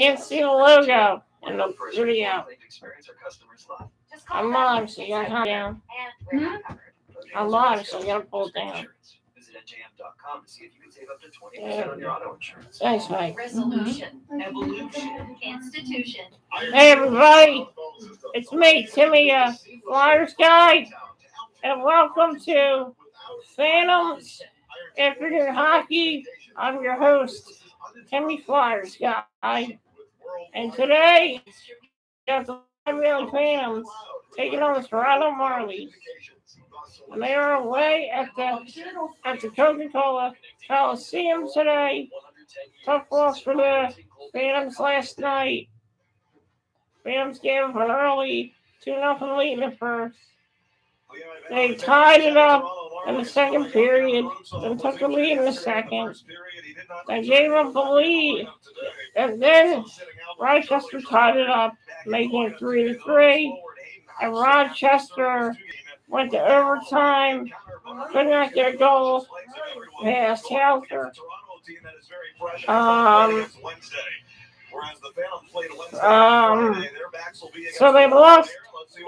Can't see the logo in the video. I'm live, so you gotta calm down. Hmm? I'm live, so you gotta pull it down. Thanks, Mike. Resolution, evolution, institution. Hey, everybody. It's me, Timmy, Flyers guy, and welcome to Phantoms Afternoon Hockey. I'm your host, Timmy Flyers guy, and today we got the Really Phantoms taking on the Toronto Marlies, and they are away at the Coca-Cola Coliseum today. Tough loss for the Phantoms last night. Phantoms gave up an early 2-0 lead in the first. They tied it up in the second period, then took the lead in the second. They gave up the lead, and then Rochester tied it up, making it 3-3. And Rochester went to overtime, could not get a goal past Halter. So they lost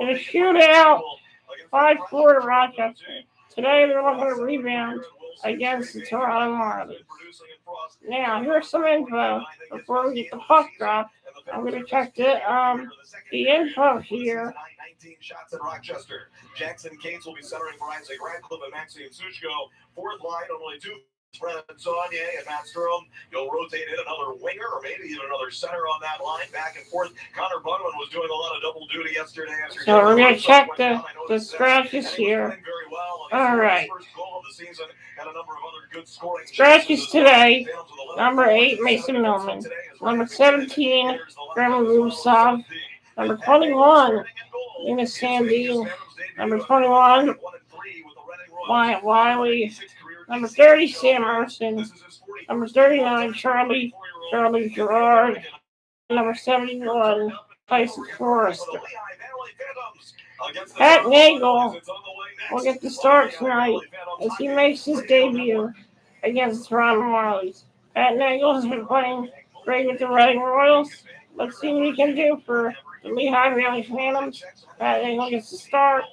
in a shootout 5-4 to Rochester. Today they're looking to rebound against the Toronto Marlies. Now, here's some info before we get the puck drop. I'm going to check the info here. Shots at Rochester. Jackson Cates will be centering for Isaac Radcliffe and Maxime Sushko. Fourth line, only two. Fred Saunier and Matt Strom. You'll rotate in another winger or maybe even another center on that line. Back and forth. Connor Bunman was doing a lot of double duty yesterday. So we're going to check the scratches here. All right. Scratches today. Number 8, Mason Millman. Number 17, Graham Rusov. Number 21, Lena Sandine. Number 21, Wyatt Wiley. Number 30, Sam Emerson. Number 39, Charlie Gerard. Number 71, Tyson Forrester. Pat Nagel will get the start tonight as he makes his debut against the Toronto Marlies. Pat Nagel has been playing great with the Reading Royals. Let's see what he can do for the Lehigh Valley Phantoms. Pat Nagel gets the start.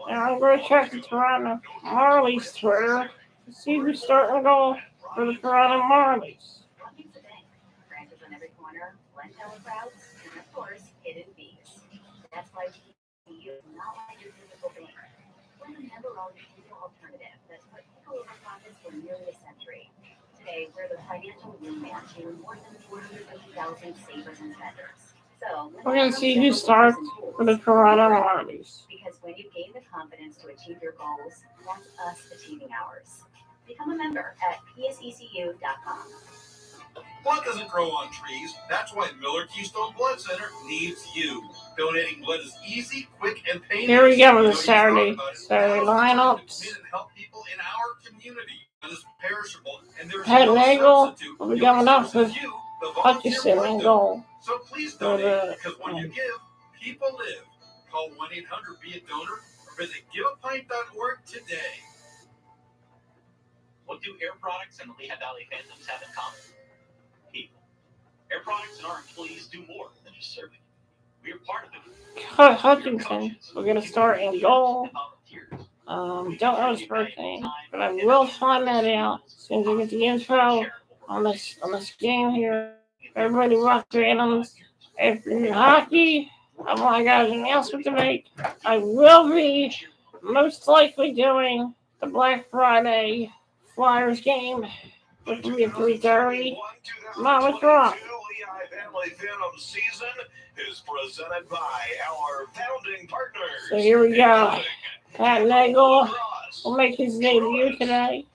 Now I'm going to check the Toronto Marlies Twitter to see who's starting to go for the Toronto Marlies. Branches on every corner, one-tailed crowds, and of course, hidden fees. That's why you is not like your typical bank. We're the member-owned digital alternative that's put people over profits for nearly a century. Today, we're the financial wingman to more than 450,000 savers and spenders. So, we're going to see who starts for the Toronto Marlies. Because when you gain the confidence to achieve your goals, that's us achieving ours. Become a member at psecu.com. Blood doesn't grow on trees. That's why Miller Keystone Blood Center needs you. Donating blood is easy, quick, and painless. Here we go with the Saturday lineups. Help people in our community. It is perishable, and there's Pat no Nagel substitute will be coming up with Hutchison and goal. So please donate, because when you give, people live. Call 1-800-BE-A-DONOR or visit giveapint.org today. What do Air Products and the Lehigh Valley Phantoms have in common? People. Air Products and our employees do more than just serving. We are part of it. Hutchinson, we're going to start in goal. Don't know his first name, but I will find that out as soon as I get the info on this game here. Everybody rock Phantoms. Afternoon Hockey. Oh my God, an announcement to make. I will be most likely doing the Black Friday Flyers game, which will be at 3:30. Mom, what's wrong? Is presented by our founding partners. So here we go. Pat Nagel will make his debut today.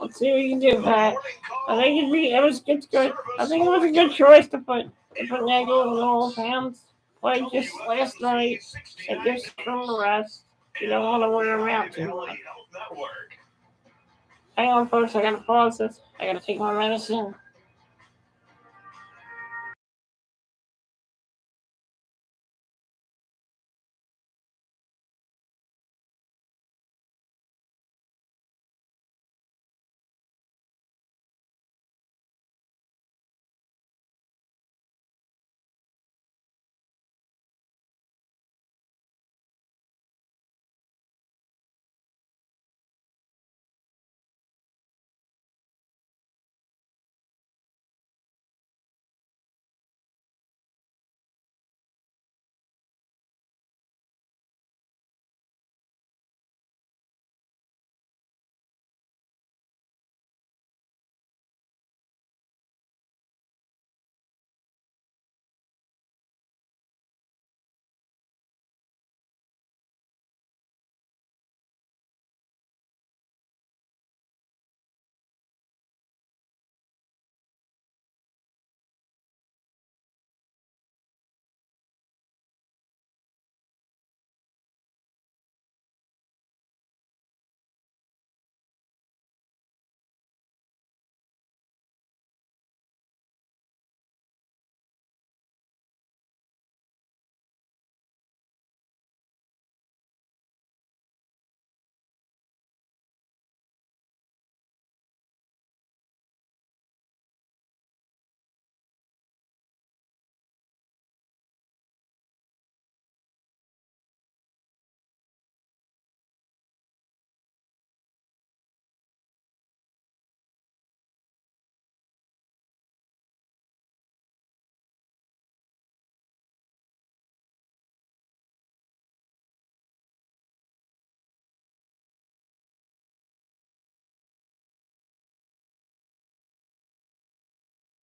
Let's see what you can do, Pat. I think it's good. I think it was a good choice to put Nagel in the Old Fans. Played just last night. It gives him the rest. You don't want to wear him out too much. Hang on, folks. I gotta pause this. I gotta take my medicine.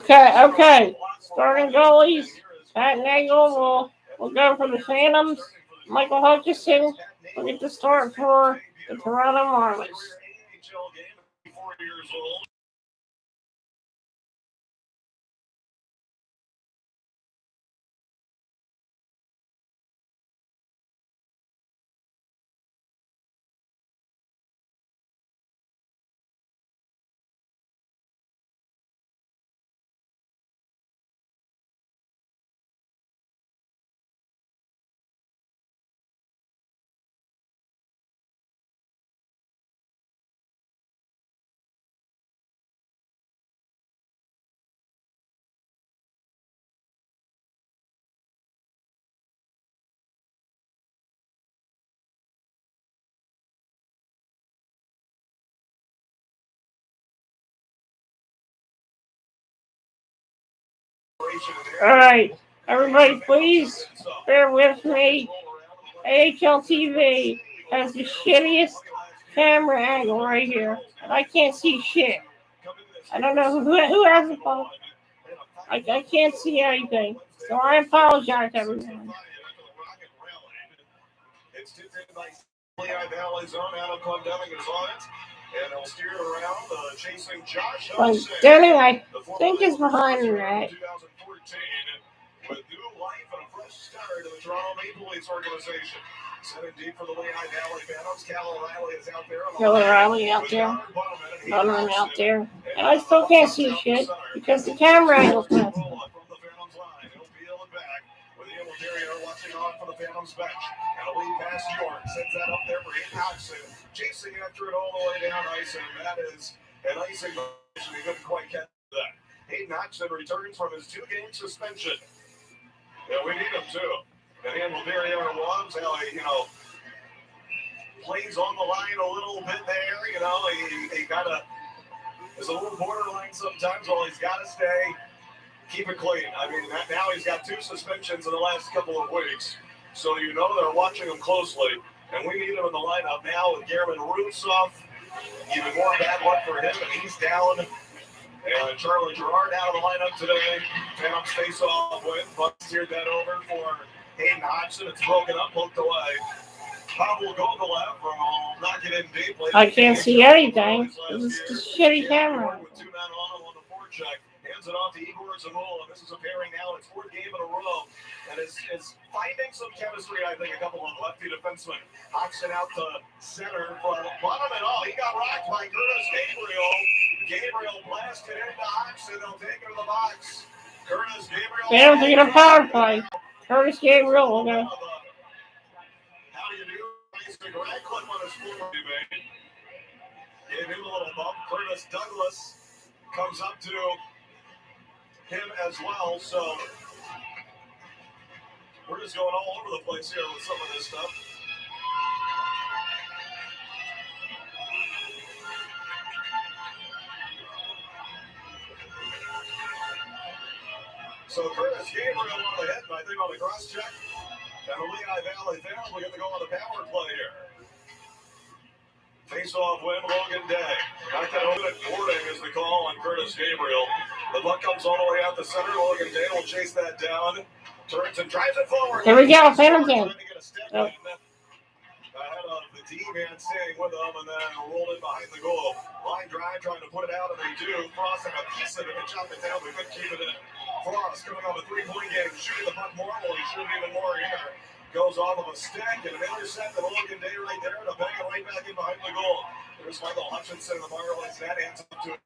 Okay. Starting goalies. Pat Nagel will go for the Phantoms. Michael Hutchison will get the start for the Toronto Marlies. All right, everybody, please bear with me. AHL TV has the shittiest camera angle right here, and I can't see shit. I don't know who has the phone. I can't see anything, so I apologize, everyone. It's tipped by Lehigh Valley zone. Adam Clendemic is on it. And he'll steer it around, chasing Josh Hudson. Denny, I think is behind the net. 2014, with new life and a fresh start in the Toronto Maple Leafs organization. Set deep for the Lehigh Valley Phantoms. Cal O'Reilly is out there. O'Reilly out there. Bunnerman out there. And I still can't see shit because the camera angle's messed. From the Phantoms line, he'll peel it back with the Terrier watching on for the Phantoms bench. And a lead past York. Sends that up there for Hudson. Chasing after it all the way down ice, and that is an icing violation. He couldn't quite catch that. Hayden Hodgson returns from his 2-game suspension. Yeah, we need him too. And Handle Derriere was how he, plays on the line a little bit there. He kind of is a little borderline sometimes. Well, he's got to stay, keep it clean. I mean, now he's got 2 suspensions in the last couple of weeks, so they're watching him closely. And we need him in the lineup now with German Rutzoff. Even more bad luck for him, and he's down. And Charlie Gerard out of the lineup today. Phantoms face off with. Buck steered that over for Hayden Hodgson. It's broken up, looked away. Pavel Gogolev will knock it in deep. I can't see anything. This is just shitty camera. With 2 men on the forecheck. Hands it off to Igor Zamula. This is a pairing now. It's 4th game in a row. And is finding some chemistry, I think, a couple of lefty defensemen. Hodgson out to center for bottom and all. He got rocked by Curtis Gabriel. Gabriel blasted into Hodgson. They'll take him to the box. Curtis Gabriel. They don't think of power play. Curtis Gabriel will go. How do you do? Mason Radcliffe on his floor, man. Gave him a little bump. Curtis Douglas comes up to him as well. So we're just going all over the place here with some of this stuff. So Curtis Gabriel on the hit, and I think on the cross check. And the Lehigh Valley Phantoms will get to go on the power play here. Face-off win, Logan Day. Back that over at boarding is the call on Curtis Gabriel. The puck comes all the way out the center. Logan Day will chase that down. Turns and drives it forward. Here we go, Phantoms in. Ahead of the D-man staying with them, and then rolled in behind the goal. Line drive, trying to put it out, and they do. Frost and a piece of it, and chop it down, but couldn't keep it in. Frost coming off a 3-point game, shooting the puck more, well, he shooting even more here. Goes off of a stick, and an intercept of Logan Day right there, and a bang it right back in behind the goal. There's Michael Hutchinson in the Marlies. That ends up to it.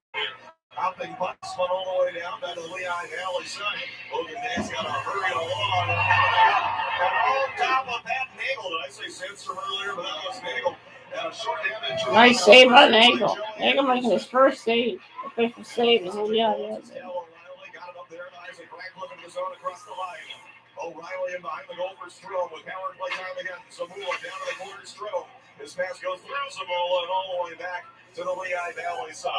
Hopping puck spun all the way down back to the Lehigh Valley side. Logan Day's got to hurry it along. And on top of that, Nagel. Did I say Sandstrom earlier? But that was Nagel. And a short-handed draw. Nice save on Nagel. Nagel making his first save. Official save is O'Reilly. Got it up there. Isaac Radcliffe in the zone across the line. O'Reilly in behind the goal for Strome with power play time again. Zamula down to the corner. Strome. His pass goes through Zamula and all the way back to the Lehigh Valley side.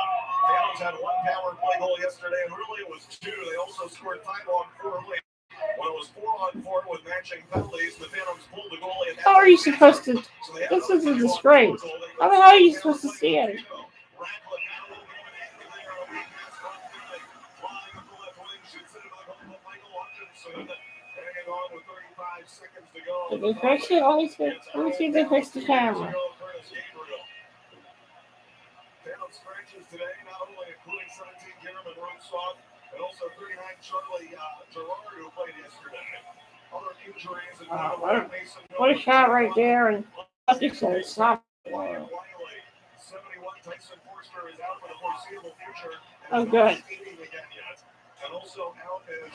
Phantoms had 1 power play goal yesterday, and really it was 2. They also scored 5 on 4 late. When it was 4 on 4 with matching penalties, the Phantoms pulled the goalie. How are you supposed to? This is a disgrace. How the hell are you supposed to see it? Did they fix it? Let me see if they fixed the camera. Phantom scratches today, not only including 17 Jeremy Rootsoff, but also 39 Charlie Gerard, who played yesterday. Other injuries include Mason. What a shot right there, and Hutchinson stopped. 71 Tyson Forster is out for the foreseeable future. Oh, good. And also out is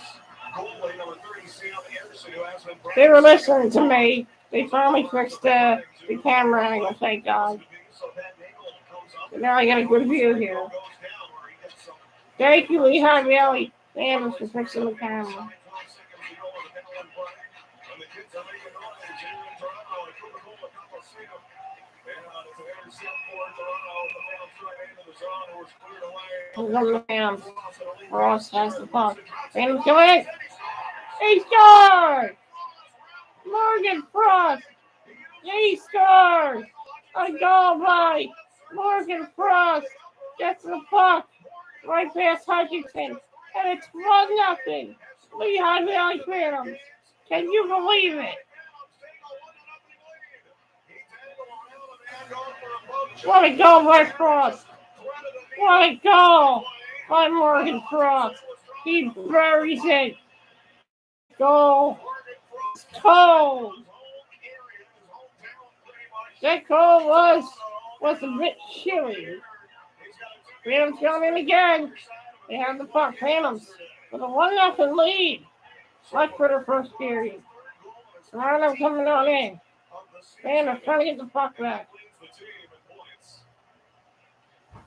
goalie number 30, Sam Anderson, who has been. They were listening to me. They finally fixed the camera angle, thank God. So now I got a good view here. Thank you, Lehigh Valley Phantoms, for fixing the camera. The Phantoms. Ross has the puck. Phantoms going in. He scored! Morgan Frost! He scored! A goal by Morgan Frost. Gets the puck right past Hutchinson. And it's 1-0. Lehigh Valley Phantoms. Can you believe it? What a goal by Frost. What a goal by Morgan Frost. He buries it. Goal. It's cold. That goal was a bit chilly. Phantoms going in again. They have the puck. Phantoms with a 1-0 lead. Like for the first period. Toronto coming on in. Phantoms trying to get the puck back.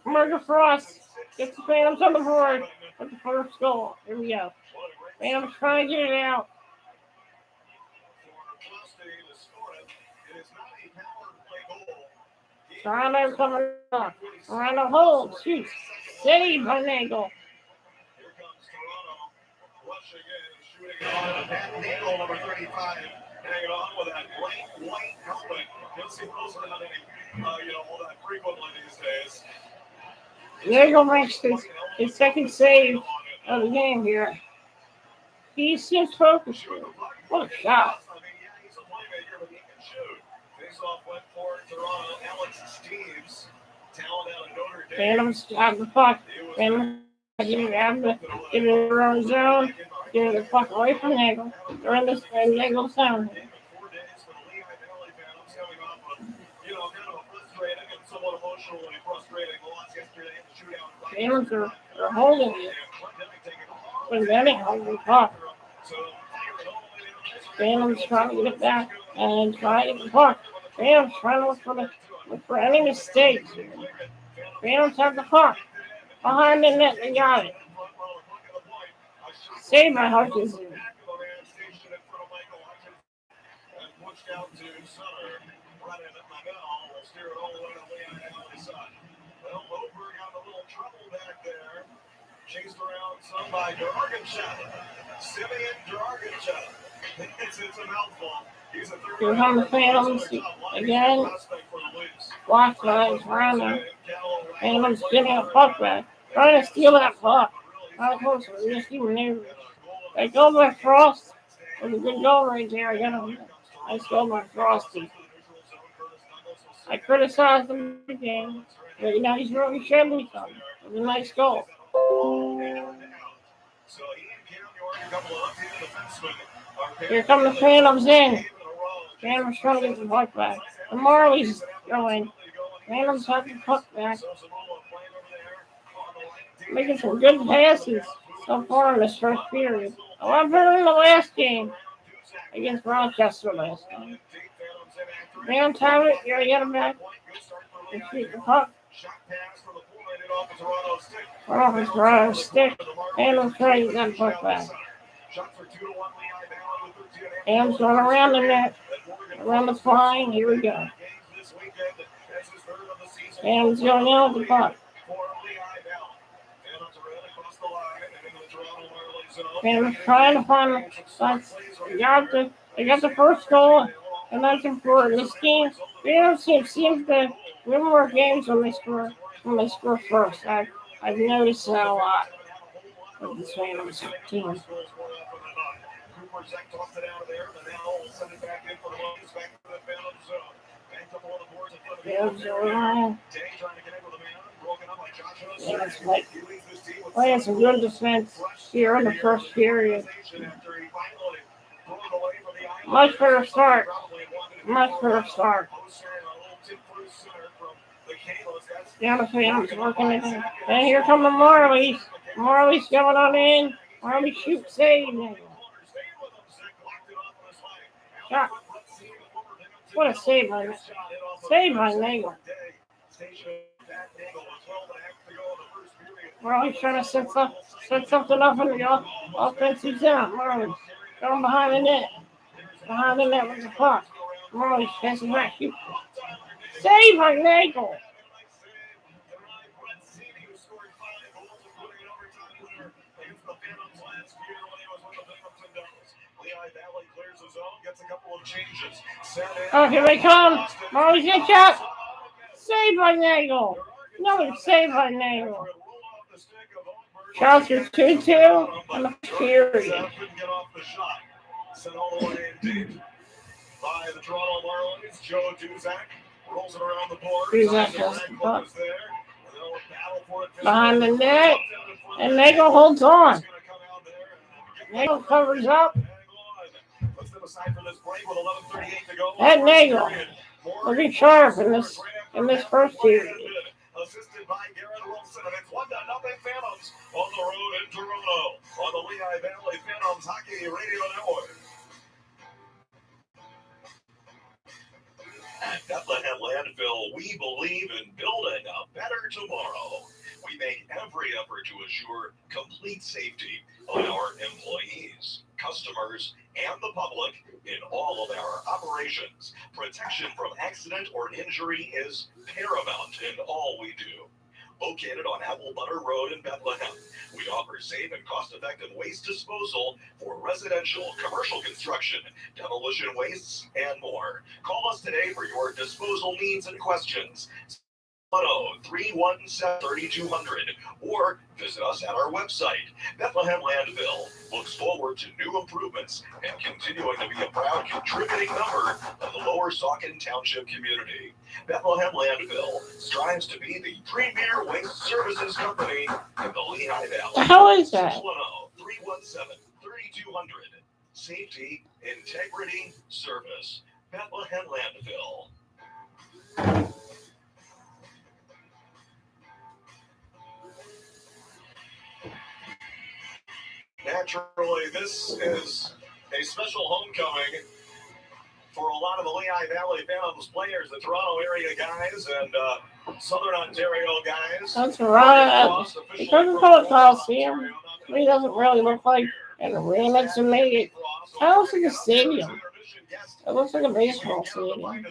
Morgan Frost gets the Phantoms on the board with the first goal. Here we go. Phantoms trying to get it out. Toronto coming on. Toronto holds. Shoots. Saved by Nagel. Here comes Toronto. Rushing in. Shooting on. Nagel, number 35. Hanging on with that white helmet. You'll see those are not any, all that frequently these days. Nagel makes his second save of the game here. He seems focused. What a shot. He's a playmaker, but he can shoot. Face-off went for Toronto. Alex Steves, talent out of Notre Dame. Phantoms have the puck. Phantoms get it in their own zone. Get the puck away from Nagel. They're in the Nagel's zone. 4 days for the Lehigh Valley Phantoms coming off of, kind of a frustrating and somewhat emotionally frustrating loss yesterday in the shootout. Phantoms are holding it. But then they hold the puck. Phantoms trying to get it back and try to get the puck. Phantoms trying to look for any mistakes. Phantoms have the puck. Behind the net, they got it. Saved by Hutchinson. Chased around some by Dragonshot. Simeon Dragonshot. It's a mouthful. He's a Here come the Phantoms again. Blocked by Toronto. Phantoms getting a puck back. Trying to steal that puck. Not close to risky maneuvers. They go by Frost. It was a good goal right there. Nice goal by Frosty. I criticized him again, but he's really showed me something. It was a nice goal. Here come the Phantoms in. Phantoms trying to get the puck back. The Marlies going. Phantoms have the puck back. Making some good passes so far in this first period. A lot better than the last game against Rochester last time. Phantoms have it. Here, get him back. They shoot the puck. Off his right stick. Phantoms trying to get that puck back. Phantoms going around the net. Around the flying. Here we go. Phantoms going out with the puck. Phantoms trying to find they got the first goal, and that's important. This game, Phantoms seems to win more games when they score first. I've noticed that a lot with this Phantoms team. Cooper Zach tossed it out of there, and now we'll send it back in for the Marlies, back to the Phantom zone. Banked up on the boards in front of the Day trying to connect with the man, broken up by Joshua. Yes, but playing some good defense here in the first period. Much better start. Much better start. Down the Phantoms working it in. And here come the Marlies. Marlies going on in. Marlies shoot save. Shot. What a save by Nagel. Marlies trying to set something up in the offensive zone. Marlies going behind the net. Behind the net with the puck. Marlies passing back. Shoot. Save by Nagel. Oh, here they come. Marlies get shot. Save by Nagel. Another save by Nagel. Shots are 2-2 in the period. Sent all the way in deep by the Toronto Marlies. Joe Duzak rolls it around the board. Duzak has the puck. Behind the net. And Nagel holds on. Nagel covers up. And Nagel looking sharp in this first period. Assisted by Garrett Wilson, and it's 1-0 Phantoms on the road in Toronto on the Lehigh Valley Phantoms Hockey Radio Network. At Bethlehem Landfill, we believe in building a better tomorrow. We make every effort to assure complete safety of our employees, customers, and the public in all of our operations. Protection from accident or injury is paramount in all we do. Located on Apple Butter Road in Bethlehem, we offer safe and cost-effective waste disposal for residential, commercial construction, demolition wastes, and more. Call us today for your disposal needs and questions. 317-3200 or visit us at our website. Bethlehem Landfill looks forward to new improvements and continuing to be a proud contributing member of the Lower Saucon Township community. Bethlehem Landfill strives to be the premier waste services company in the Lehigh Valley. How is that? 610-317-3200. Safety, integrity, service. Bethlehem Landfill. Naturally, this is a special homecoming for a lot of the Lehigh Valley Phantoms players, the Toronto area guys and Southern Ontario guys. That's right. It doesn't call it Coliseum. It doesn't really look like an arena to me. It kind of looks like a stadium. It looks like a baseball stadium. I might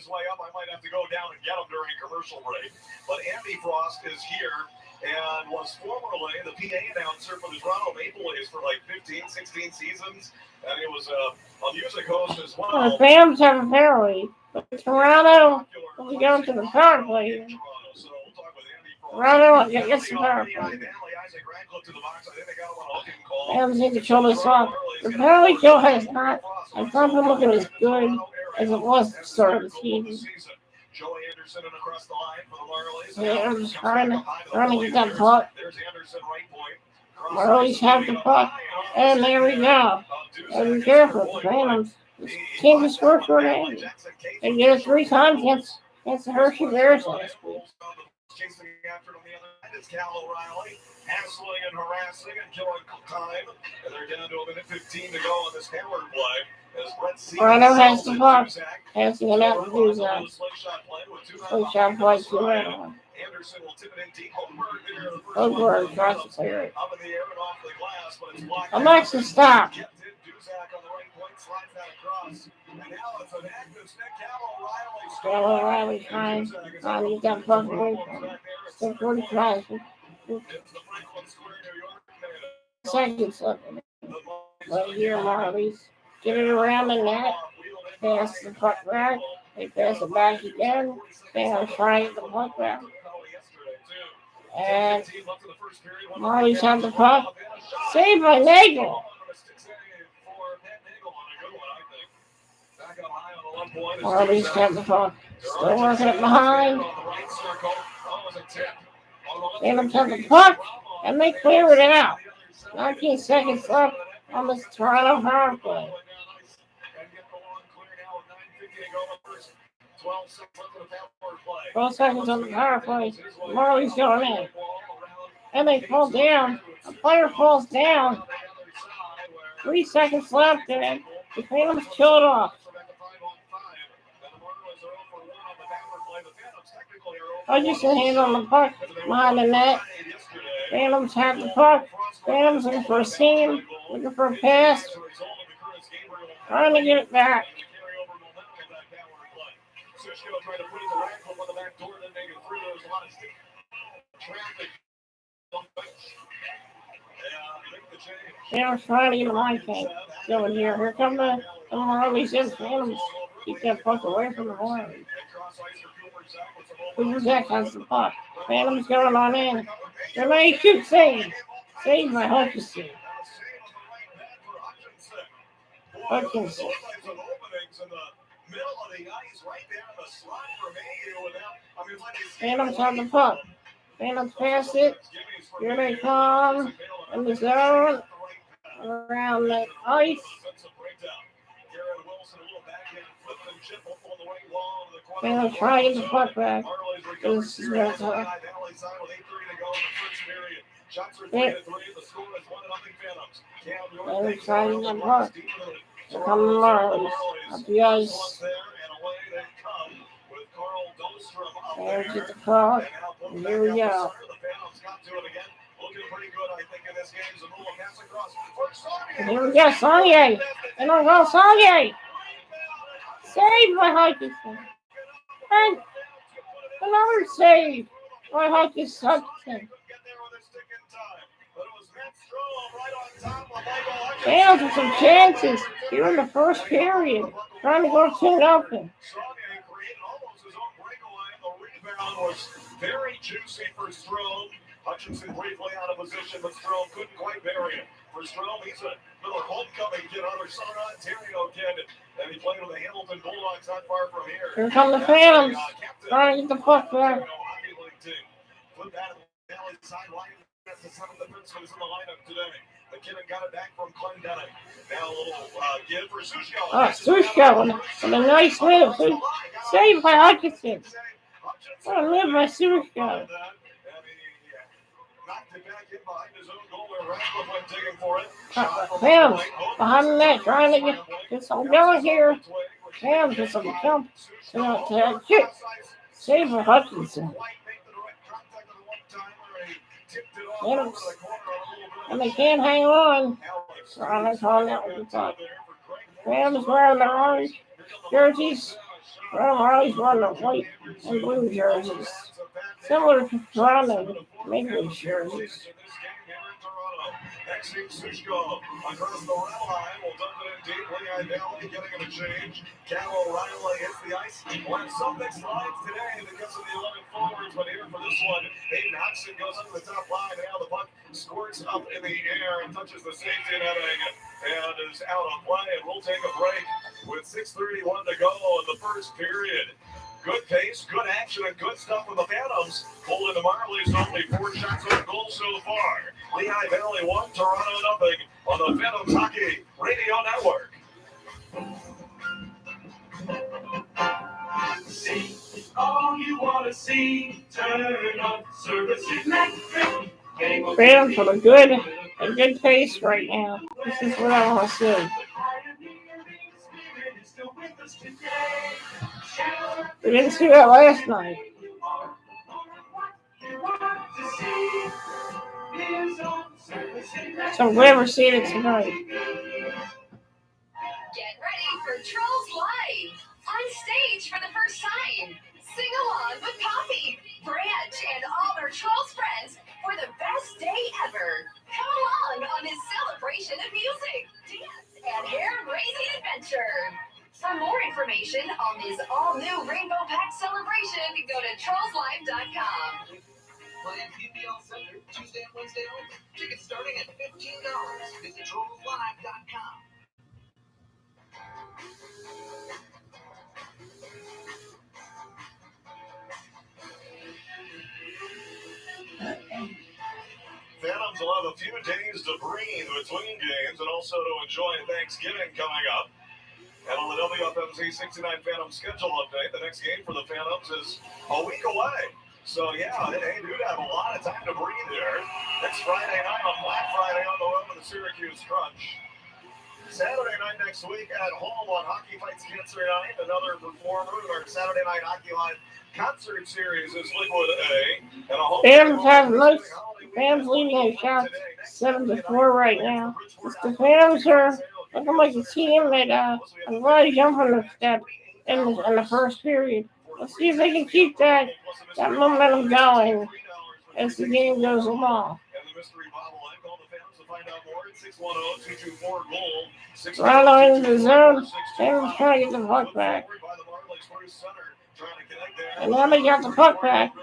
have to go down and get him during commercial break. But Andy Frost is here and was formerly the PA announcer for the Toronto Maple Leafs for like 15, 16 seasons. And he was a music host as well. Well, the Phantoms have a fairly, but Toronto will be going to the power play. Toronto gets the power play. Phantoms need to kill this off. The penalty kill has not been looking as good as it was at the start of the season. Joey Anderson and across the line for the Marlies. Yeah, I'm just trying to get that puck. Marlies have the puck. And there we go. And be careful, the Phantoms. This team has scored for an They did it 3 times against the Hershey Bears last week. Chasing after on the other end is Cal O'Reilly, hassling and harassing and killing time. And they're down to a minute 15 to go on this power play. Toronto has the puck. Passing it out to Duzak. Slingshot play to Toronto. Hoagberg tries to clear it. Alexa, stop. Cal O'Reilly trying to get that puck away from him. Still 45 seconds left. But here, Marlies get it around the net. Pass the puck back. They pass it back again. They are trying to get the puck back. And Marlies have the puck. Saved by Nagel. Marlies got the puck. Still working it behind. Phantoms have the puck, and they clear it out. 19 seconds left on this Toronto power play. 12 seconds on the power play. Marlies going in. And they fall down. A player falls down. 3 seconds left, and the Phantoms kill it off. Hutchinson hands on the puck behind the net. Phantoms have the puck. Phantoms looking for a seam, looking for a pass. Trying to get it back. Phantoms trying to get the line tank going here. Here come the Marlies and Phantoms. Keep that puck away from the line. Zach has the puck. Phantoms going on in. Renee shoots save. Saved by Hutchinson. Phantoms have the puck. Phantoms pass it. Here they come in the zone. Around the ice. Phantoms trying to get the puck back. This is very tough. Phantoms trying to get the puck. Here come the Marlies. Up the ice. Phantoms get the puck. And here we go. And here we go, Saunier. And on goal, Saunier. Saved by Hutchinson. And another save by Hutchinson. Phantoms with some chances here in the first period. Trying to go 2-0. Was very juicy for Strome. Hutchinson briefly out of position, but Strome couldn't quite bury it. For Strome, he's another homecoming kid, another Southern Ontario kid, and he played with the Hamilton Bulldogs not far from here. Here come the Phantoms, trying to get the puck back. Flip that on the alley sideline. That's the seventh defenseman is in the lineup today. McKinnon got it back from Clendenin. Now a little give for Sushko. Sushko with a nice move. Saved by Hutchinson. What a move by Sushko. Phantoms behind the net, trying to get some going here. Phantoms with some jump to kick. Save for Hutchinson. Phantoms, and they can't hang on. Trying to call that with the puck. Phantoms wearing their orange jerseys. Marlies wearing the white and blue jerseys. Similar to Toronto Maple Leafs jerseys. Next team, Sushko across the red line. Will dump it in deep. Lehigh Valley getting him a change. Cal O'Reilly hits the ice. We'll have some mixed lines today because of the 11 forwards, but here for this one, Hayden Hodgson goes up to the top line. Now the puck squirts up in the air and touches the safety netting and is out of play. And we'll take a break with 6:31 to go in the first period. Good pace, good action, and good stuff from the Phantoms. Holding the Marlies only 4 shots on goal so far. Lehigh Valley 1, Toronto 0 on the Phantoms Hockey Radio Network. See all you want to see. Turn on services. Phantoms with a good pace right now. This is what I want to see. We didn't see that last night. So I'm glad we're seeing it tonight. Get ready for Trolls Live on stage for the first time. Sing along with Poppy, Branch, and all their Trolls friends for the best day ever. Come along on this celebration of music, dance, and hair-raising adventure. For more information on this all-new Rainbow Pack celebration, go to trollslive.com. Playing PPL Center Tuesday and Wednesday only. Tickets starting at $15. Visit trollslive.com. Phantoms will have a few days to breathe between games and also to enjoy Thanksgiving coming up. And on the WFMZ 69 Phantom schedule update, the next game for the Phantoms is a week away. So, yeah, they do have a lot of time to breathe here. Next Friday night on Black Friday on the road with the Syracuse Crunch. Saturday night next week at home on Hockey Fights Cancer Night. Another performer in our Saturday Night Hockey Live concert series is Liquid A. And a home Phantoms have most fans leading a shot 7-4 right now. The Phantoms are looking like a team that has a lot of jumping the step in the first period. Let's see if they can keep that momentum going as the game goes along. Ronaldo into the zone. Phantoms trying to get the puck back. And now they got the puck back.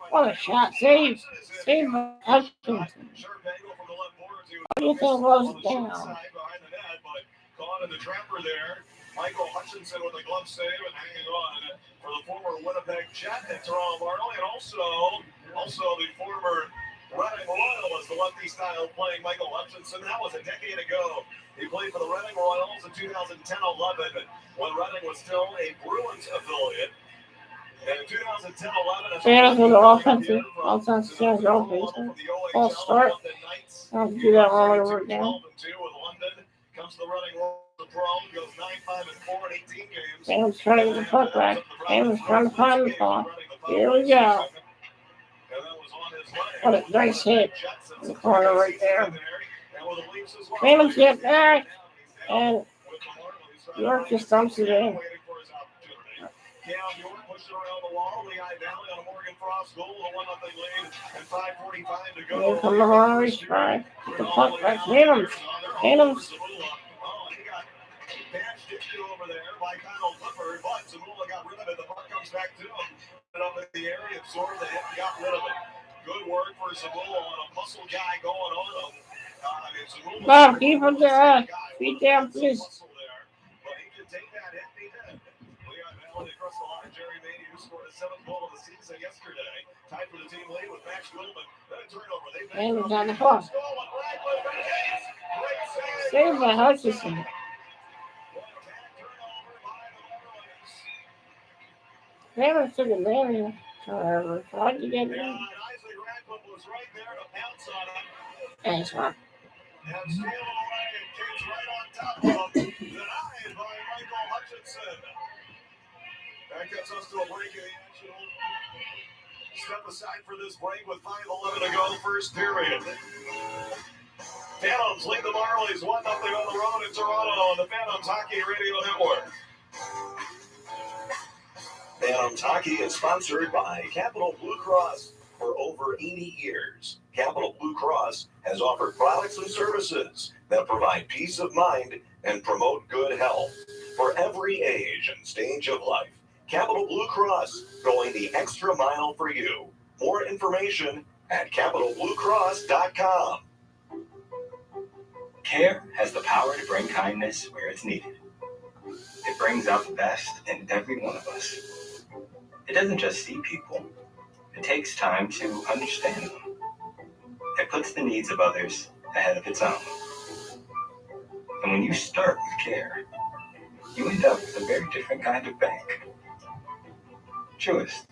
What a shot. Save by Hutchinson. What do you think blows it down? Caught in the trapper there. Michael Hutchinson with a glove save and hanging on for the former Winnipeg Jet and Toronto Marlies, and also the former Reading Royal was the lefty style playing Michael Hutchinson. That was a decade ago. He played for the Reading Royals in 2010-11 when Reading was still a Bruins affiliate. And in 2010-11, Phantoms with the offensive false start. I'll do that one over again. Comes the Reading Royals. Goes 9-5-4 in 18 games. Phantoms trying to get the puck back. Phantoms trying to find the puck. Here we go. What a nice hit in the corner right there. Phantoms get back, and York just dumps it in. Here come the Marlies try. Get the puck back. Phantoms. Dashed into over there by Kyle Clifford, but Zamula got rid of it. The puck comes back to him. And up in the area, absorbed the hit, got rid of it. Good work for Zamula on a muscle guy going on him. Bob, keep him there. Feet down, please. But he can take that hit, he did. Leon Valley across the line. Jerry Maney, who scored his 7th goal of the season yesterday. Tied for the team lead with Max Goldman. Then a turnover. Phantoms on the puck. Saved by Hutchinson. Phantoms took advantage. However, tried to get in. Nice one. And stealing away, and Kate's right on top of him. Denied by Michael Hutchinson. That gets us to a break in the action. Step aside for this break with 5:11 to go, first period. Phantoms lead the Marlies 1-0 on the road in Toronto on the Phantoms Hockey Radio Network. Phantoms Hockey is sponsored by Capital Blue Cross. For over 80 years, Capital Blue Cross has offered products and services that provide peace of mind and promote good health for every age and stage of life. Capital Blue Cross, going the extra mile for you. More information at capitalbluecross.com. Care has the power to bring kindness where it's needed. It brings out the best in every one of us. It doesn't just see people. It takes time to understand them. It puts the needs of others ahead of its own. And when you start with care, you end up with a very different kind of bank. Truist.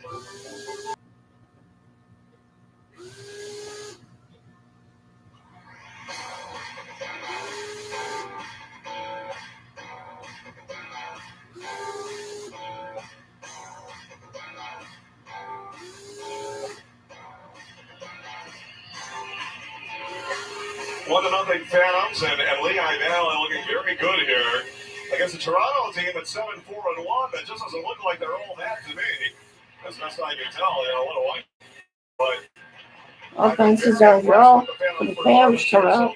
One to nothing Phantoms, and Lehigh Valley looking very good here against the Toronto team at 7-4-1. That just doesn't look like they're all that to me, as best I can tell. What a white. But offenses are draw for the Phantoms come out.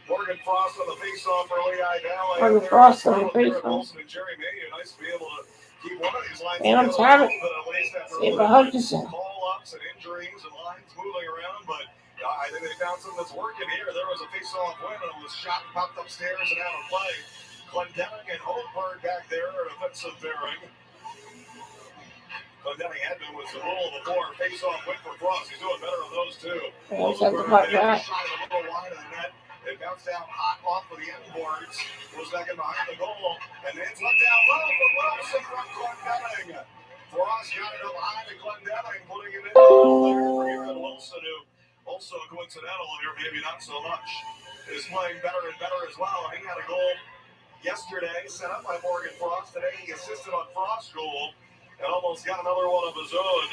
Morgan Frost on the face-off for Lehigh Valley. Morgan Frost on the face-off. Nice to be able to keep one of these lines Phantoms have it. Saved by Hutchinson. Call-ups and injuries and lines moving around, but I think they found something that's working here. There was a face-off win, and it was shot and popped upstairs and out of play. Glendenning and Holberg back there are offensive pairing. Glendenning had been with Zabul before. Face-off win for Frost. He's doing better on those two. Set the puck back. Shot in the middle line of the net. It bounced out hot off of the end boards. Goes back in behind the goal. And then it's let down low for Wilson from Glendenning. Frost got it up high to Glendenning, putting it in for Aaron Wilson, who also coincidental here, maybe not so much, is playing better and better as well. He had a goal yesterday set up by Morgan Frost. Today he assisted on Frost's goal and almost got another one of his own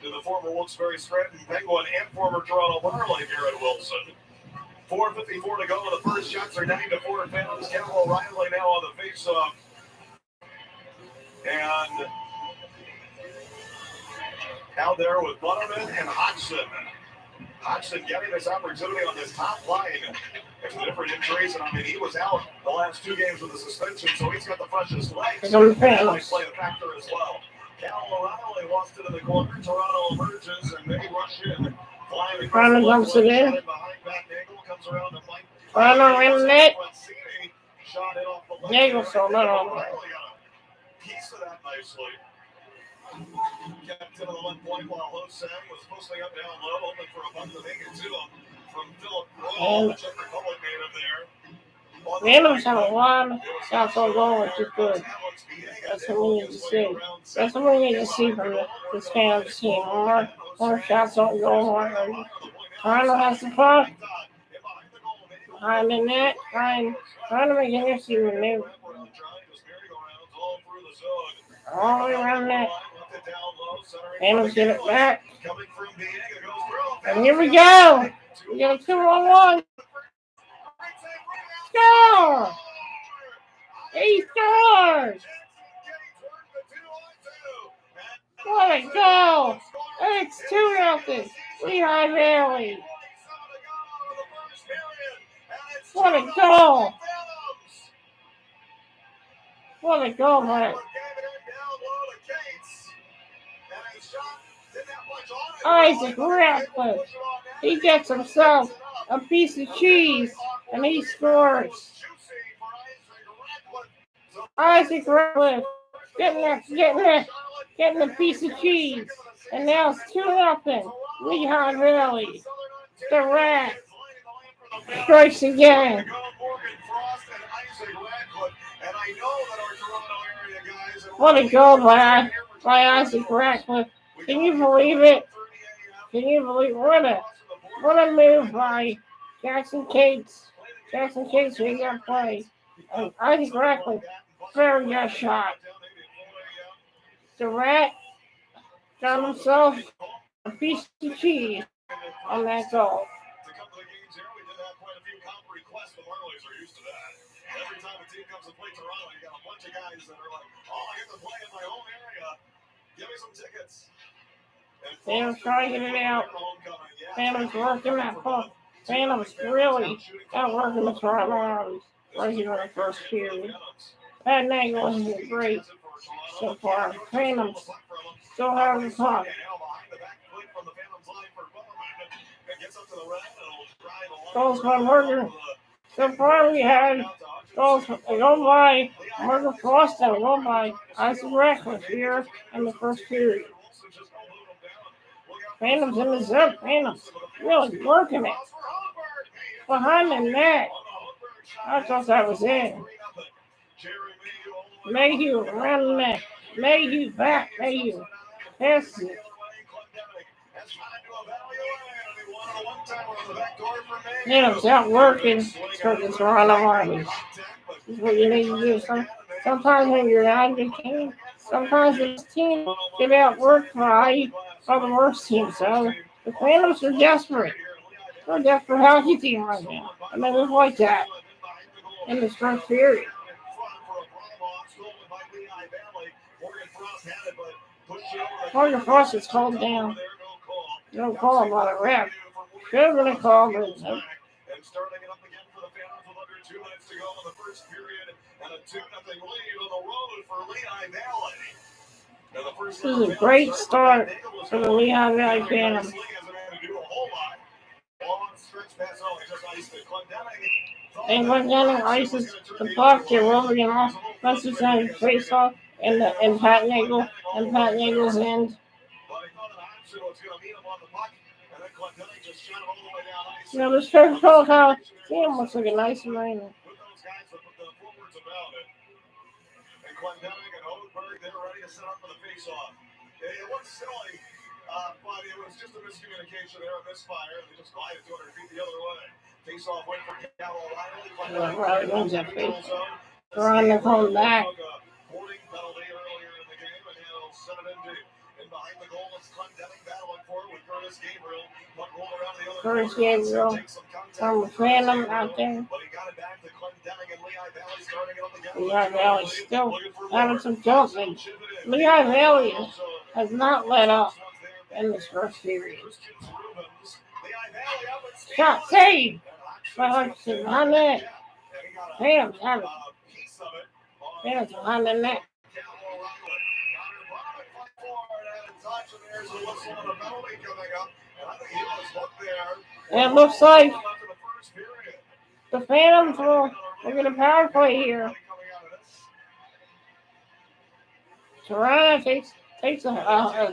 to the former Wilkes-Barre Scranton Penguin and former Toronto Marlies, Garrett Wilson. 4:54 to go in the first. Shots are 9-4 Phantoms. Kevin O'Reilly now on the face-off. And out there with Butterman and Hodgson. Hodgson getting this opportunity on this top line. There's different injuries, and I mean, he was out the last 2 games with a suspension, so he's got the freshest legs. That might play a factor as well. Cal O'Reilly lost it in the corner. Toronto emerges, and they rush in. Flying across the dumps it in. behind back. Nagel comes around the flank. Toronto in the net. Shot it off the left. Nagel saw that on. O'Reilly got a piece of that nicely. Kept to the 1 point while Hosang was posting up down low, hoping for a buck to make it to him from Philip Rowe, the Czech Republic native there. Phantoms have a lot of shots on goal, which is good. That's what we need to see. That's what we need to see from this Phantoms team. More shots on goal. Toronto has the puck. Behind the net. Trying to make an issue with me. All the way around that. Phantoms get it back. And here we go. We got a 2-on-1. Score! He scores! What a goal! It's 2-0. Lehigh Valley. What a goal! What a goal, man. Isaac Ratcliffe. He gets himself a piece of cheese and he scores. Isaac Ratcliffe getting a piece of cheese. And now it's 2-0. Lehigh Valley. The Rat strikes again. What a goal by Isaac Ratcliffe. Can you believe it? Can you believe what a move by Jackson Cates. Jackson Cates made that play. And Isaac Ratcliffe, very good shot. The Rat got himself a piece of cheese on that goal. Every time a team comes to play Toronto, you got a bunch of guys that are like, oh, I get to play in my own area. Give me some tickets. Phantom's trying to get it out. Phantom's working that puck. Phantom's really outworking the Toronto Marlies right here in the first period. Pat Nagel has been great so far. Phantom's still have the puck. Goals by Morgan. So far we had goals go by Morgan Frost and go by Isaac Ratcliffe here in the first period. Phantoms in the zone. Phantoms really working it. Behind the net. I thought that was in. Mayhew around the net. Mayhew back. Mayhew passes it. Phantoms out working for the Toronto Marlies. This is what you need to do. Sometimes when you're not a good team, sometimes this team get outworked by the worst team. So the Phantoms are desperate. They're a desperate hockey team right now. I mean, it's like that in this first period. Morgan Frost is called down. No call by the ref. Should have been a call, but nope. And starting it up again for the Phantoms with under 2 minutes to go in the first period, and a 2-0 lead on the road for Lehigh Valley. This is a great start for the Lehigh Valley Phantoms. And Glendenning ices the puck. They're rolling off. That's the time face off. and Pat Nagel and Pat Nagel's end. You know, this first profile, damn, looks like a nice arena. And Clendenning and Odenberg, they're ready to set up for the face-off. It was silly, but it was just a miscommunication there, a misfire. They just glided 200 feet the other way. Face-off went for Cal O'Reilly. Right, wins that face. Trying to come back. Holding penalty earlier in the game, and he'll set it in behind the goal. It's Clendenning battling for it with Curtis Gabriel. Curtis Gabriel from the Phantom out there. But he got it back to Clendenning and Lehigh Valley starting it up again. Lehigh Valley still having some jumping. Lehigh Valley has not let up in this first period. Shot saved by Hutchinson on net. Phantom's having Phantom's behind the net. And it looks like the Phantoms will get a power play here. Toronto takes a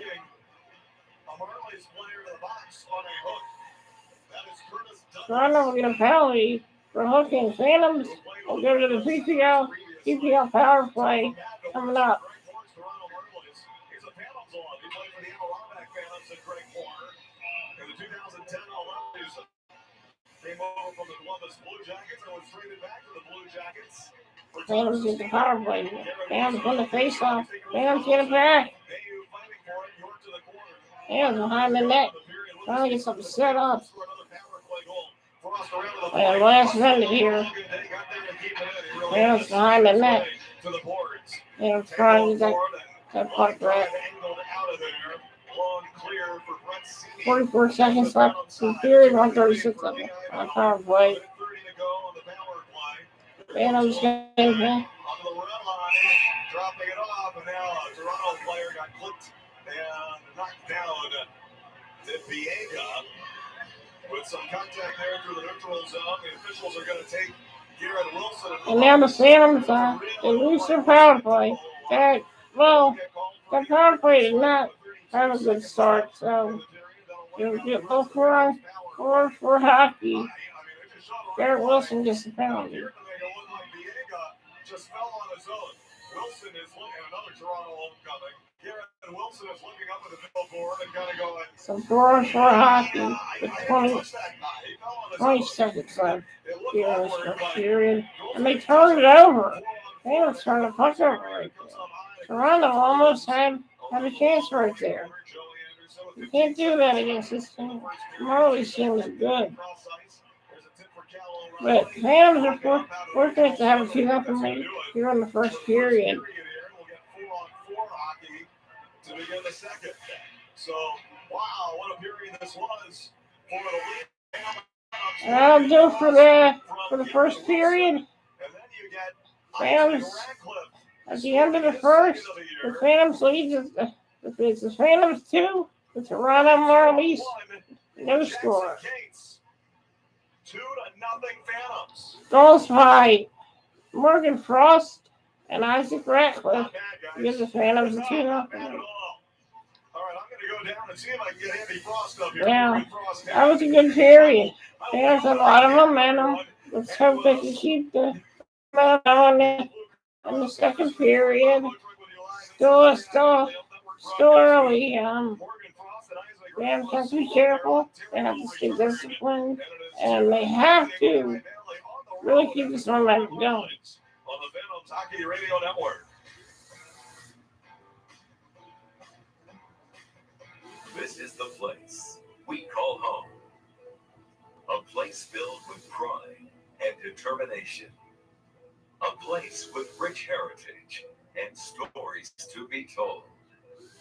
Toronto will get a penalty for hooking. Phantoms will go to the PPL power play coming up. Came over from the Columbus Blue Jackets and was traded back to the Blue Jackets. Phantoms get the power play. Phantoms win the face-off. Phantoms get it back. Phantoms behind the net. Trying to get something set up. And last minute here. Phantoms behind the net. Phantoms trying to get that puck back. 44 seconds left in the period, 136 of it on power play. Phantoms getting back. Dropping it off, and now a Toronto player got clipped and knocked down. Viega with some contact there through the neutral zone. The officials are going to take Garrett Wilson. And now the Phantoms they lose their power play. That power play did not have a good start, so you'll get both for hockey. Garrett Wilson gets the penalty. Just fell on his own. Wilson is looking at another Toronto homecoming. Garrett Wilson is looking up at the billboard and kind of going. So 4 hockey with 20 seconds left here in this first period. And they turned it over. They was trying to puck over right there. Toronto almost had a chance right there. You can't do that against this team. Marlies team is good. But Phantoms are fortunate to have a 2-0 lead here in the first period. To begin the second. So, wow, what a period this was for the lead. And that'll do for the first period. Phantoms at the end of the first, the Phantoms lead. It's the Phantoms 2, the Toronto Marlies no score. 2-0 Phantoms. Goals by Morgan Frost and Isaac Ratcliffe gives the Phantoms a 2-0. All right, I'm going to go down and see if I can get Andy Frost up here. Yeah, that was a good period. Phantoms had a lot of momentum. Let's hope they can keep the momentum in the second period. Still early. Phantoms have to be careful. They have to stay disciplined. And they have to really keep this momentum going. On the Phantoms Hockey Radio Network. This is the place we call home. A place filled with pride and determination. A place with rich heritage and stories to be told.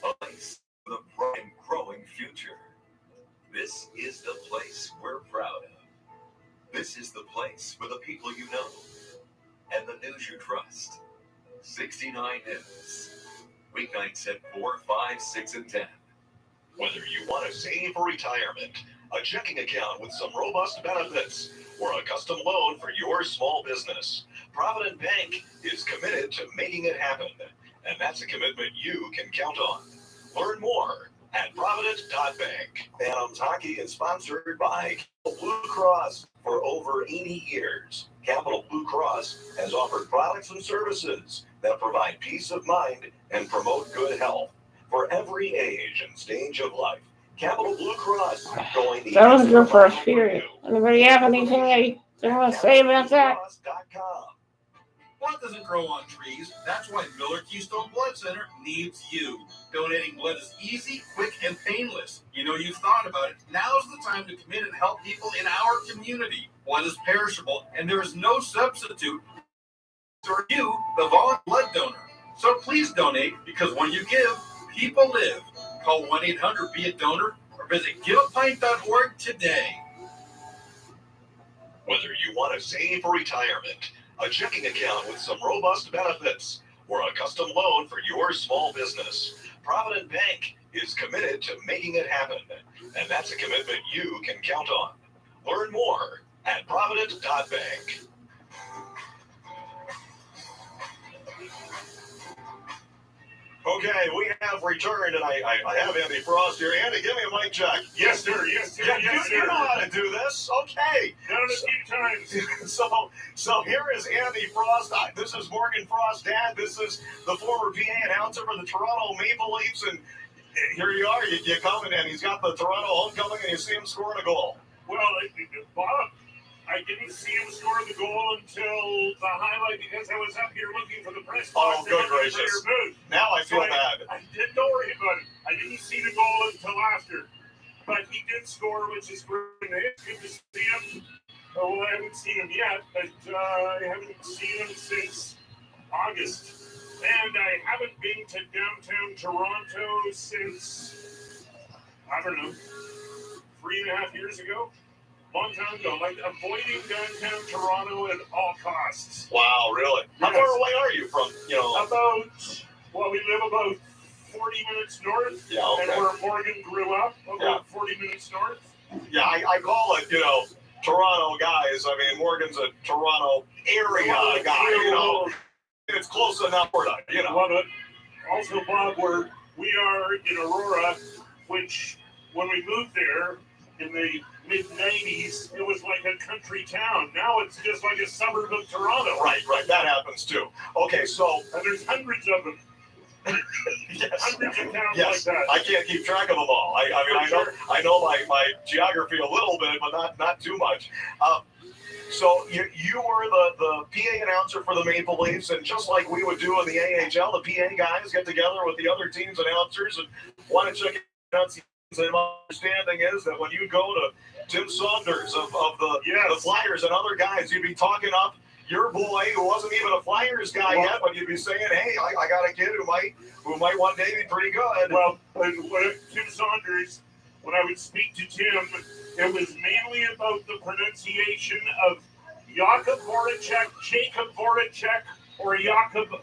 A place with a bright and growing future. This is the place we're proud of. This is the place for the people you know and the news you trust. 69 News. Weeknights at 4, 5, 6, and 10. Whether you want to save for retirement, a checking account with some robust benefits, or a custom loan for your small business, Provident Bank is committed to making it happen. and that's a commitment you can count on. Learn more at Providence.bank. Phantoms Hockey is sponsored by Capital Blue Cross for over 80 years. Capital Blue Cross has offered products and services that provide peace of mind and promote good health for every age and stage of life. Capital Blue Cross going the That was a extra good first mile for period. you. Anybody have anything they want to say about that? CapitalBlueCross.com. Blood doesn't grow on trees. That's why Miller Keystone Blood Center needs you. Donating blood is easy, quick, and painless. You know you've thought about it. Now's the time to commit and help people in our community. Blood is perishable, and there is no substitute for you, the volunteer blood donor. So please donate, because when you give, people live. Call 1-800-BE-A-DONOR or visit giveapint.org today. Whether you want to save for retirement, a checking account with some robust benefits, or a custom loan for your small business, Provident Bank is committed to making it happen. And that's a commitment you can count on. Learn more at Provident.bank. Okay, we have returned, and I have Andy Frost here. Andy, give me a mic check. Yes, sir. Yes, sir. Yeah, Yes, sir. you know how to do this. Okay. Done it a few times. So here is Andy Frost. This is Morgan Frost's dad. This is the former PA announcer for the Toronto Maple Leafs. And here you are. You come in, and he's got the Toronto homecoming, and you see him scoring a goal. Well, Bob, I didn't see him score the goal until the highlight because I was up here looking for the press box. Oh, good gracious. Now I feel bad. Don't worry about it. I didn't see the goal until after. But he did score, which is great. It's good to see him. Well, I haven't seen him yet, but I haven't seen him since August. And I haven't been to downtown Toronto since, I don't know, 3.5 years ago. Long time ago, like avoiding downtown Toronto at all costs. Wow, really? Yes. How far away are you from, We live about 40 minutes north. Yeah, okay. And where Morgan grew up, about 40 minutes north. Yeah, I call it, Toronto guys. I mean, Morgan's a Toronto area guy, It's close enough for that, Well, also, Bob, we are in Aurora, which, when we moved there in the mid-90s, it was like a country town. Now it's just like a suburb of Toronto. Right. That happens too. Okay, so... And there's hundreds of them. Yes. Hundreds of towns Yes. like that. I can't keep track of them all. I know my geography a little bit, but not too much. So you were the PA announcer for the Maple Leafs, and just like we would do in the AHL, the PA guys get together with the other team's announcers and want to check out. And my understanding is that when you go to Tim Saunders of the Flyers and other guys, you'd be talking up your boy who wasn't even a Flyers guy yet, but you'd be saying, "Hey, I got a kid who might one day be pretty good." Well, Tim Saunders, when I would speak to Tim, it was mainly about the pronunciation of Jakub Voracek, Jacob Voracek, or Jakub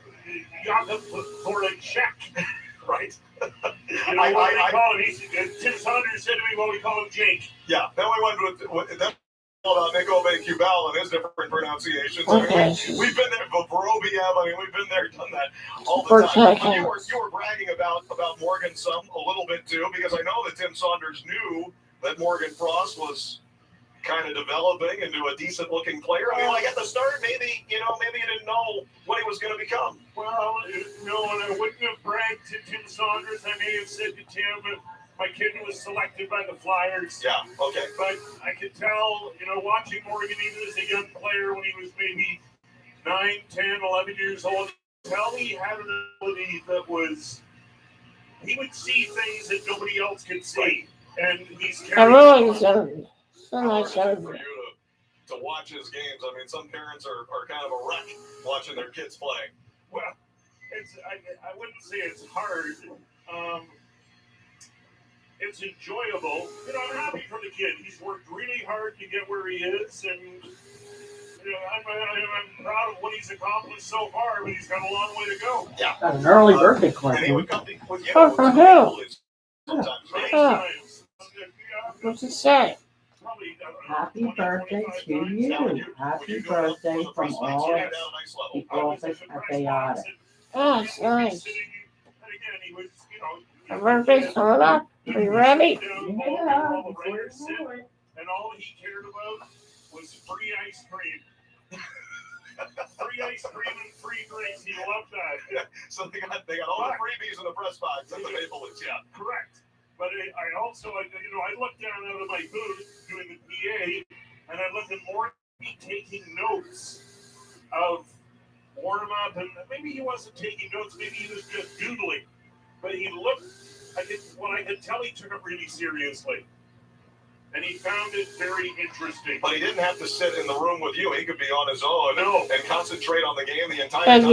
Voracek. Right. What do they call him? Tim Saunders said to me, "Well, we call him Jake." Yeah. Then we went with that. About Nick Cubell and his different pronunciations. Okay. We've been there for Vorobiev. We've been there, done that all the time. But you were bragging about Morgan a little bit too, because I know that Tim Saunders knew that Morgan Frost was kind of developing into a decent looking player. I mean, like at the start, maybe you didn't know what he was going to become. Well, no, and I wouldn't have bragged to Tim Saunders. I may have said to Tim, my kid was selected by the Flyers. Yeah, okay. But I could tell, watching Morgan even as a young player when he was maybe 9, 10, 11 years old, tell he had an ability that was, he would see things that nobody else could see. Right. And he's carrying so nice for you to watch his games. I mean, some parents are kind of a wreck watching their kids play. Well, I wouldn't say it's hard. It's enjoyable. I'm happy for the kid. He's worked really hard to get where he is, and I'm proud of what he's accomplished so far, but he's got a long way to go. Yeah. Got an early birthday And he would question. come with for who? sometimes, right? Times. What's it say? Probably, Happy 20, birthday 25 to times. you. Happy birthday from all Nice level. the office at the Audit. Oh, it's nice. Sitting, and again, he was, My birthday's coming up. Are you ready? All the writers sit, and all he cared about was free ice cream. Free ice cream and free drinks. He loved that. So they got all the freebies in the press box at the Maple Leafs. Yeah, correct. But I also, I looked down out of my booth doing the PA, and I looked at Morgan taking notes of warm up, and maybe he wasn't taking notes, maybe he was just doodling. But he looked, I could tell he took it really seriously. And he found it very interesting. But he didn't have to sit in the room with you. He could be on his own and concentrate on the game the entire time.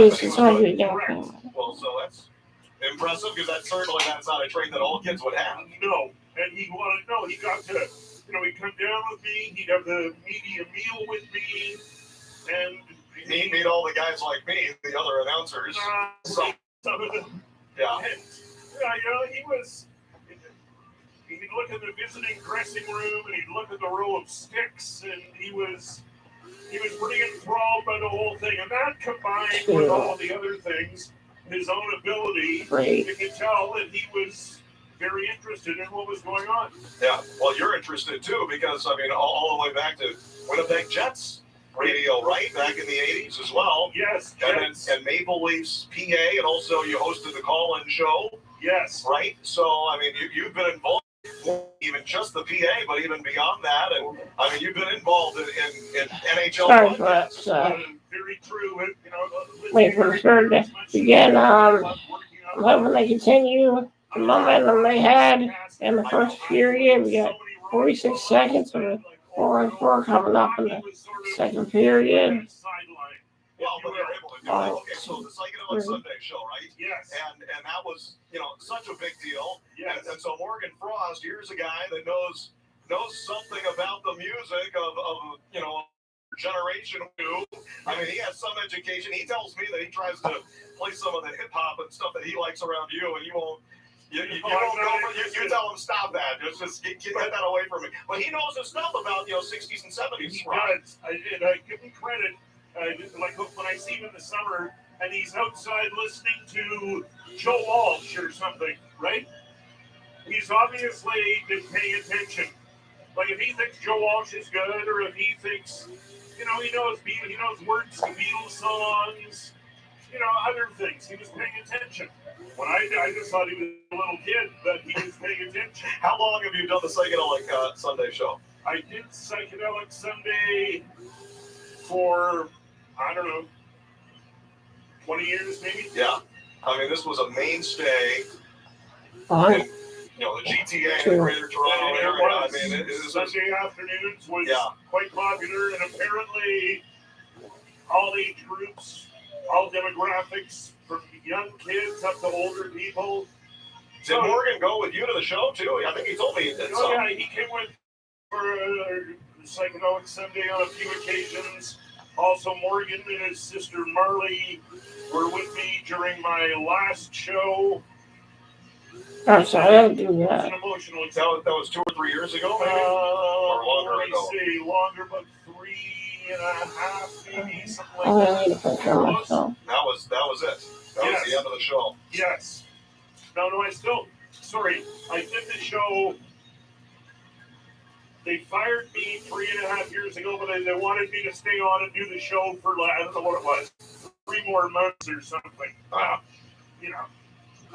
Well, so that's impressive because that's not a trait that all kids would have. No, and he wanted to know. He got to, he'd come down with me. He'd have the media meal with me, and he'd meet all the guys like me, the other announcers. Some of them. Yeah. And, he'd look at the visiting dressing room, and he'd look at the row of sticks, and he was pretty enthralled by the whole thing. And that combined with all the other things, his own ability, you could tell that he was very interested in what was going on. Yeah, well, you're interested too, because, all the way back to Winnipeg Jets radio, right? Back in the 80s as well. Yes. And Maple Leafs PA, and also you hosted the call-in show. Yes. Right? So, you've been involved even just the PA, but even beyond that, and you've been involved in NHL. Sorry for that. Very true. Wait for the third to begin. I'm hoping they continue the momentum they had in the first period. We got 46 seconds of the 4-on-4 coming up in the second period. Well, but they're able to do that. Okay, so the Psychedelic Sunday show, right? Yes. And that was, such a big deal. Yes. And so Morgan Frost, here's a guy that knows something about the music of generation two. He has some education. He tells me that he tries to play some of the hip hop and stuff that he likes around you, and you won't. You tell him stop that. Just get that away from me. But he knows his stuff about 60s and 70s. He does. I give him credit. Like when I see him in the summer and he's outside listening to Joe Walsh or something, right? He's obviously been paying attention. Like if he thinks Joe Walsh is good, or if he thinks, he knows words to Beatles songs, other things. He was paying attention. When I just thought he was a little kid, but he was paying attention. How long have you done the Psychedelic Sunday show? I did Psychedelic Sunday for, 20 years maybe? Yeah. This was a mainstay in, the GTA, the Greater Toronto area. Sunday afternoons was quite popular, and apparently all age groups, all demographics, from young kids up to older people. Did Morgan go with you to the show too? I think he told me he did. Yeah, he came with for Psychedelic Sunday on a few occasions. Also, Morgan and his sister Marlies were with me during my last show. I'm sorry, I didn't do It was that. an emotional That was 2 or 3 years ago, maybe? Or longer ago? Longer, but 3.5, maybe, something like I need to prepare myself. That was it. That was the end of the show. Yes. No, I did the show. They fired me 3.5 years ago, but they wanted me to stay on and do the show for, I don't know what it was, 3 more months or something. I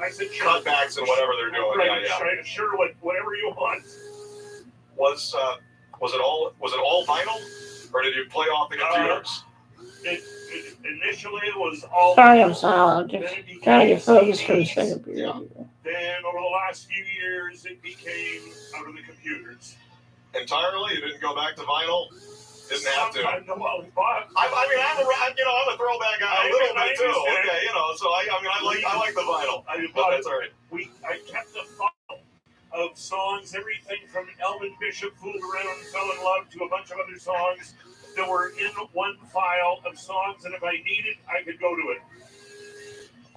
said, sure. Cutbacks and whatever they're doing. Right, yeah. Sure, whatever you want. Was it all vinyl, or did you play off the computers? Initially, it was all. Sorry, I'm silent. I'm just trying to get focused for the second period. Then, over the last few years, it became out of the computers. Entirely? You didn't go back to vinyl? Didn't have to. I'm a throwback guy a little bit too. Okay, so I like the vinyl. But that's all right. I kept a file of songs, everything from Elvin Bishop, Fooled Around, Fell in Love, to a bunch of other songs that were in one file of songs, and if I needed, I could go to it.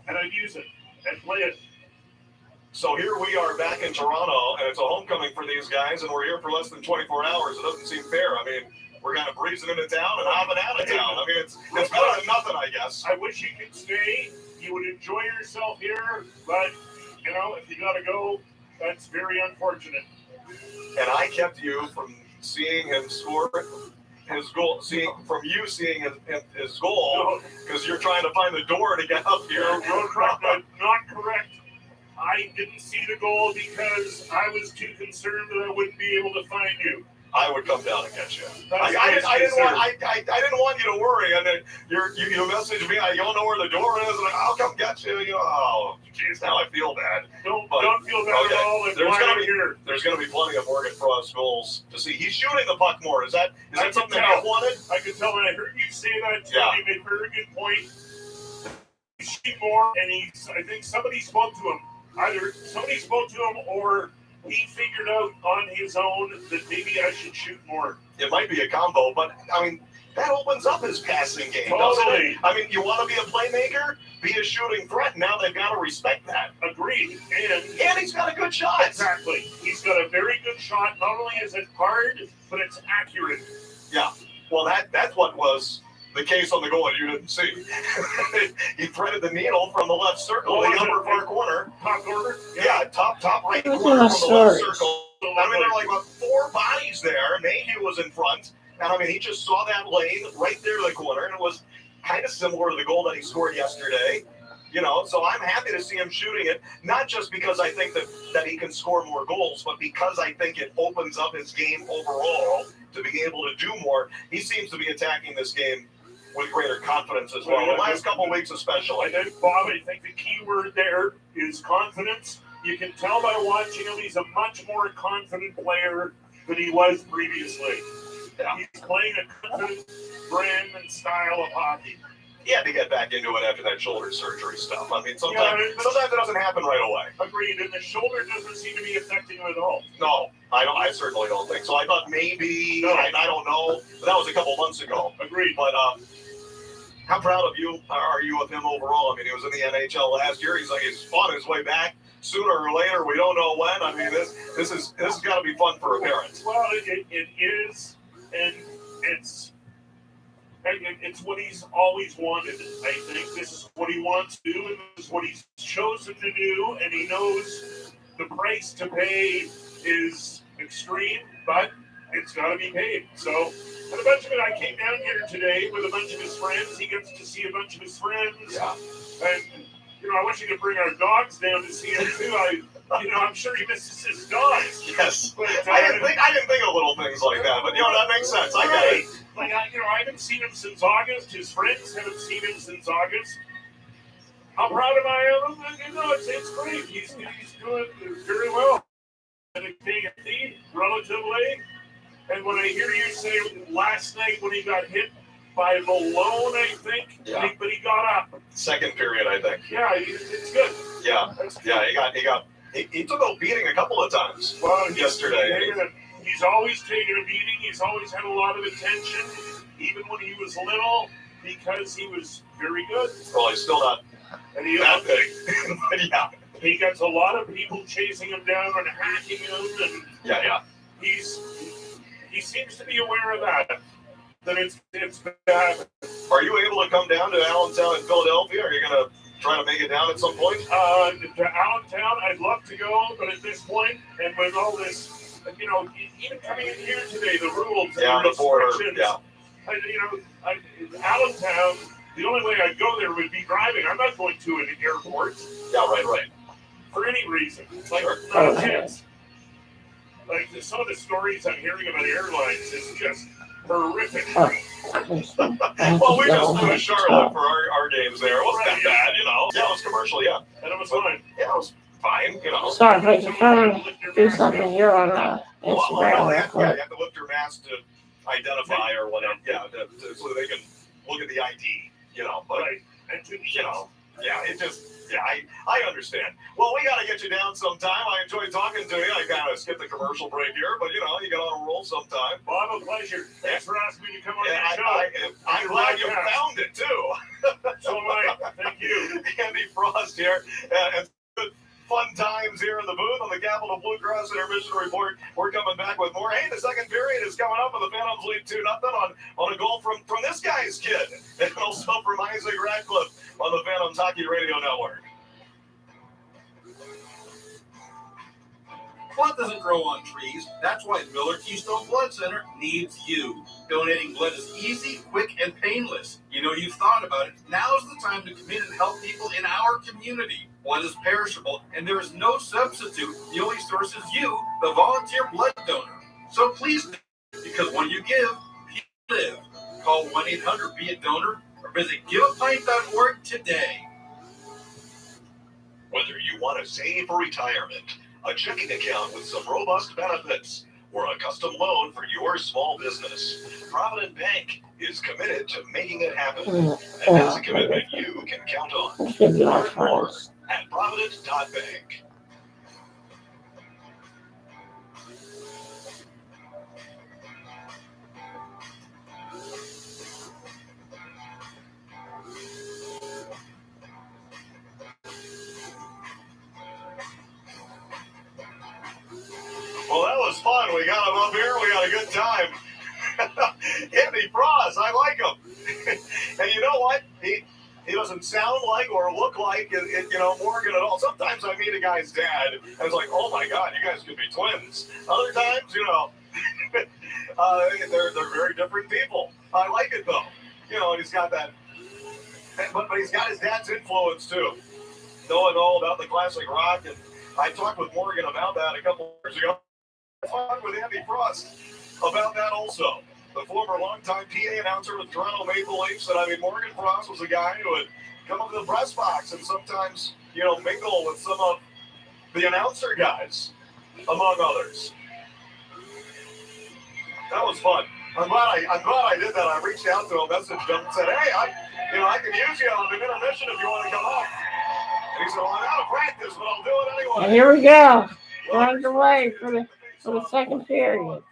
And I'd use it and play it. So here we are back in Toronto, and it's a homecoming for these guys, and we're here for less than 24 hours. It doesn't seem fair. We're kind of breezing into town and hopping out of town. It's better than nothing it, I guess. I wish you could stay. You would enjoy yourself here, but, if you got to go, that's very unfortunate. And I kept you from seeing him score his goal, seeing his goal, because you're trying to find the door to get up here. Not correct. I didn't see the goal because I was too concerned that I wouldn't be able to find you. I would come down and get you. I didn't want you to worry. And then you messaged me. I don't know where the door is, and I'll come get you. Oh, geez, now I feel bad. Don't feel bad at all. There's going to be plenty of Morgan Frost goals to see. He's shooting the puck more. Is that something that you wanted? I could tell when I heard you say that. Yeah. You made a very good point. He's shooting more, and I think somebody spoke to him. Either somebody spoke to him or he figured out on his own that maybe I should shoot more. It might be a combo, but, that opens up his passing game, Totally. doesn't it? You want to be a playmaker? Be a shooting threat. Now they've got to respect that. Agreed. And he's got a good shot. Exactly. He's got a very good shot. Not only is it hard, but it's accurate. Yeah. Well, that's what was the case on the goal that you didn't see. He threaded the needle from the left circle, the upper far corner. Top corner? Yeah, top right Look corner at from the the left stories. circle. There were like about 4 bodies there. Mayhew was in front. And he just saw that lane right there to the corner, and it was kind of similar to the goal that he scored yesterday. So I'm happy to see him shooting it, not just because I think that he can score more goals, but because I think it opens up his game overall to be able to do more. He seems to be attacking this game with greater confidence as well. The last couple of weeks especially. I think, Bob, I think the key word there is confidence. You can tell by watching him, he's a much more confident player than he was previously. Yeah. He's playing a confident brand and style of hockey. He had to get back into it after that shoulder surgery stuff. Sometimes it doesn't happen right away. Agreed, and the shoulder doesn't seem to be affecting him at all. No, I certainly don't think so. I thought maybe, I don't know, but that was a couple months ago. Agreed. But how proud of you are you of him overall? He was in the NHL last year. He's on his way back sooner or later. We don't know when. This has got to be fun for a parent. Well, it is, and it's what he's always wanted. I think this is what he wants to do, and this is what he's chosen to do, and he knows the price to pay is extreme, but it's got to be paid. So, and a bunch of it, I came down here today with a bunch of his friends. He gets to see a bunch of his friends. Yeah. And, I wish he could bring our dogs down to see him too. I'm sure he misses his dogs. Yes. But, I didn't think of little things like that, but that makes sense. I get it. I haven't seen him since August. His friends haven't seen him since August. How proud am I of him? It's great. He's doing very well. And relatively. And when I hear you say last night when he got hit by Malone, I think, yeah. But he got up. Second period, I think. Yeah, it's good. Yeah, he took a beating a couple of times. Well, yesterday. He's always taken a beating. He's always had a lot of attention, even when he was little, because he was very good. Well, he's still not that big. But yeah. He gets a lot of people chasing him down and hacking him, and yeah. He seems to be aware of that it's bad. Are you able to come down to Allentown in Philadelphia? Are you going to try to make it down at some point? To Allentown, I'd love to go, but at this point, and with all this, even coming in here today, the rules, the border, Allentown, the only way I'd go there would be driving. I'm not going to an airport. Yeah, right. For any reason. Not a chance. Some of the stories I'm hearing about airlines is just horrific. Well, we just flew to Charlotte for our games there. It wasn't that bad, Yeah, it was commercial, yeah. And it was fine. Yeah, it was fine, Sorry, but you're trying to do something here on Instagram. You have to lift your mask to identify or whatever. Yeah, so that they can look at the ID, But, I understand. Well, we got to get you down sometime. I enjoyed talking to you. I kind of skipped the commercial break here, but, you got on a roll sometime. Bob, a pleasure. Thanks for asking me to come on the show. I'm glad you found it, too. So am I. Thank you. Andy Frost here. And fun times here in the booth on the Capital Blue Cross Intermission Report. We're coming back with more. Hey, the second period is coming up, and the Phantoms lead 2-0 on a goal from this guy's kid, and also from Isaac Radcliffe on the Phantoms Hockey Radio Network. Blood doesn't grow on trees. That's why Miller Keystone Blood Center needs you. Donating blood is easy, quick, and painless. You know you've thought about it. Now's the time to come in and help people in our community. Blood is perishable, and there is no substitute. The only source is you, the volunteer blood donor. So please, because when you give, you live. Call 1-800-BE-A-DONOR or visit giveapint.org today. Whether you want to save for retirement, a checking account with some robust benefits, or a custom loan for your small business, Provident Bank is committed to making it happen. And that's a commitment you can count on. Learn more at Provident.bank. Well, that was fun. We got him up here. We got a good time. Andy Frost, I like him. And you know what? He doesn't sound like or look like Morgan at all. Sometimes I meet a guy's dad, and it's like, oh my God, you guys could be twins. Other times, they're very different people. I like it though. And he's got that, but he's got his dad's influence too. Knowing all about the classic rock, and I talked with Morgan about that a couple years ago. I talked with Andy Frost about that also. The former longtime PA announcer with Toronto Maple Leafs, and Morgan Frost was a guy who would come up to the press box and sometimes, mingle with some of the announcer guys, among others. That was fun. I'm glad I did that. I reached out to him, messaged him, and said, hey, I can use you on an intermission if you want to come up. And he said, well, I'm out of practice, but I'll do it anyway. And here we go. We're underway for the second period.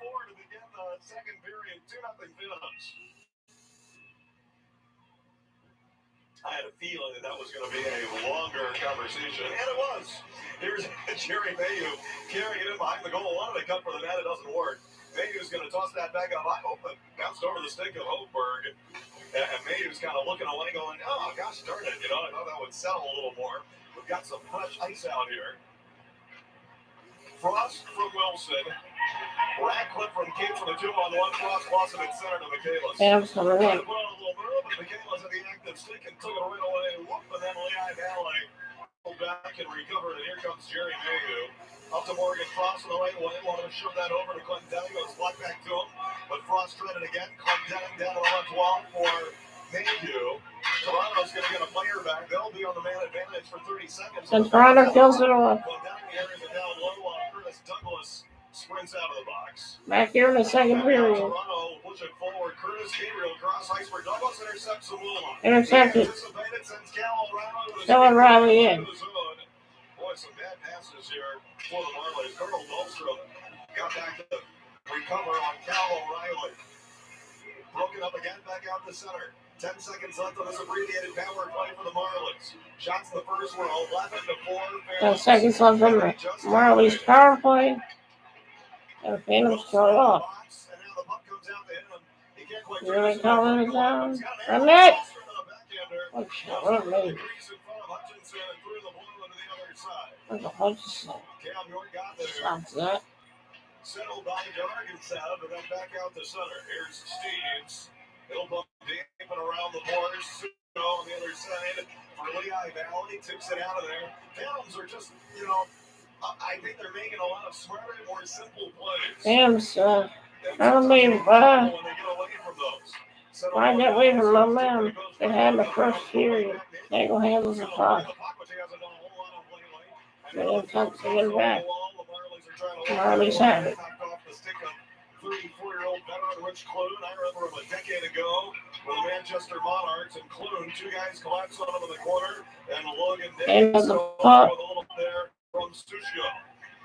I had a feeling that was going to be a longer conversation, and it was. Here's Jerry Mayhew carrying it in behind the goal. Wanted to cut for the net, it doesn't work. Mayhew's going to toss that back up. I hope it bounced over the stick of Hochberg. And Mayhew's kind of looking away going, oh, gosh darn it. I thought that would settle a little more. We've got some fresh ice out here. Frost from Wilson. Radcliffe from Cape from the 2-on-1. Frost lost it in center to Michaelis. Sam's coming in. A little move, but Michaelis had the active stick and took it right away. Whoop, and then Lehigh Valley pulled back and recovered, and here comes Jerry Mayhew. Up to Morgan Frost on the right wing. Wanted to shove that over to Clendenning. Goes flat back to him. But Frost tried it again. Clendenning down to the left wall for Mayhew. Toronto's going to get a player back. They'll be on the man advantage for 30 seconds. And Toronto kills it off. Clendenning carries it down low while Curtis Douglas sprints out of the box. Back here in the second period. Toronto pushing forward. Curtis Gabriel cross ice for Douglas, intercepts Zamula. Intercepted. Still Riley in. Boy, some bad passes here for the Marlies. Colonel Dahlstrom got back to recover on Cal O'Reilly. Broken up again, back out the center. 10 seconds left on this abbreviated power play for the Marlies. Shots in the first were 11-4. 10 seconds left on the Marlies power play. And the Phantoms throw it off. Really calling it down. Run it! What shot? What a move. There's a Hutchinson. Stops that. Settled by Jorgensen, but then back out to center. Here's Steves. He'll bump deep and around the boards. On the other side for Lehigh Valley. Tips it out of there. Phantoms are just, I think they're making a lot of smarter and more simple plays. Phantoms, I don't mean, find that way from momentum they had in the first period. Nagel handles the puck. They didn't touch to get it back. Marlies have it. 34-year-old veteran Rich Clune. I remember him a decade ago with the Manchester Monarchs, and Clune, two guys collapsed on him in the corner, and Logan Day End of the with puck. a little there from Stushko.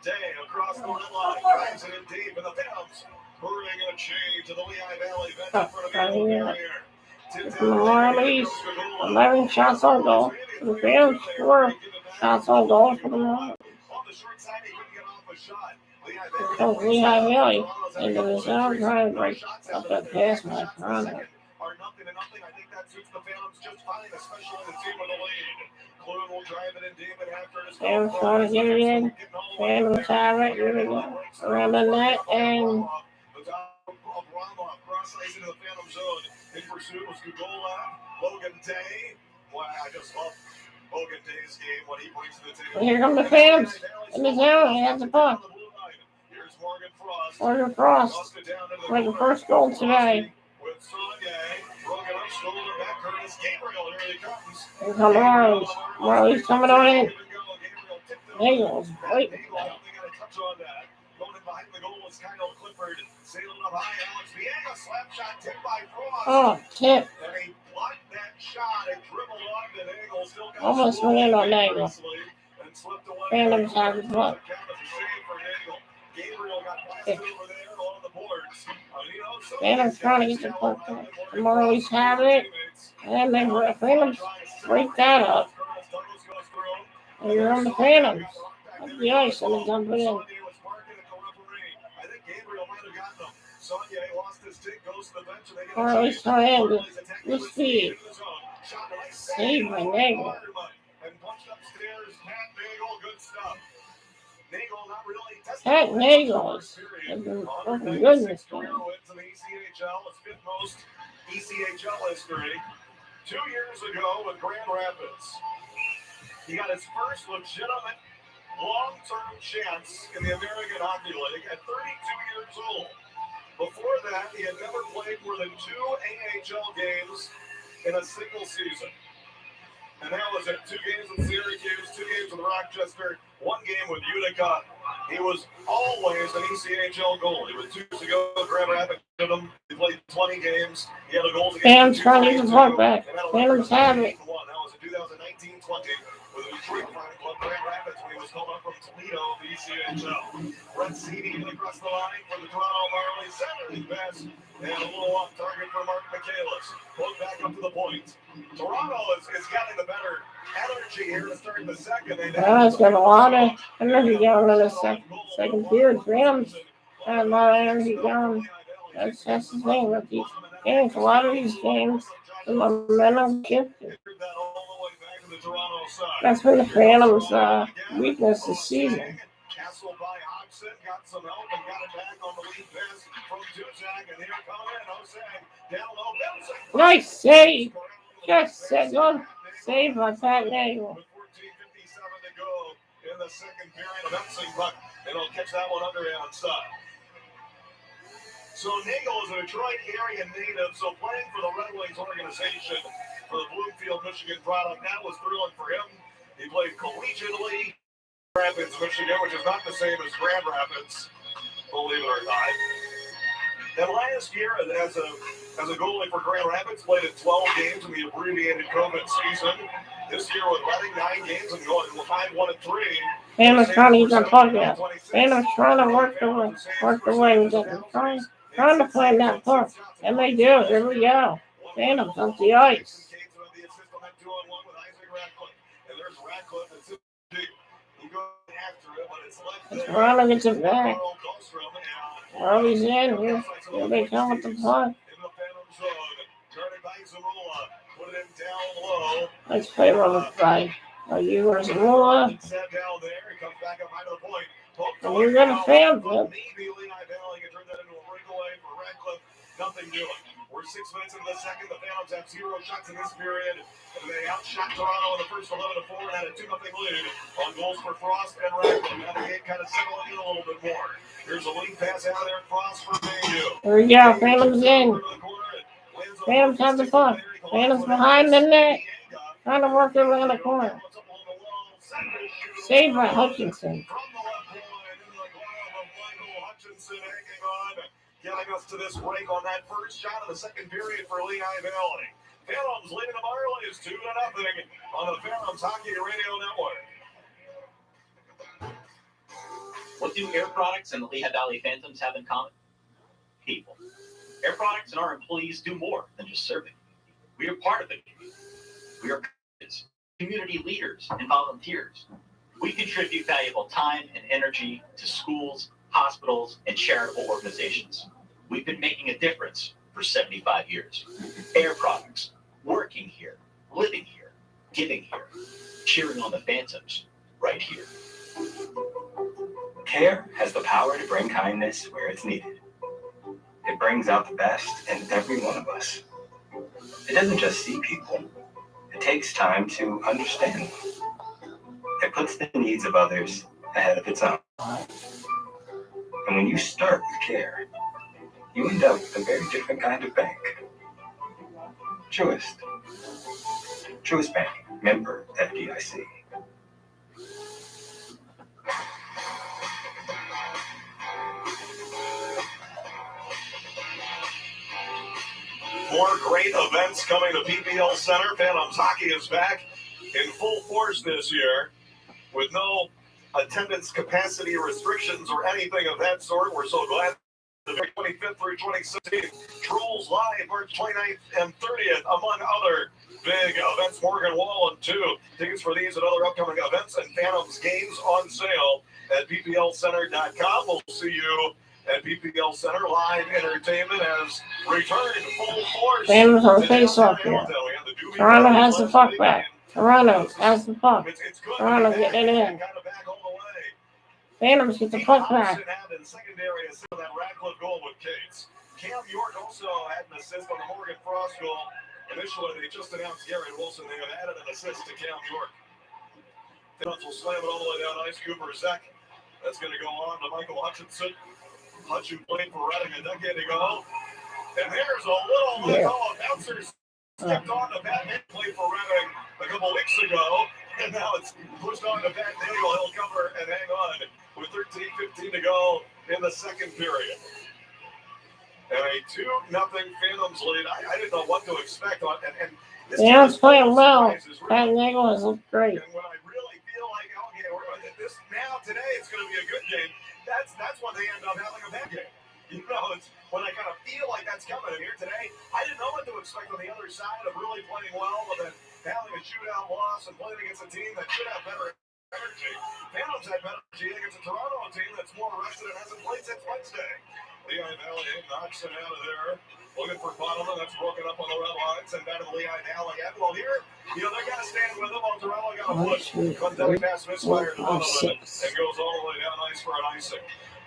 Day across the red line, drives it in deep, and the Phantoms hurrying a change to the Lehigh Valley bench in front of the old barrier. The Marlies, 11 shots on goal. The Phantoms 4 shots on goal for the Marlies. Coach Lehigh Valley into the zone, trying to break up that pass by Toronto. are 0-0. I think that suits the Phantoms just fine, especially the team with the lead. Clune will drive it in deep and after it is Phantoms trying to get it in. Phantoms have it. Here we go. Around the net and Cross-ice into the Phantom zone. In pursuit was Gugola, Logan Day. Boy, I just love Logan Day's game, what he brings to the table. here come the Phantoms in the zone. He has the puck. Here's Morgan Frost. Morgan Frost with the first goal today. With Sonye, broken up, stolen back, Curtis Gabriel, here he comes. Here come Marlies. Marlies coming on in. Eagles, wait. Nagel, I don't think got a touch on that. Going in behind the goal was Kyle Clifford. Sailing up high, Alex Viega, slap shot tipped by Frost. Oh, tip. And he blocked that shot and dribbled on to Nagel. Still got Almost went in on Nagel. and slipped away. Phantoms have the puck. Gabriel got blasted over there on the boards. Phantoms trying to get the puck back. The Marlies have it. And then the Phantoms break that up. And you're on the Phantoms. Up the ice and then dump it in. I think Gabriel might have gotten him. Sonye lost his stick, goes to the bench, and they get Marlies trying to with speed. Save by Nagel. And punched upstairs, Pat Nagel, good stuff. Nagel not really tested. Pat Nagel has been working good in this game. Wins in the ECHL, his fifth most ECHL history. 2 years ago with Grand Rapids, he got his first legitimate long-term chance in the American Hockey League at 32 years old. Before that, he had never played more than 2 AHL games in a single season. And that was at 2 games with Syracuse, 2 games with Rochester, 1 game with Utica. He was always an ECHL goalie. With 2 years ago, Grand Rapids did him. He played 20 games. He had a goal against Phantoms trying to get the puck back. Phantoms have it. That was in 2019-20 with the Detroit Flying Club Grand Rapids when he was called up from Toledo, the ECHL. Brett Seedy across the line for the Toronto Marlies. Centering pass and a little off target for Mark Michaelis. Pulled back up to the point. Toronto is getting the better energy here to start the second. Well, it's got a lot of energy going in the second period. Phantoms had a lot of energy going. That's the thing with these games. A lot of these games, the momentum shifted. That's been the Phantoms' weakness this season. Got some help and got it back on the lead pass from Tuzak, and here coming down low. Nice save. Just good save by Pat Nagel. With 14:57 to go in the second period of Epsing, but they don't catch that one underhand side. So Nagel is a Detroit area native, so playing for the Red Wings organization for the Bloomfield, Michigan product, that was thrilling for him. He played collegiately. Rapids, Michigan, which is not the same as Grand Rapids, believe it or not. And last year, as a goalie for Grand Rapids, played in 12 games in the abbreviated COVID season. This year with Reading, 9 games and going 5-1-3. Phantoms trying to get that puck out. Phantoms trying to work the wings up. Trying to find that puck. And they do. Here we go. Phantoms up the ice. And there's Radcliffe that's deep. He goes after it, but it's left there. Toronto gets it back. Marlies in. Here they come with the puck. Nice play by you or Zamula. And you're going to fail them. Nothing doing. We're 6 minutes into the second. The Phantoms have 0 shots in this period. They outshot Toronto in the first 11-4 and had a 2-0 lead on goals for Frost and Radcliffe. Now the game kind of settling in a little bit more. Here's a lead pass out of there. Frost for Mayhew. Here we go. Phantoms in. Phantoms have the puck. Phantoms behind the net. Trying to work it around the corner. Saved by Hutchinson. Getting us to this break on that first shot of the second period for Lehigh Valley. Phantoms leading the Marlies 2-0 on the Phantoms Hockey Radio Network. What do Air Products and the Lehigh Valley Phantoms have in common? People. Air Products and our employees do more than just serving. We are part of the community. We are community leaders and volunteers. We contribute valuable time and energy to schools, hospitals, and charitable organizations. We've been making a difference for 75 years. Air Products, working here, living here, giving here, cheering on the Phantoms right here. Care has the power to bring kindness where it's needed. It brings out the best in every one of us. It doesn't just see people. It takes time to understand them. It puts the needs of others ahead of its own. And when you start with care, you end up with a very different kind of bank. Truist. Truist Bank, member FDIC. More great events coming to PPL Center. Phantoms hockey is back in full force this year with no attendance capacity restrictions or anything of that sort. We're so glad. The 25th through 26th, Trolls Live, March 29th and 30th, among other big events. Morgan Wallen, too. Tickets for these and other upcoming events and Phantoms games on sale at pplcenter.com. We'll see you at PPL Center. Live entertainment has returned full force. Phantoms on face-off here. Toronto has the puck back. Toronto has the puck. Toronto getting it in. Phantoms get the puck back. Cam York also had an assist on the Morgan Frost goal. Initially, they just announced Garrett Wilson. They have added an assist to Cam York. Phantoms will slam it all the way down ice. Cooper Zek. That's going to go on to Michael Hutchinson. Hutchinson played for Reading a decade ago. And there's a little bouncer stepped on the bat. He played for Reading a couple weeks ago. And now it's pushed on to Pat Daigle. He'll cover and hang on with 13:15 to go in the second period. And a 2-0 Phantoms lead. I didn't know what to expect. And Phantoms playing well. Pat Daigle has looked great. And when I really feel like, okay, this now today it's going to be a good game, that's when they end up having a bad game. You know, it's when I kind of feel like that's coming. And here today, I didn't know what to expect on the other side of really playing well, but then having a shootout loss and playing against a team that should have better energy. Phantoms had better energy against a Toronto team that's more rested and hasn't played since Wednesday. Lehigh Valley knocks it out of there. Looking for Bottleman. That's broken up on the red lines. And down to the Lehigh Valley. And well, here, they got to stand with them. While Toronto got a push. Glendenning pass misfired to Bottleman and goes all the way down ice for an icing.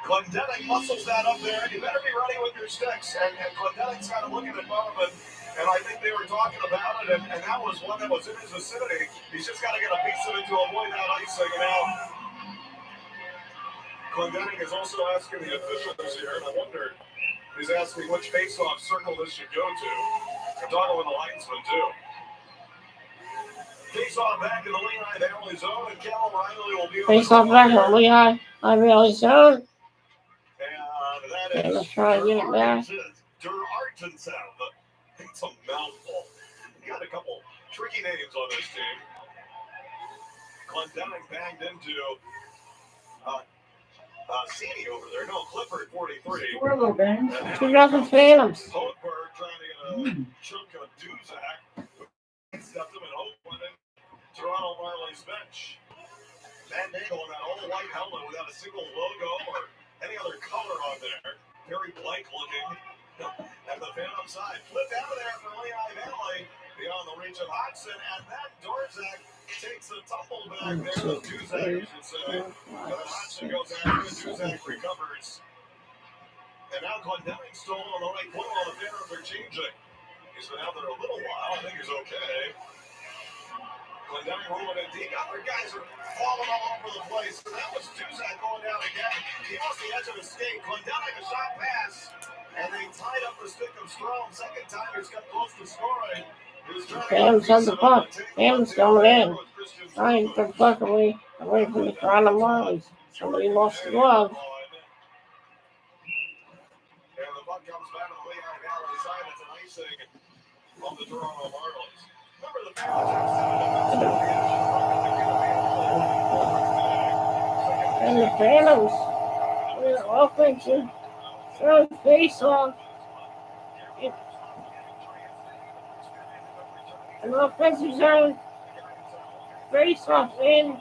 Glendenning muscles that up there. You better be ready with your sticks. And Glendenning's kind of looking at Bottleman. And I think they were talking about it. And that was one that was in his vicinity. He's just got to get a piece of it to avoid that icing. And now Glendenning is also asking the officials here, and I wonder, he's asking which face-off circle this should go to. They're talking with the linesman, too. Face-off back in the Lehigh Valley zone, and Cal Riley will be... Face-off back in the Lehigh Valley zone. And that is... Let's try to get it back. Artensound. It's a mouthful. You got a couple tricky names on this team. Glendenning banged into... Cini over there. No, Clifford, 43. 2-0 Phantoms. Hochberg trying to get a chunk of Duzak. Stepped him in Oakland and Toronto Marlies bench. Van Nagel in that all-white helmet without a single logo or any other color on there. Very blank looking. At the Phantom side. Flipped out of there for Lehigh Valley. Beyond the reach of Hodgson. And then Dorzak takes a tumble back there. Duzak, you should say. Hodgson goes after it. Duzak recovers. And now Glendenning still on the right point while the Phantoms are changing. He's been out there a little while. I think he's okay. Glendenning rolling it deep. Other guys are falling all over the place. And that was Duzak going down again. He lost the edge of his skate. Glendenning a shot pass. And they tied up the stick of Strom. Second time he's got close to scoring. Phantoms have the puck. Phantoms going in. Trying to get the puck away from the Toronto Marlies. Somebody lost the glove. And the puck comes back to the Lehigh Valley side. It's an icing on the Toronto Marlies. Remember the And the Phantoms with an offensive throw face off. An offensive zone. Face off in.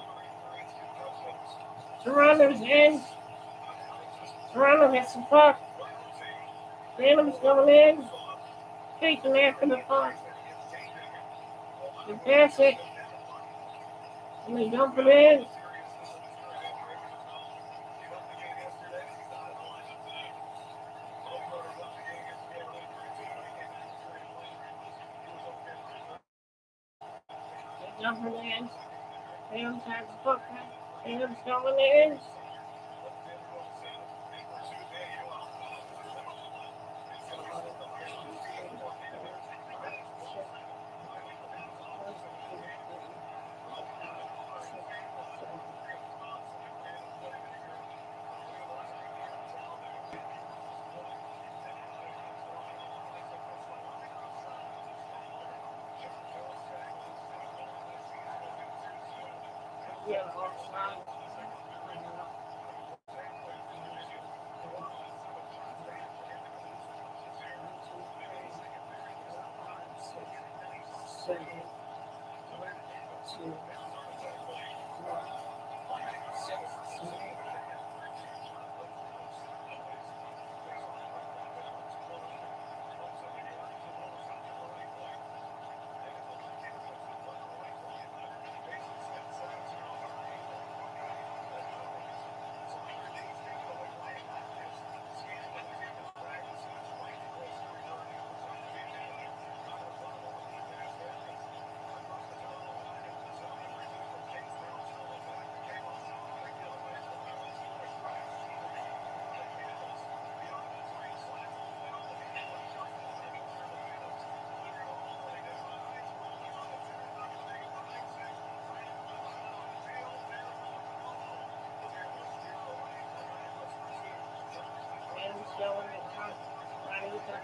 Toronto's in. Toronto hits the puck. Phantoms going in. Taking after the front. They pass it. And they dump it in. They dump it in. Tails has the foot. Tails going in. Yeah, offside.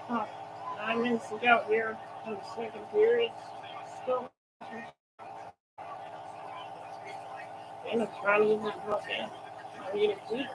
And 9 minutes to go here in the second period. Still and it's trying to use it for okay. I need a seat.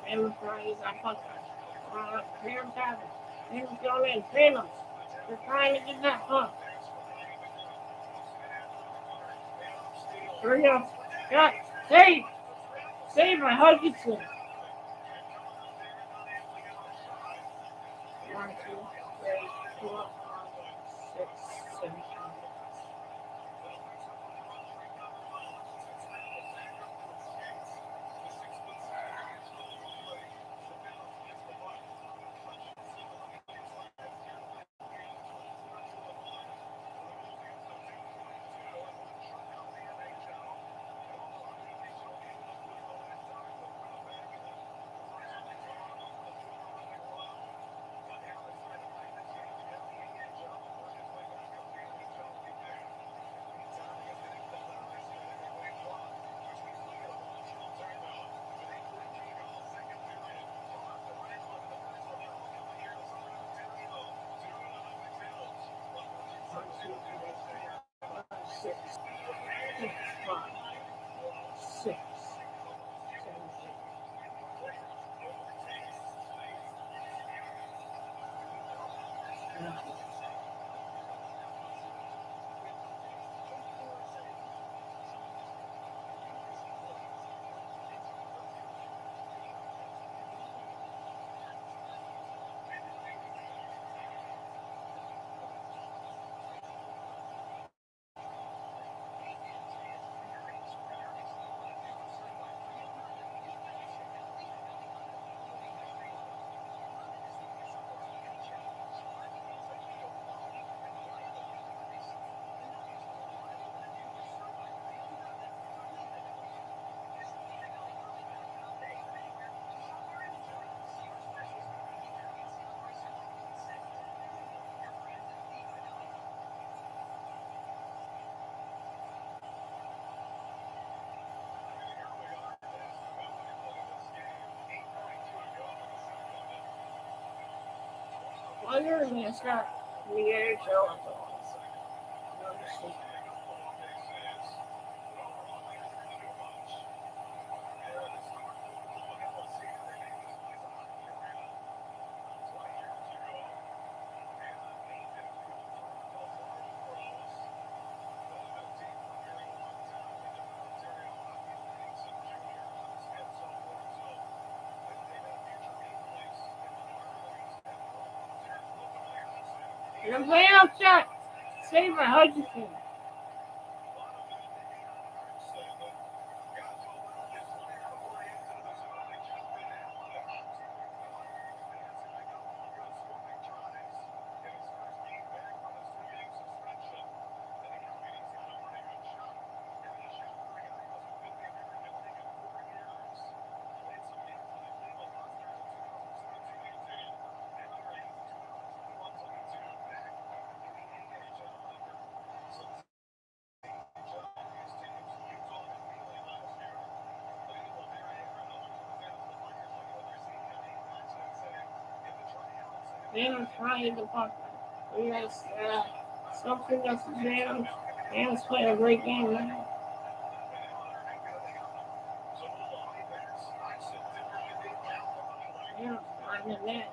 And Marlies, I fucked clear time. And going in, Phantoms. They're trying to get that hook. Here we go. Got save! Save by Hutchinson. 1, 2, 3, 4, 5, 6, 7. Well, you're a mascot. in the NHL. And a playoff shot saved by Hutchinson. Then trying the puck. Yes, something else is down. And it's playing a great game now. Yeah, I'm in that.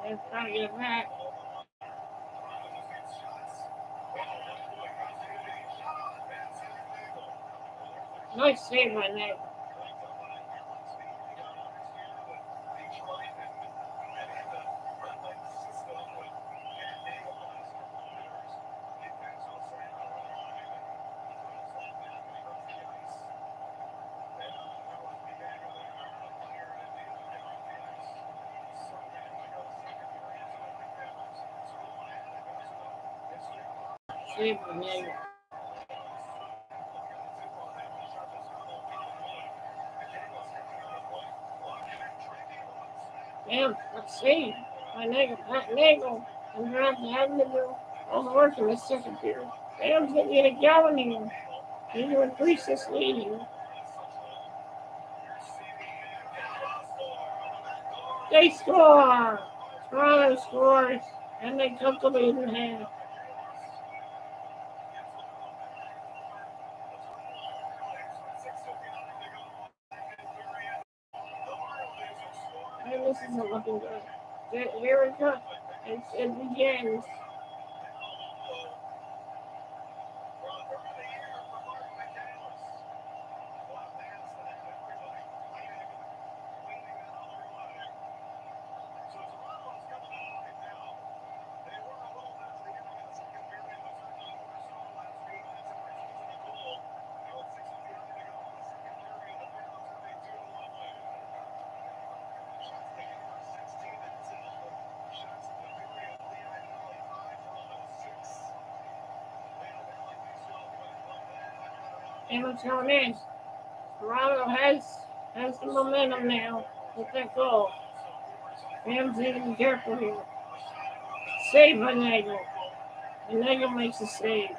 They're trying to get it back. Nice save by Nate. Save by Nate. Damn, let's see. My Nagel, Pat Nagel, and Grant having to do all the work in the second period. Rams didn't get a gallon here. Need to increase this lead here. They score! Toronto scores, and they took the lead in half. And this isn't looking good. Here it comes. It begins. And it's how it is. Toronto has the momentum now with that goal. Rams need to be careful here. Save by Nagel. And Nagel makes a save.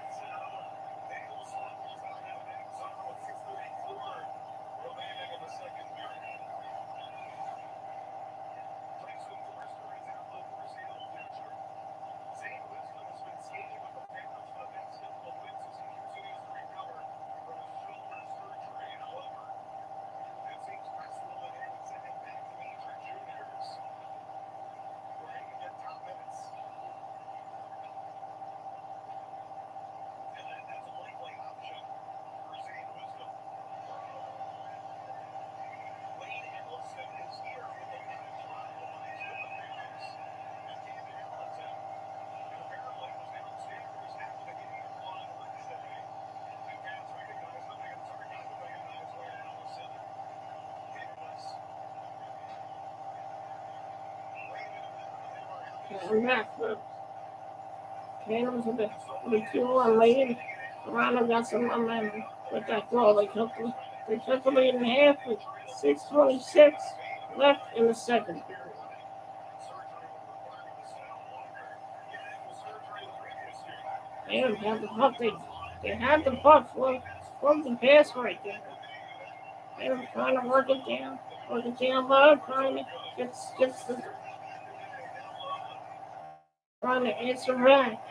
And back, folks. Phantoms with the 2-1 lead. Toronto got some momentum with that goal. They took the lead in half with 6:26 left in the second. Phantoms have the puck. They had the puck for What's the pass right there? Phantom's trying to work it down. Work it down low, trying to trying to answer back.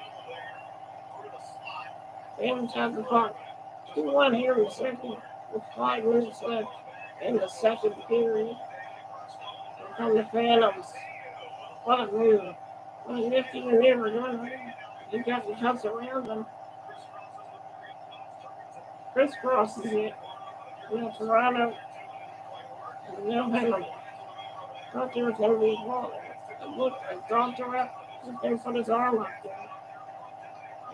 Phantom's have the puck. 2-1 here in the second, with 5 minutes left in the second period. Here come the Phantoms. What a move. What a nifty maneuver going there. He got the cuts around them. Crisscrosses it. Now Toronto. No penalty. Thought there was going to be a ball there. I thought Toronto was going to put his arm up there.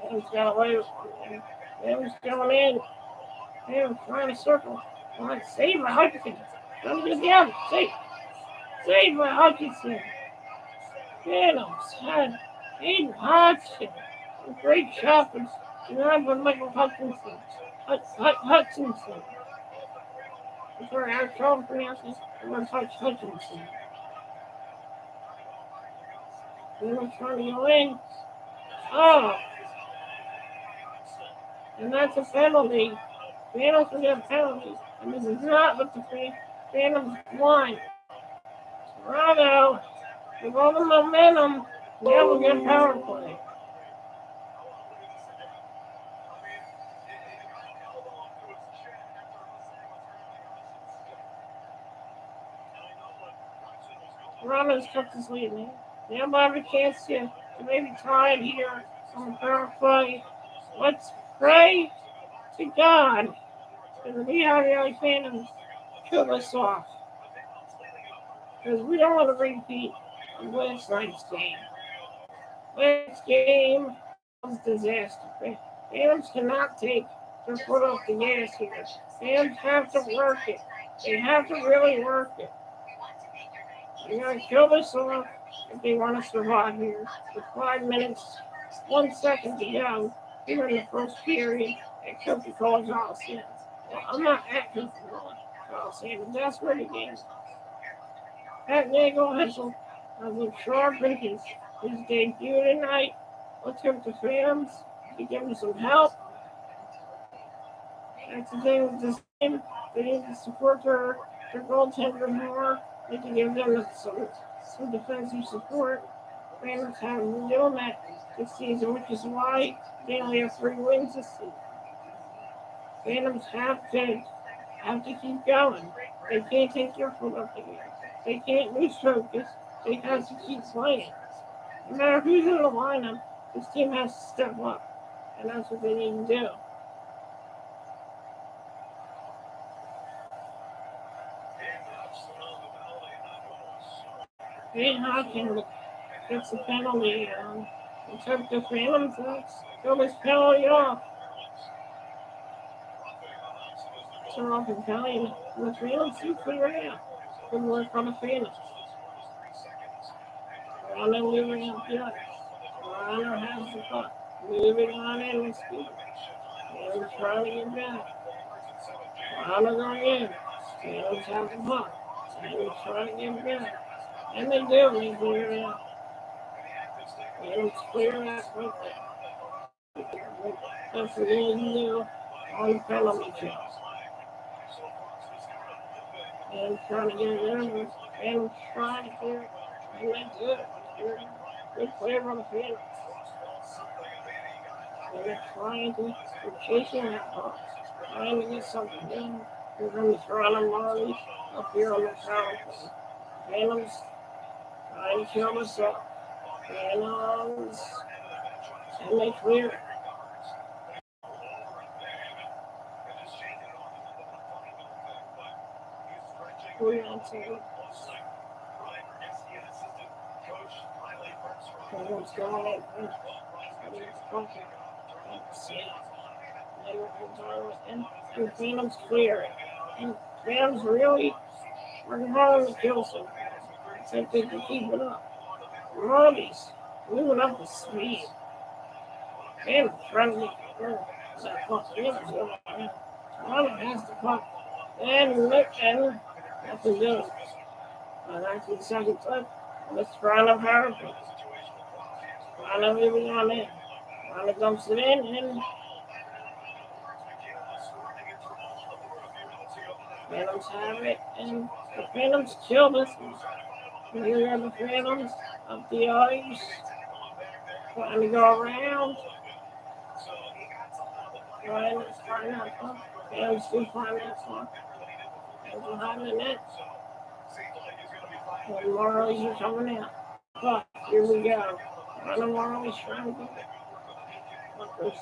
Phantom's got away with it. Phantom's going in. Phantom's trying to circle. Trying to save by Hutchinson. Trying to get down. Save by Hutchinson. Phantoms had Aiden Hutchinson. A great shot from Michael Hutchinson. Hutchinson. That's where our trouble pronounces Hutchinson. Phantom's trying to go in. Oh! And that's a penalty. Phantoms will get a penalty. And this is not what the Phantoms want. Toronto, with all the momentum, now we'll get power play. Toronto's kept his lead now. Now we'll have a chance to maybe tie it here on the power play. Let's pray to God that the Lehigh Valley Phantoms kill this off. Because we don't want to repeat of last night's game. Last game was a disaster. Phantoms cannot take their foot off the gas here. Phantoms have to work it. They have to really work it. They're going to kill this off if they want to survive here. With 5 minutes, 1 second to go here in the first period at Coca-Cola Coliseum. Well, I'm not at Coca-Cola Coliseum, but that's where the game is. Pat Nagel has looked sharp in his debut tonight. Let's hope the Phantoms to give him some help. That's the thing with this team. They need to support their goaltender more. They can give them some defensive support. Phantoms haven't been doing that this season, which is why they only have 3 wins this season. Phantoms have to keep going. They can't take their foot off the gas. They can't lose focus. They have to keep playing. No matter who's in the lineup, this team has to step up. And that's what they need to do. Aiden Hopkins gets the penalty. It took the Phantoms to throw this penalty off. Turn off the penalty. And the Phantoms do clear it out. Good work on the Phantoms. Toronto moving up the ice. Toronto has the puck. Moving on in with speed. Phantoms trying to get back. Toronto going in. Phantoms have the puck. Phantoms trying to get back. And they do. They clear it out. Phantoms clear it out quickly. That's what they need to do on the penalty kill. And trying to get it over. And trying to clear it. And they do it. Good play from the Phantoms. And they're chasing that puck. Trying to get something done. Here comes Toronto Marlies up here on the power play. Phantoms trying to kill us up. Phantoms. And they clear it. Phantoms going in. And the Phantoms clear it. And Phantoms really working hard on the kill so fast. I think they can keep it up. Marlies moving up the speed. Phantoms trying to get that puck. Phantoms going in. Toronto has the puck. And nothing doing. 19 seconds left. Let's Toronto power play. Toronto moving on in. Toronto dumps it in and Phantoms have it, and the Phantoms killed us. Here are the Phantoms of the ice, trying to go around. Trying to find that one. Phantoms do find that one. And behind the net, and Marlies are coming out. But here we go. One of Marlies trying to get it. Look,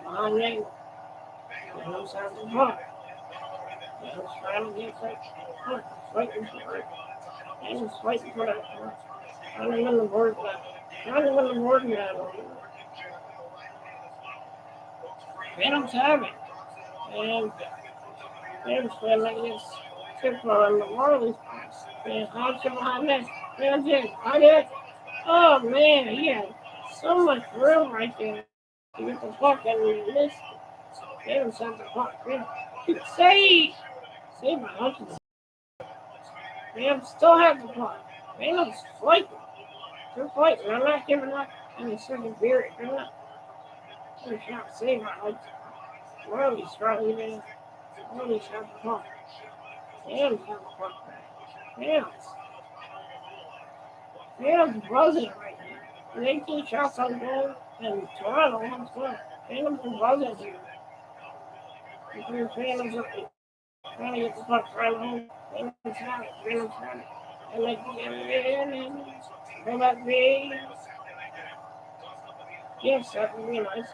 behind the angle. Phantoms have the puck. Phantoms trying to get that puck. Fighting for it. Phantoms fighting for that puck. Trying to win the board battle. Trying to win the board battle. Phantoms have it. And Phantoms trying to get tip on the Marlies pass. And Hodgson behind that. Phantoms in. Right in. Oh man, he had so much room right there to get the puck and we missed it. Phantoms have the puck. Save! Save by Hutchinson. Phantoms still have the puck. Phantoms fighting. They're fighting. I'm not giving up in the second period. They're not. They're trying to save by Hutchinson. Marlies trying to get in. Marlies have the puck. Phantoms have the puck. Phantoms buzzing right now. 18 shots on goal, and Toronto on 12. Phantoms are buzzing here. The Phantoms are trying to get the puck right home. Phantoms have it. Phantoms have it. And they can get it in, and will that be? Yes, that would be nice.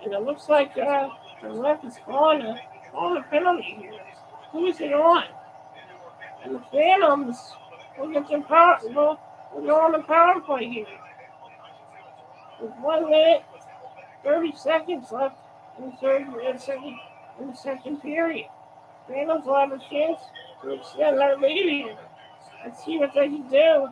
And it looks like the ref is calling a penalty here. Who is it on? And the Phantoms will get their power. Will go on the power play here. With 1 minute, 30 seconds left in the second period. Phantoms will have a chance to extend their lead here. Let's see what they can do.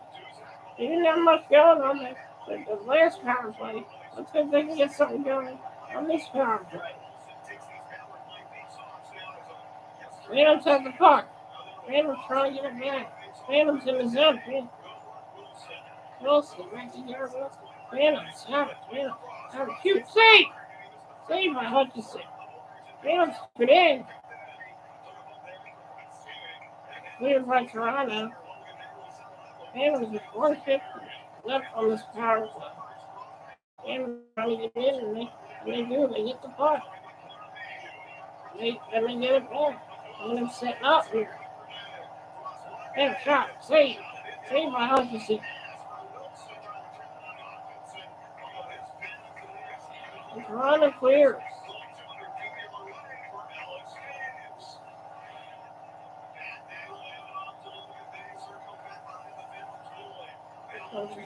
They didn't have much going on the last power play. Let's see if they can get something going on this power play. Phantoms have the puck. Phantoms trying to get it back. Phantoms in the zone. Wilson right together. Phantoms have it. Phantoms have a cute save. Save by Hutchinson. Phantoms put in. Cleared by Toronto. Phantoms with 150 left on this power play. Phantoms trying to get in, and they do. They get the puck. They get it back. Phantoms setting up here. And shot. Save. Save by Hutchinson. And Toronto clears.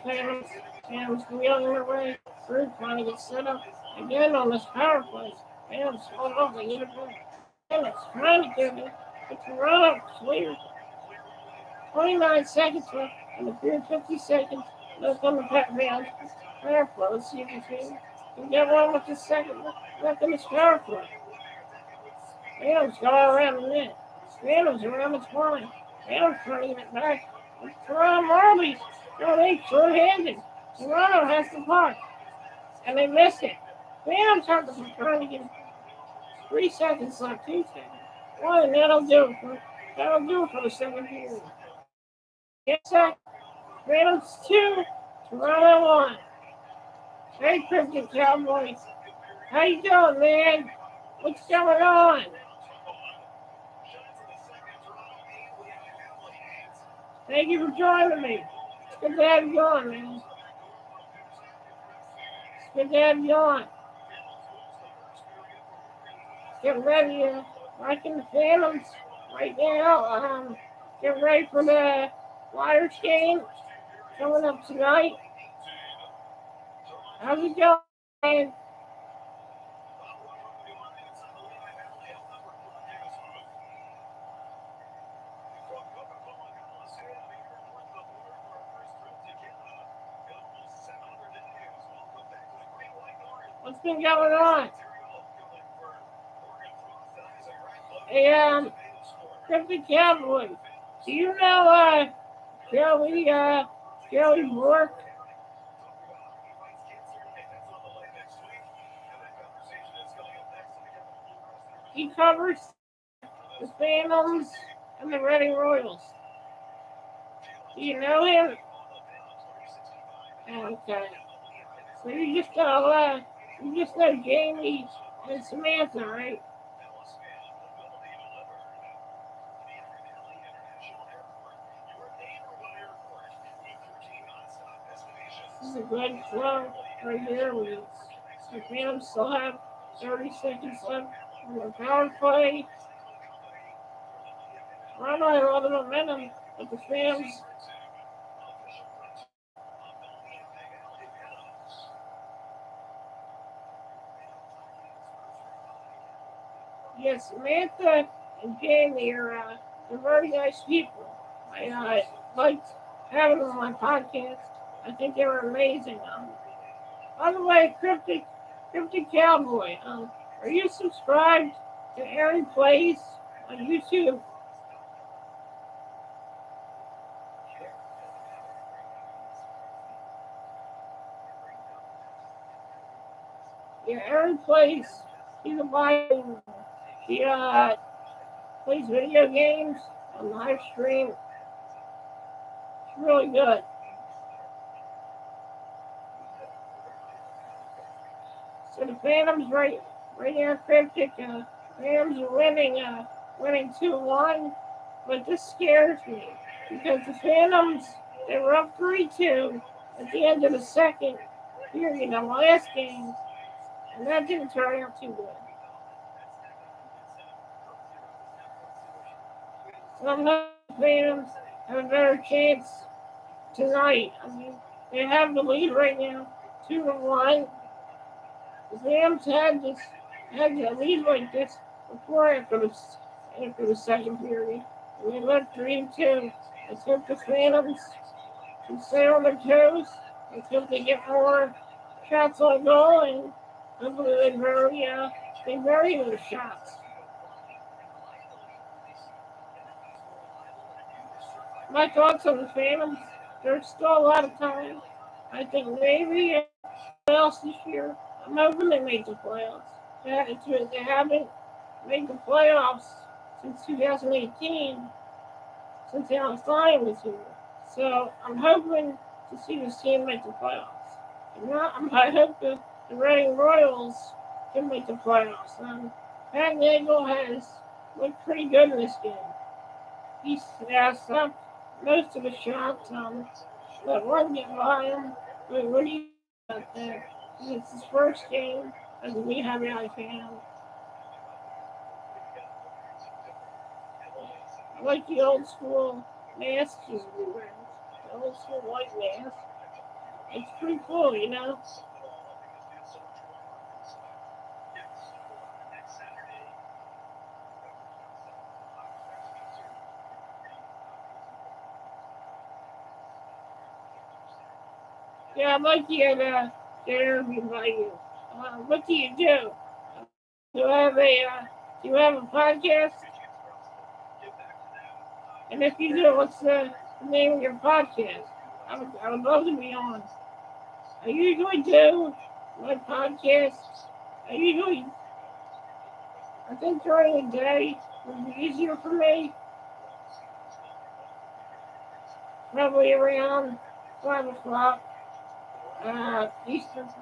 Phantoms wheeling their way through, trying to get set up again on this power play. Phantoms hold off, they get it back. Phantoms trying to get it, but Toronto clears. 29 seconds left in the period, 50 seconds left on the power play. Let's see if we can get one with the second left in this power play. Phantoms go around the net. Phantoms around the point. Phantoms trying to get it back. Toronto Marlies. No, they short-handed. Toronto has the puck. And they missed it. Phantoms have the puck trying to get it. 3 seconds left, 2 seconds. One, and that'll do it for the second period. Yes, sir. Phantoms 2, Toronto 1. Hey, Cricket Cowboys. How you doing, man? What's going on? Thank you for joining me. It's good to have you on, man. It's good to have you on. Get ready, watching the Phantoms right now. Get ready for the Flyers game coming up tonight. How's it going, man? What's been going on? Hey, Cricket Cowboys. Do you know, Joey Bork? He covers the Phantoms and the Reading Royals. Do you know him? Okay. So you just know Jamie and Samantha, right? This is a good flow right here. The Phantoms still have 30 seconds left on their power play. Toronto had a lot of momentum, but the Phantoms. Yes, Samantha and Jamie are they're very nice people. I liked having them on my podcast. I think they were amazing. By the way, Cryptic Cowboy, are you subscribed to Aaron Plays on YouTube? Yeah, Aaron Plays. He's a Bible. He plays video games on live stream. It's really good. So the Phantoms right here, Cryptic. Phantoms are winning 2-1, but this scares me because the Phantoms they were up 3-2 at the end of the second period of the last game, and that didn't turn out too good. So I'm hoping the Phantoms have a better chance tonight. I mean, they have the lead right now, 2-1. The Rams had the lead like this before after the second period. And they led 3-2. Let's hope the Phantoms can stay on their toes. Let's hope they get more shots on goal and hopefully they vary those shots. My thoughts on the Phantoms, there's still a lot of time. I think maybe playoffs this year. I'm hoping they make the playoffs. They haven't made the playoffs since 2018, since Alan Stein was here. So I'm hoping to see this team make the playoffs. I hope the Reading Royals can make the playoffs. Pat Nagel has looked pretty good in this game. He's stopped most of the shots. Let one get by him. But what do you think about that? It's his first game as a Lehigh Valley fan. I like the old school masks he's wearing. The old school white mask. It's pretty cool, you know? Yeah, I'd like you to interview by you. What do you do? Do you have a podcast? And if you do, what's the name of your podcast? I would love to be on. I usually do my podcasts. I think during the day would be easier for me. Probably around 5 o'clock Eastern time.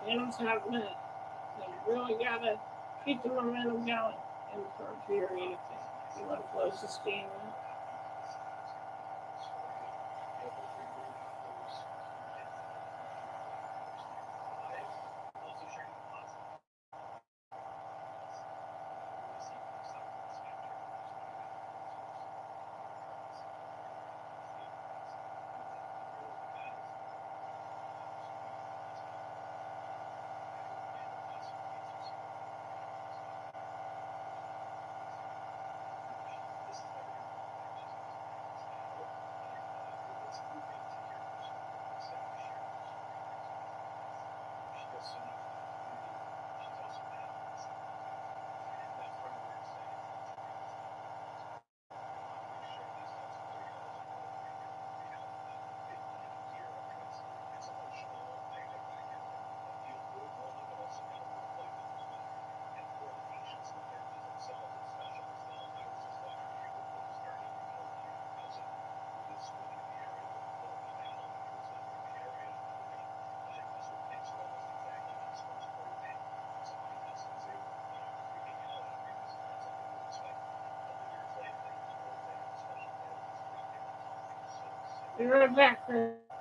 Phantoms have minute. They really gotta keep the momentum going in the third period if you want to close this game out. Be right back. Oh,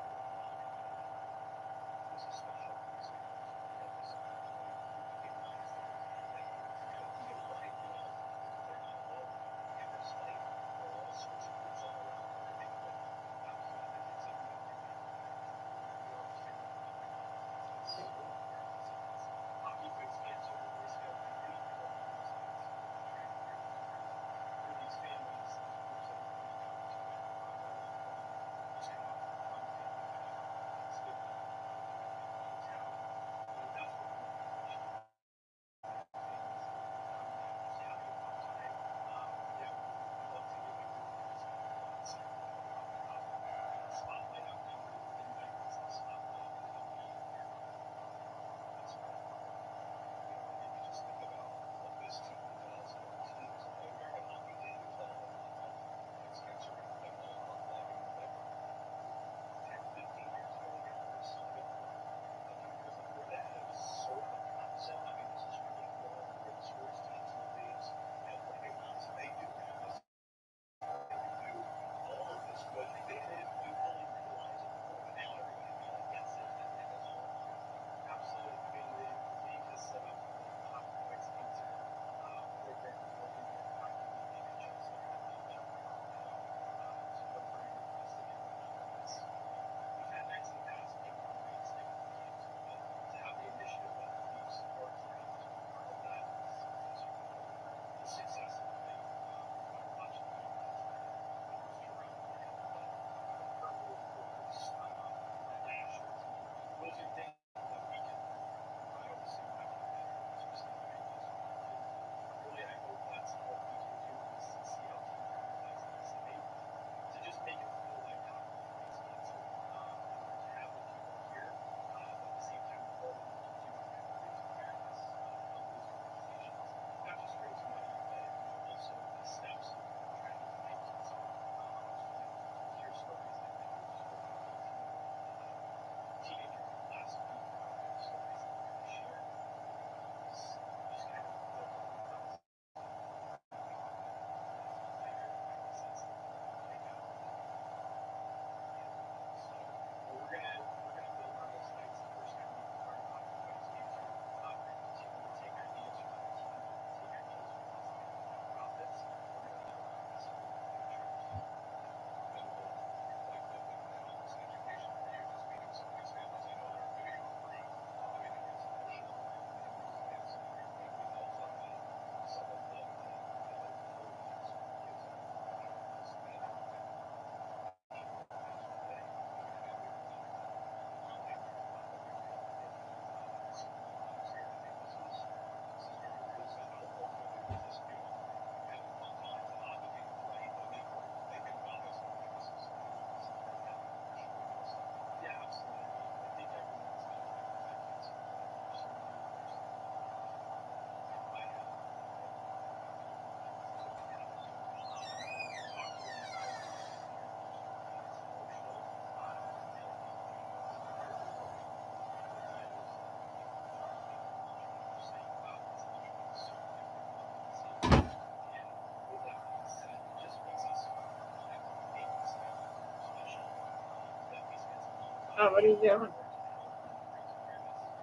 what are you doing?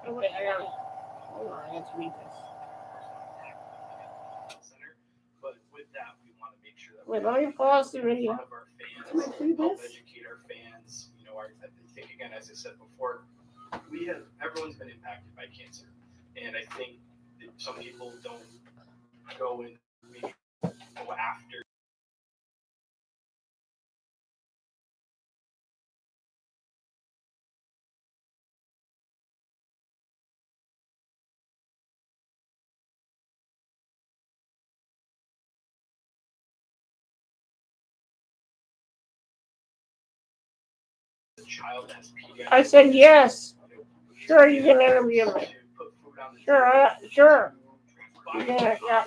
Oh, wait, I gotta. Hold on, I have to read this. But with that, we want to make sure that Wait, let me pause the video. of our fans, help educate our fans. You know, I think again, as I said before, everyone's been impacted by cancer, and I think that some people don't go and maybe go after. The child has pediatric. I said yes. Sure, you can interview me. Sure, sure.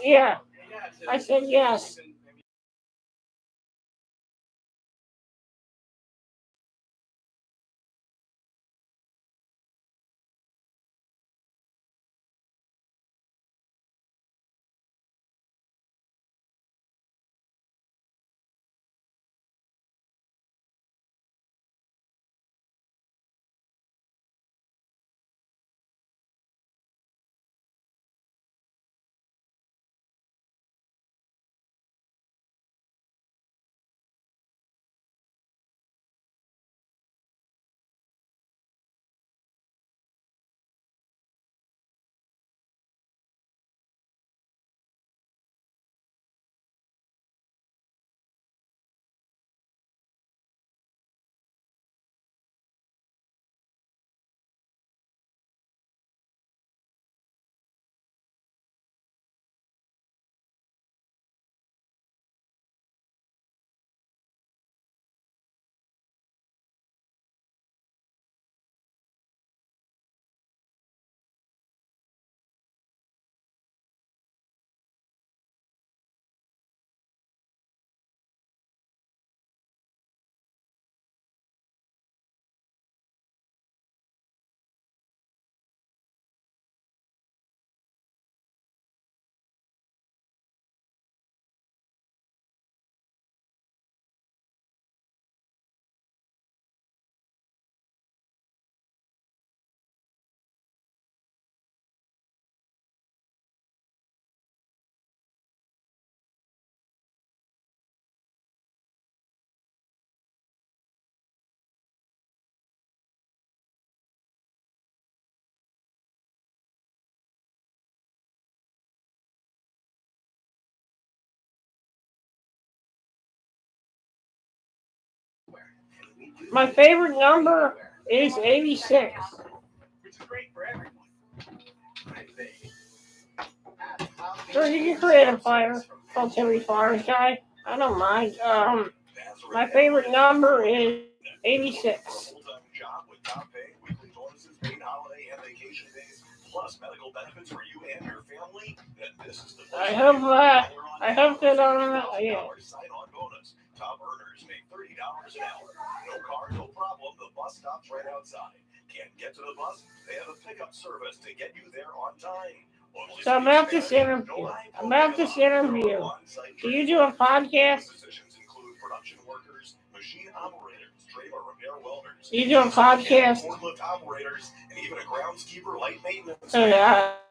Yeah. I said yes. My favorite number is 86. Which is great for everyone. I think. Sure, you can create a fire. Timmy Flowers guy. I don't mind. My favorite number is 86. Full-time job with top pay, weekly bonuses, paid holiday and vacation days, plus medical benefits for you and your family. Then this is the place. I hope that yeah. Sign-on bonus. Top earners make $30 an hour. No car, no problem. The bus stops right outside. Can't get to the bus? They have a pickup service to get you there on time. So about this interview. Do you do a podcast? Positions include production workers, machine operators, trailer repair welders, Do you do a podcast? forklift operators, and even a groundskeeper, light maintenance.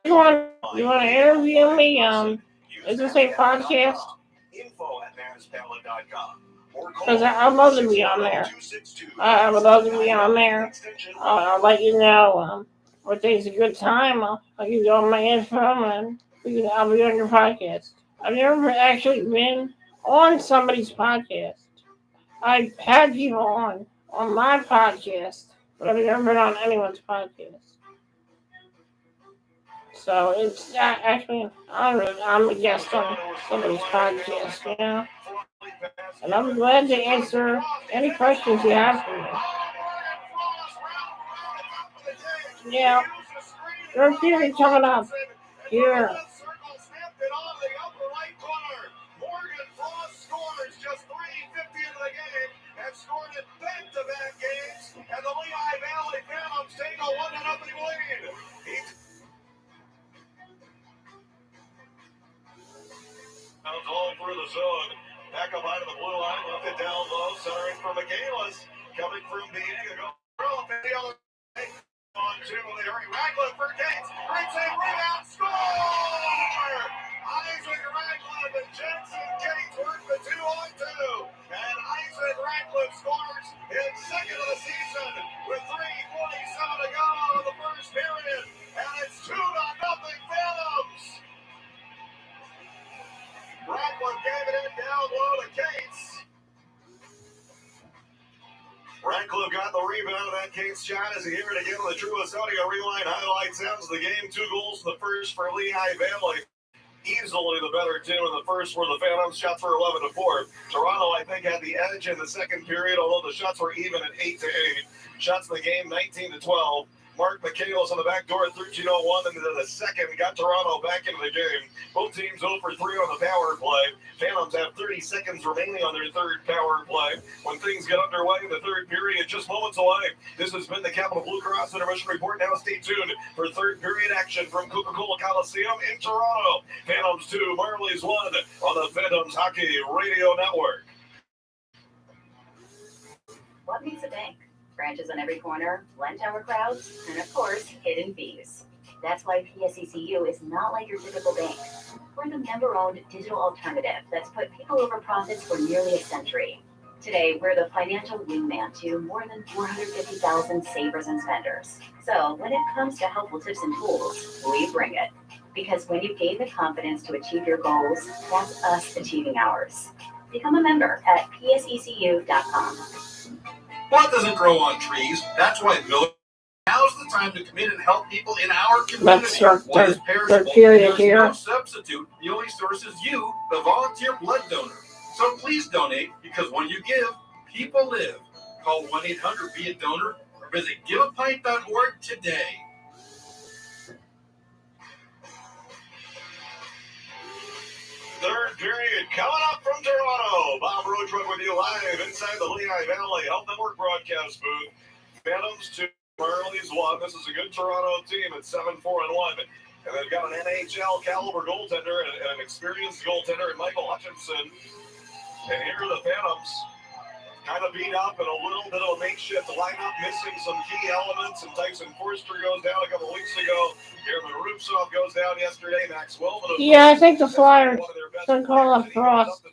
You want to interview me? Is this a podcast? Info@maspallet.com. Because I'd love to be on there. I would love to be on there. I'll let you know what day's a good time. I'll give you all my info and I'll be on your podcast. I've never actually been on somebody's podcast. I've had people on my podcast, but I've never been on anyone's podcast. So it's actually an honor. I'm a guest on somebody's podcast, you know. And I'm glad to answer any questions you have for me. Yeah, there's people coming up here. Morgan Frost scores just 3:50 into the game and scored it back-to-back games, and the Lehigh Valley Phantoms take a 1-0 lead. All through the zone. Back up out of the blue line, left it down low, centering for Michaelis. Coming from Diego. Girl, the other on two, they hurry. Ragland for Gates. Brings a rebound, score! Isaac Ragland and Jensen Gates work the 2-on-2. And Isaac Ragland scores his second of the season with 3:47 to go in the first period. And it's 2-0 Phantoms. Ragland gave it in down low to Gates. Radcliffe got the rebound, and that Gates shot as he hit it again on the Truist Audio Rewind highlights. Ends the game. 2 goals in the first for Lehigh Valley. Easily the better team in the first were the Phantoms. Shots were 11-4. Toronto, I think, had the edge in the second period, although the shots were even at 8-8. Shots in the game, 19-12. Mark Michaelis on the back door at 13:01 into the second. Got Toronto back into the game. Both teams 0 for 3 on the power play. Phantoms have 30 seconds remaining on their third power play. When things get underway in the third period, just moments away. This has been the Capital Blue Cross Intermission Report. Now stay tuned for third period action from Coca-Cola Coliseum in Toronto. Phantoms 2, Marlies 1 on the Phantoms Hockey Radio Network. What makes a bank? Branches on every corner, one tower crowds, and of course, hidden fees. That's why PSECU is not like your typical bank. We're the member-owned digital alternative that's put people over profits for nearly a century. Today, we're the financial wingman to more than 450,000 savers and spenders. So when it comes to helpful tips and tools, we bring it. Because when you gain the confidence to achieve your goals, that's us achieving ours. Become a member at psecu.com. Blood doesn't grow on trees. That's why Miller. Now's the time to commit and help people in our community. Let's start What is perishable? period here. There's no substitute. The only source is you, the volunteer blood donor. So please donate, because when you give, people live. Call 1-800-BE-A-DONOR or visit giveapint.org today. Third period coming up from Toronto. Bob Roachwood with you live inside the Lehigh Valley Health Network broadcast booth. Phantoms 2, Marlies 1. This is a good Toronto team at 7-4-1. And they've got an NHL caliber goaltender and an experienced goaltender in Michael Hutchinson. And here are the Phantoms, kind of beat up in a little bit of a makeshift lineup, missing some key elements. And Tyson Forster goes down a couple weeks ago. German Rupsov goes down yesterday. Max Wellman. Yeah, I think the Flyers should call up Frost.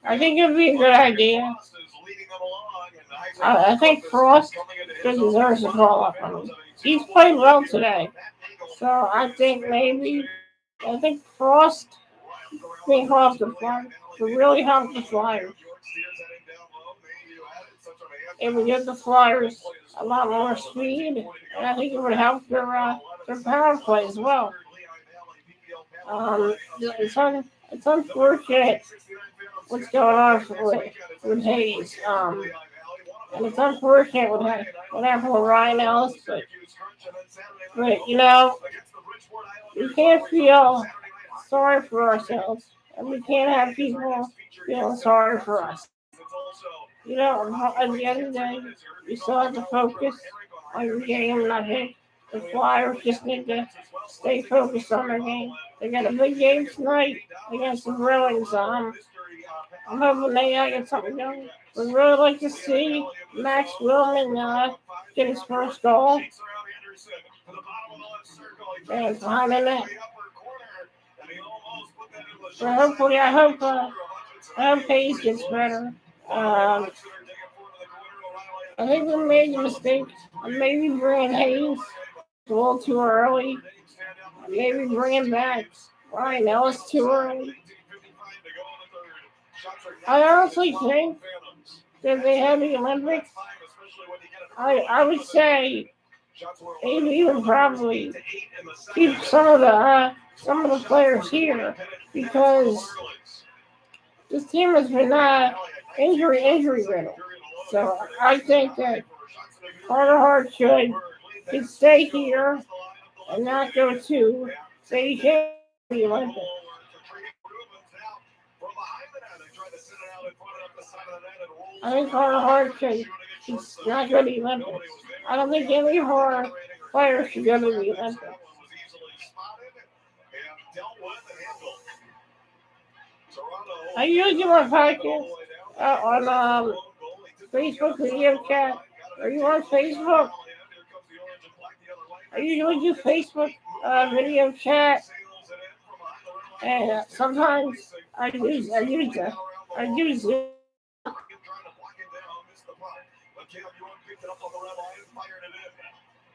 I think it would be a good idea. I think Frost deserves a call up on him. He's played well today. So I think Frost being called up the Flyers would really help the Flyers. it would give the Flyers a lot more speed, and I think it would help their power play as well. It's unfortunate what's going on with Hayes. And it's unfortunate what happened with Ryan Ellis, but we can't feel sorry for ourselves, and we can't have people feeling sorry for us. At the end of the day, you still have to focus on your game, and I think the Flyers just need to stay focused on their game. They got a big game tonight against the Bruins. I'm hoping they get something going. We'd really like to see Max Willman get his first goal. And behind the net. So hopefully, I hope Hayes gets better. I think we made a mistake of maybe bringing Hayes a little too early. Maybe bringing back Ryan Ellis too early. I honestly think that they have the Olympics. I would say maybe even probably keep some of the players here because this team has been injury riddled. So I think that Carter Hart should stay here and not go to Beijing for the Olympics. I think Carter Hart should not go to the Olympics. I don't think any of our players should go to the Olympics. I usually do my podcast on Facebook video chat. Are you on Facebook? I usually do Facebook video chat, and sometimes I use Zoom.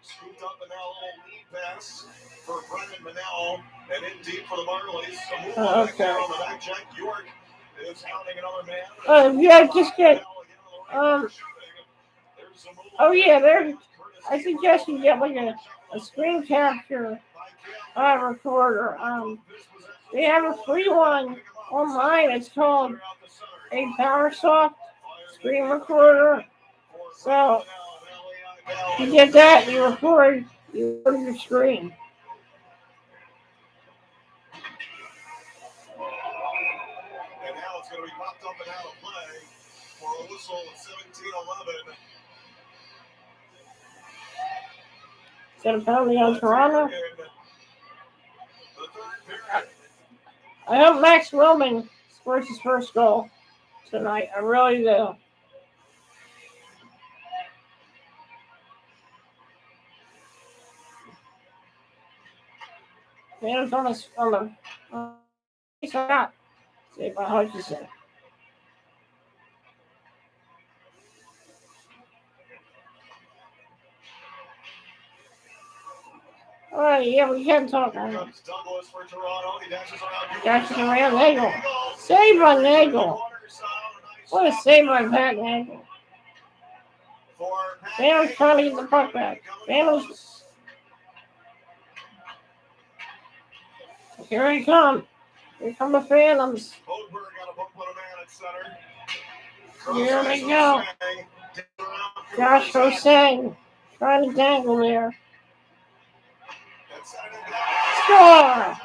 Scooped up and now a little lead pass for Brendan Manel and in deep for the Marlies. Okay. On the back check, York is hounding another man. Yeah, just get oh yeah, I suggest you get like a screen capture recorder. They have a free one online. It's called a PowerSoft screen recorder. So you get that, you record your screen. And now it's going to be popped up and out of play for a whistle of 17-11. Is that a penalty on Toronto? I hope Max Willman scores his first goal tonight. I really do. Phantom's on the shot. See by Hutchinson. All right, yeah, we can talk on it. Dashes around Nagel. Save by Nagel. What a save by Pat Nagel. Phantom's trying to get the puck back. Phantom's. Here he comes. Here come the Phantoms. Here they go. Josh Hosang trying to dangle there. Score!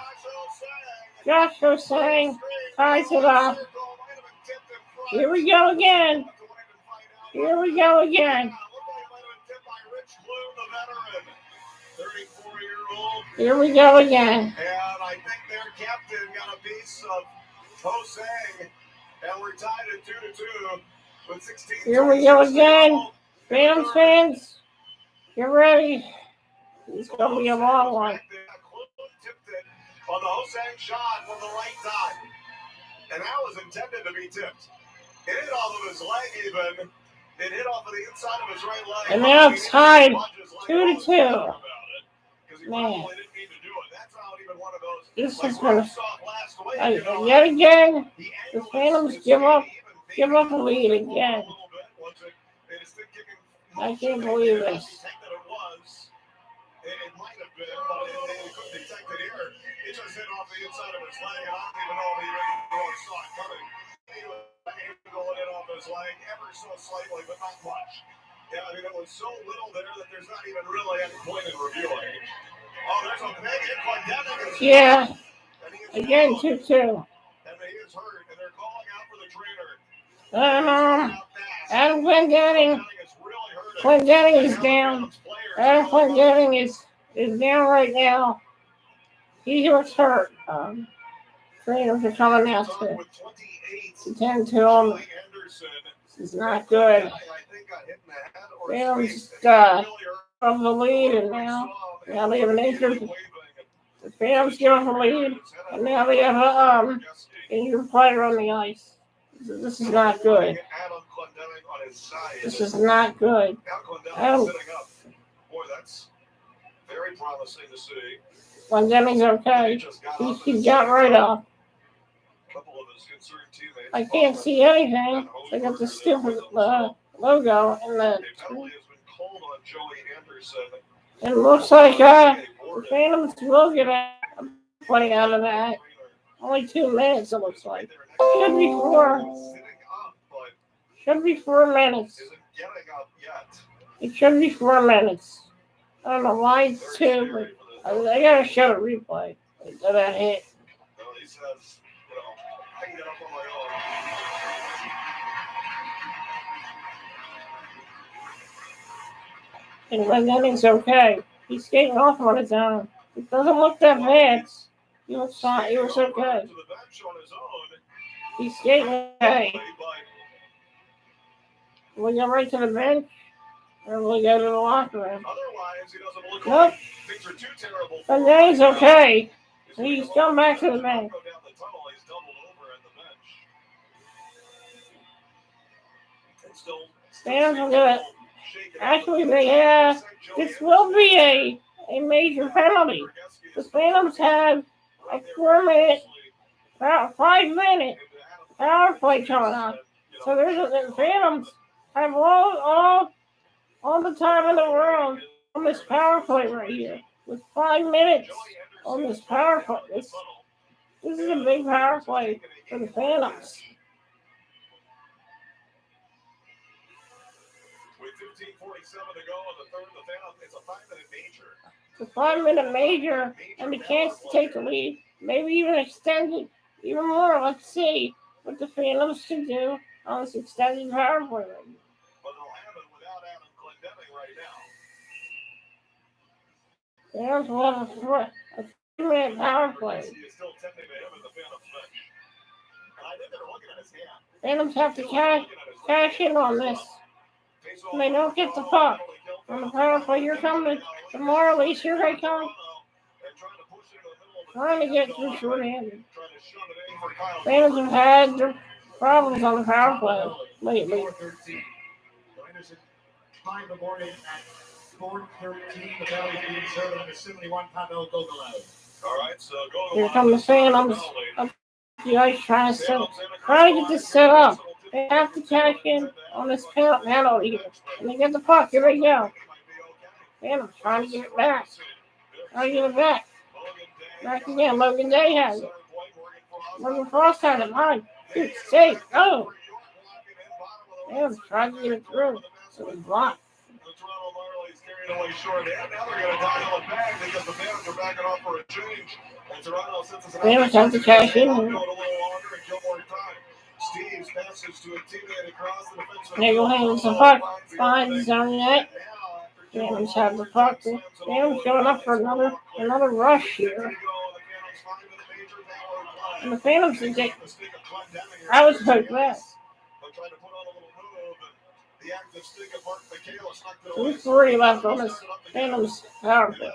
Josh Hosang ties it up. Here we go again. Here we go again. Here we go again. And I think their captain got a piece of Hosang. And we're tied at 2-2 with 16. Here we go again. Phantoms fans, get ready. It's going to be a long one. On the Hosang shot from the right side. And that was intended to be tipped. It hit off of his leg even. It hit off of the inside of his right leg. And now it's tied 2-2. Man. This has been yet again. The Phantoms give up a lead again. I can't believe this. It might have been, but they couldn't detect it here. It just hit off the inside of his leg, and I don't even know if he really saw it coming. He was angling it off his leg ever so slightly, but not much. Yeah, I mean, it was so little there that there's not even really any point in reviewing. Oh, there's a big hit. Clendening is Yeah, and he is again, down. 2-2. And he is hurt, and they're calling out for the trainer. Adam Clendening. Is really hurting. Clendening is down. Adam Clendening is down right now. He was hurt. Trainers are coming out to tend to him. This is not good. Phantoms from the lead, and now they have an injured. The Phantoms give them the lead, and now they have a injured player on the ice. This is not good. This is not good. Boy, that's very promising to see. Clendening's okay. He got right up. I can't see anything. They got the stupid logo in the. It looks like the Phantoms will get a play out of that. Only 2 minutes, it looks like. Should be 4. Should be 4 minutes. It should be 4 minutes. I don't know why it's 2, but I gotta show the replay of that hit. He says, I can get up on my own. And Clendening's okay. He's skating off on his own. It doesn't look that bad. He looks fine. He was okay. He's skating okay. Will we go right to the bench? Or will we go to the locker room? Nope. Clendening's okay. He's come back to the bench. Phantoms will get it. Actually, this will be a major penalty. The Phantoms have a 4-minute, about 5-minute power play coming up. So the Phantoms have all the time in the world on this power play right here. With 5 minutes on this power play. This is a big power play for the Phantoms. With 15:47 to go in the third, the Phantoms, it's a 5-minute major. It's a 5-minute major and the chance to take the lead. Maybe even extend it even more. Let's see what the Phantoms can do on this extended power play right now. But they'll have it without Adam Clendening right now. Phantoms will have a 3-minute power play. He's still tending to him in the Phantoms bench. And I think they're looking at his hand. Phantoms have to cash in on this. And they don't get the puck on the power play. Here come the Marlies. Here they come. Trying to get through short-handed. Phantoms have had their problems on the power play lately. Time the morning at 4:13. The Valley being served under 71 Pavel Gogolov. All right, so go. Here come the Phantoms. Up the ice trying to get this set up. They have to cash in on this penalty here. And they get the puck. Here they go. Phantoms trying to get it back. Trying to get it back. Back again. Logan Day has it. Logan Frost has it. Mine. Good save. Oh. Phantoms trying to get it through. So it's blocked. The Toronto Marlies carried away short. Now they're going to dial it back because the Phantoms are backing off for a change. And Toronto sends us Phantoms have to cash in here. Steve's passes to a teammate across the defenseman. There you go, the puck behind the zone net. Phantoms have the puck. Phantoms going up for another rush here. And the Phantoms did take. I was poked back. 2:40 left on this Phantoms power play.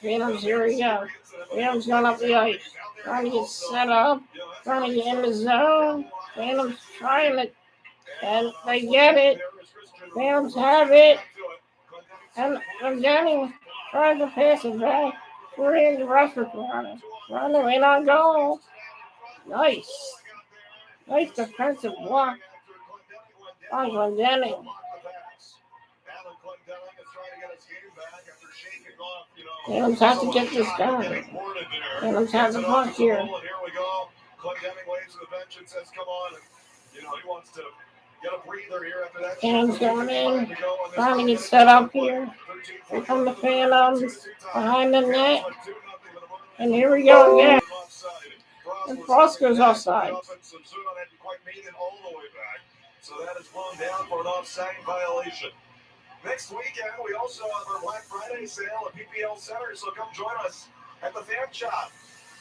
Phantoms, here we go. Phantoms going up the ice. Trying to get set up. Trying to get in the zone. Phantoms trying it. And they get it. Phantoms have it. And Clendening trying to pass it back. We're in the rush for Toronto. Toronto in on goal. Nice. Nice defensive block. on Glendenning. Phantoms have to get this done. Phantoms have the puck here. Here we go. Glendenning waves to the bench and says, come on. He wants to get a breather here after that. Phantoms going in. Trying to get set up here. Here come the Phantoms behind the net. And here we go again. And Frost goes offside. So that is blown down for an offside violation. Next weekend, we also have our Black Friday sale at PPL Center, so come join us at the Fan Shop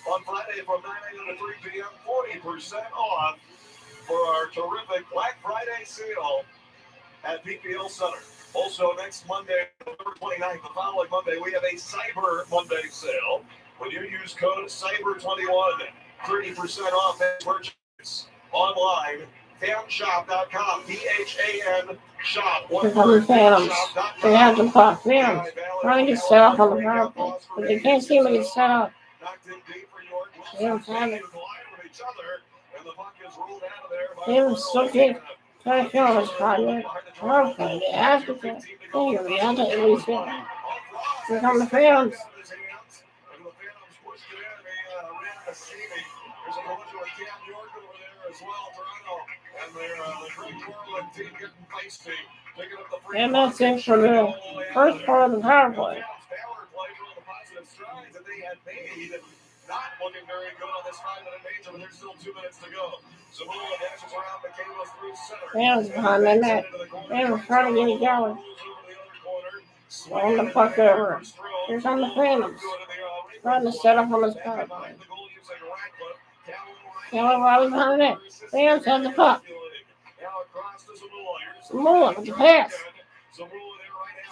on Friday from 9 a.m. to 3 p.m. 40% off for our terrific Black Friday sale at PPL Center. Also, next Monday, November 29th, the following Monday, we have a Cyber Monday sale. When you use code CYBER21, 30% off at purchase online. Fanshop.com, PHAN shop. Here come the Phantoms. They have the puck. Phantoms trying to get set up on the power play, but they can't seem to get set up. Phantoms have it. Phantoms still can't try to fill this project. Power play. They have to get. They have to at least get it. Here come the Phantoms. There's a collision with Cam York over there as well, Toronto. And they're Greg Norland team getting feisty. And that's it for the first part of the power play. Power play showing the positive strides that they had made. Not looking very good on this 5-minute major, but there's still 2 minutes to go. Zamula dashes around McCandless through center. Phantoms behind the net. Phantoms trying to get it going. Throwing the puck over. Here's on the Phantoms. Trying to set up on this power play. Riley behind the net. Phantoms have the puck. Zamula with the pass.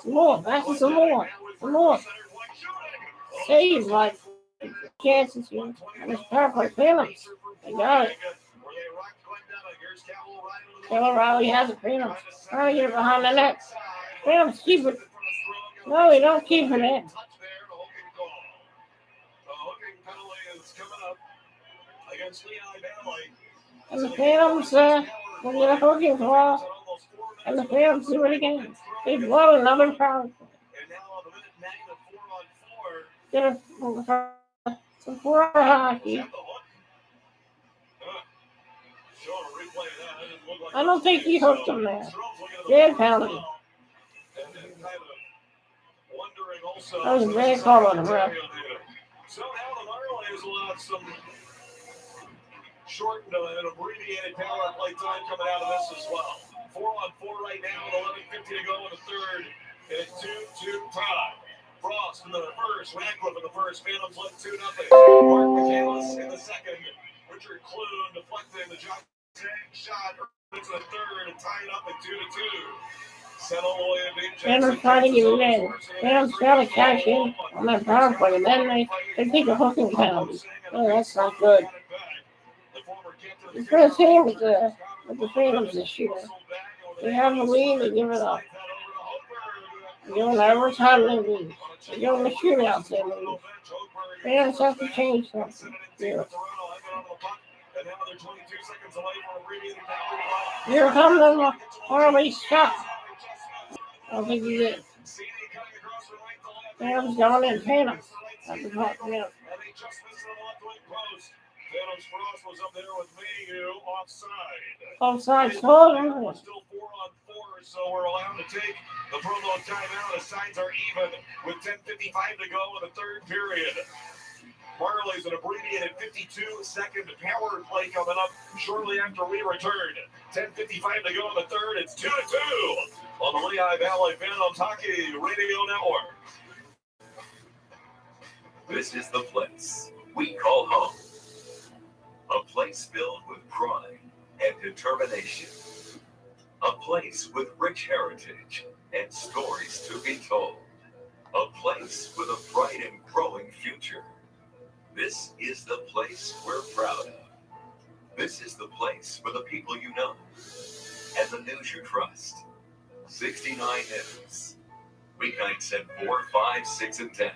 Zamula back to Zamula. Zamula. Save like chances here. And this power play Phantoms. They got it. Taylor Riley has it. Phantoms trying to get it behind the net. Phantoms keep it. No, they don't keep it in. And the Phantoms will get a hooking call. And the Phantoms do it again. They blow another power play. Get some 4-hour hockey. I don't think he hooked him there. Bad penalty. That was a bad call on the ref. So now the Marlies will have some shortened and abbreviated power play time coming out of this as well. 4-on-4 right now with 11:50 to go in the third. It's 2-2 tie. Frost in the first, Radcliffe in the first, Phantoms led 2-0. Mark McCandless in the second. Richard Clune deflecting the John shot into the third and tied up at 2-2. Phantoms trying to get it in. Phantoms trying to cash in on that power play, and then they take a hooking penalty. Oh, that's not good. The first team with the Phantoms this year. They have the lead, they give it up. They go in overtime, they lose. They go in the shootouts, they lose. Phantoms have to change something. Here come the Marlies shot. I don't think he did. Phantoms going in. Phantoms. That's the top. Yeah. Frost was up there with Mayhew offside. Offside. Hold on. We're still 4-on-4, so we're allowed to take the promo timeout. The signs are even with 10:55 to go in the third period. Marlies an abbreviated 52-second power play coming up shortly after we return. 10:55 to go in the third. It's 2-2 on the Lehigh Valley Phantoms Hockey Radio Network. This is the place we call home. A place filled with pride and determination. A place with rich heritage and stories to be told. A place with a bright and growing future. This is the place we're proud of. This is the place for the people you know and the news you trust. 69 News. Weeknights at 4, 5, 6, and 10.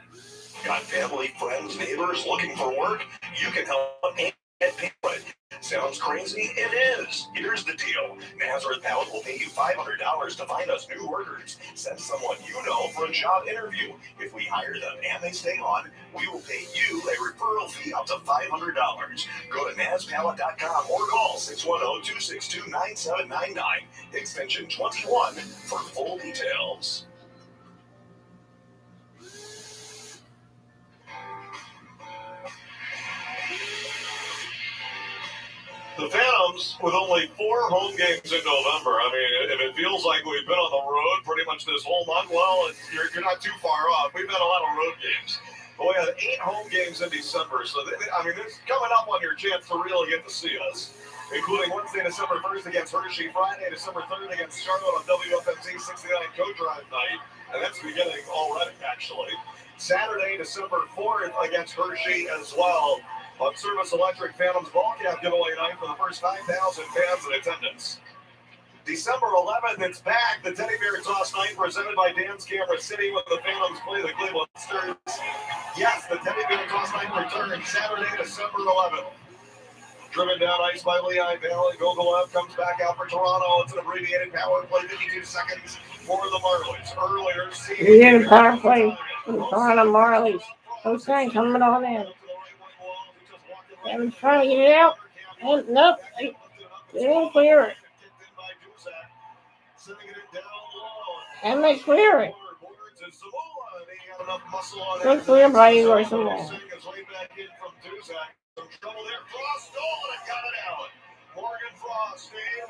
Got family, friends, neighbors looking for work? You can help and pay for it. Sounds crazy? It is. Here's the deal. Nazareth Pallet will pay you $500 to find us new workers. Send someone you know for a job interview. If we hire them and they stay on, we will pay you a referral fee up to $500. Go to nazpallet.com or call 610-262-9799, extension 21 for full details. The Phantoms, with only 4 home games in November. I mean, if it feels like we've been on the road pretty much this whole month, well, you're not too far off. We've had a lot of road games. But we had 8 home games in December, so it's coming up on your chance to really get to see us, including Wednesday, December 1st against Hershey, Friday, December 3rd against Charlotte on WFMZ 69 Co-Drive night, and that's beginning already, actually. Saturday, December 4th against Hershey as well. On Service Electric Phantoms ball cap giveaway night for the first 5,000 fans in attendance. December 11th, it's back. The Teddy Bear Toss night presented by Dan's Camera City when the Phantoms play the Cleveland Stars. Yes, the Teddy Bear Toss night returns Saturday, December 11th. Driven down ice by Lehigh Valley. Gogolev comes back out for Toronto. It's an abbreviated power play, 52 seconds for the Marlies. Earlier, Abbreviated power play for the Toronto Marlies. Hossein coming on in. Evans trying to get it out. And nope, they didn't clear it. And they clear it. Good clear by Igor Samoa.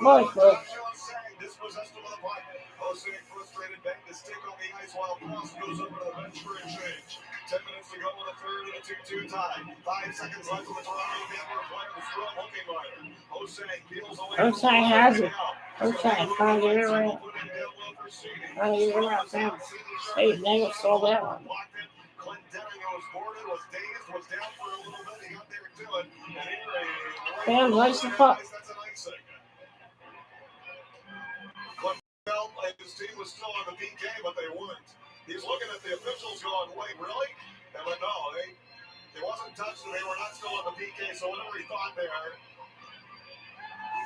Boy, dispossessed him of the puck. Jose frustrated, banged his stick on the ice while Frost goes over to the bench for a change. 10 minutes to go in the third and a 2-2 tie. 5 seconds left in the Toronto Denver player. Strong hooking rider. Jose peels away. Jose has it. Jose trying to get it around. Trying to get it around now. Hey, Nagel saw that one. Clint Denning was boarded, was dazed, was down for a little bit. He got there to it. And here Fans ice the puck. That's an icing. Felt like his team was still on the PK, but they weren't. He's looking at the officials going, wait, really? And but no, they wasn't touched and they were not still on the PK, so whatever he thought there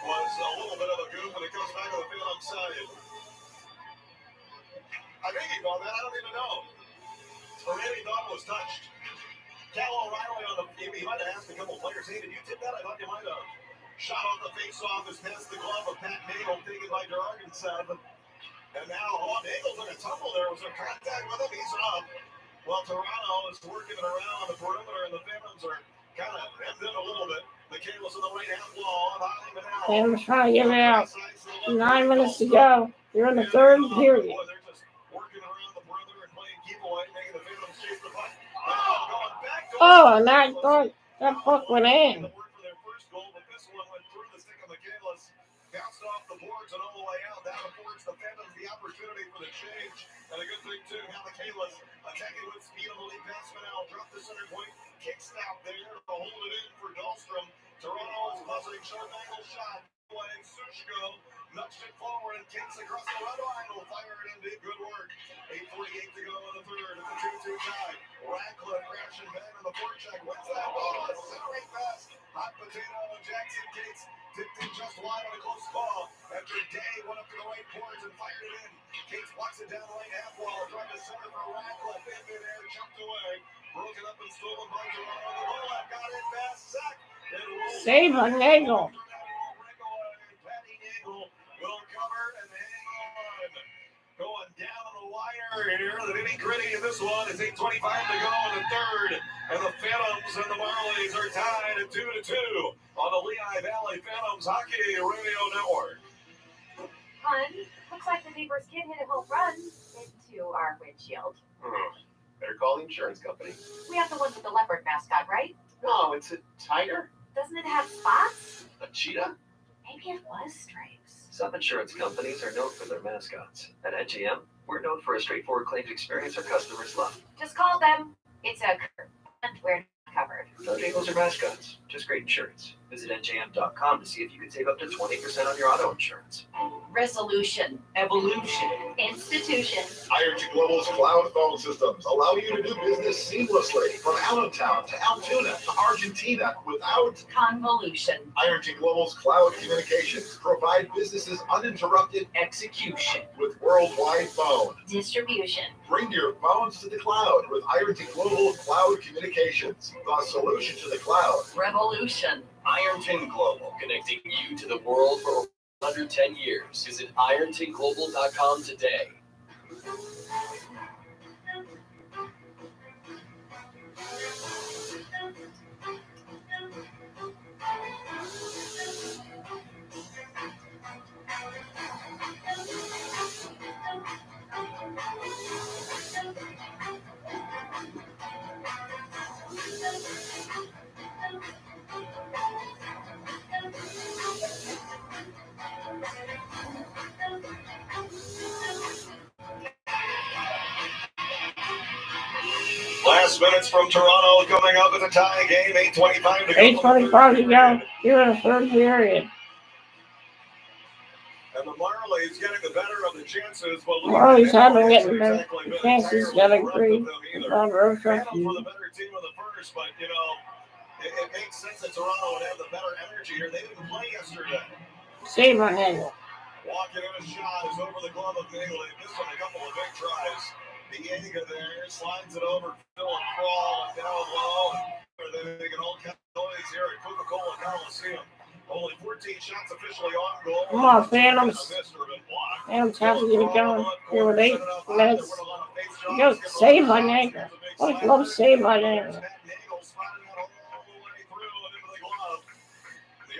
was a little bit of a goof, and it goes back to the Phantom side. I think he thought that, I don't even know. Or maybe he thought it was touched. Cal O'Reilly on the, he might have asked a couple players, hey, did you tip that? I thought you might have. Shot off the face-off is past the glove of Pat Nagel, taken by Jorgensen. And now, Nagel took a tumble there. Was there contact with him? He's up. Well, Toronto is working it around on the perimeter, and the Phantoms are kind of hemmed in a little bit. The Cables in the right half wall. Phantoms trying to get it out. 9 minutes to go. You're in the third period. They're just working around the perimeter and playing keep away, making the Phantoms chase the puck. Oh, and I thought that puck went in. Bounced off the boards and all the way out. That affords the Phantoms the opportunity for the change. And a good thing, too, now the Kalas attacking with speed on the lead pass. Now drop the center point. Kicks out there to hold it in for Dahlstrom. Toronto is buzzing. Short angle shot. Away. Sushko nudged it forward and kicks across the red line. Will fire it in. Did good work. 8:48 to go in the third. It's a 2-2 tie. Radcliffe crashing back on the forecheck. Wins that ball. Centering pass. Hot potato and Jackson Gates. Tipped in just wide on a close ball. After Day went up to the right boards and fired it in. Gates blocks it down the right half wall. Trying to center for Radcliffe. In midair, jumped away. Broken up and stolen by Toronto. The goal got it fast. Sack. Save on Nagel. Patty Nagel will cover and hang on. Going down the wire here. The nitty gritty in this one is 8:25 to go in the third. And the Phantoms and the Marlies are tied at 2-2 on the Lehigh Valley Phantoms Hockey Radio Network. Hun, looks like the neighbor's kid hit a home run into our windshield. Better call the insurance company. We have the one with the leopard mascot, right? No, it's a tiger. Doesn't it have spots? A cheetah? Maybe it was stripes. Some insurance companies are known for their mascots. At NGM, we're known for a straightforward claims experience our customers love. Just call them. It's a and we're covered. No jingles or mascots, just great insurance. Visit njm.com to see if you can save up to 20% on your auto insurance. Resolution. Evolution. Institution. IRT Global's cloud phone systems allow you to do business seamlessly from out of town to Altoona to Argentina without Convolution. IRT Global's cloud communications provide businesses uninterrupted Execution. with worldwide phone. Distribution. Bring your phones to the cloud with IRT Global Cloud Communications, the solution to the cloud. Revolution. Ironton Global, connecting you to the world for over 110 years. Visit irontonglobal.com today. Last minutes from Toronto coming up at the tie game, 8:25 to go. 8:25 to go here in the third period. And the Marlies getting the better of the chances. But Marlies haven't gotten the chances yet, agree. Not very Phantom for the better team of the first, but you know, it makes sense that Toronto would have the better energy here. They didn't play yesterday. Save on Nagel. Walking in a shot is over the glove of Nagel. They missed on a couple of big tries. Diego there slides it over, Philip Crawl, and down low. They get all kinds of noise here at Coca-Cola Coliseum. Only 14 shots officially on goal. Come on, Phantoms. Phantoms have to get it going. Here with 8 minutes. Go save by Nagel. What a glove save by Nagel. The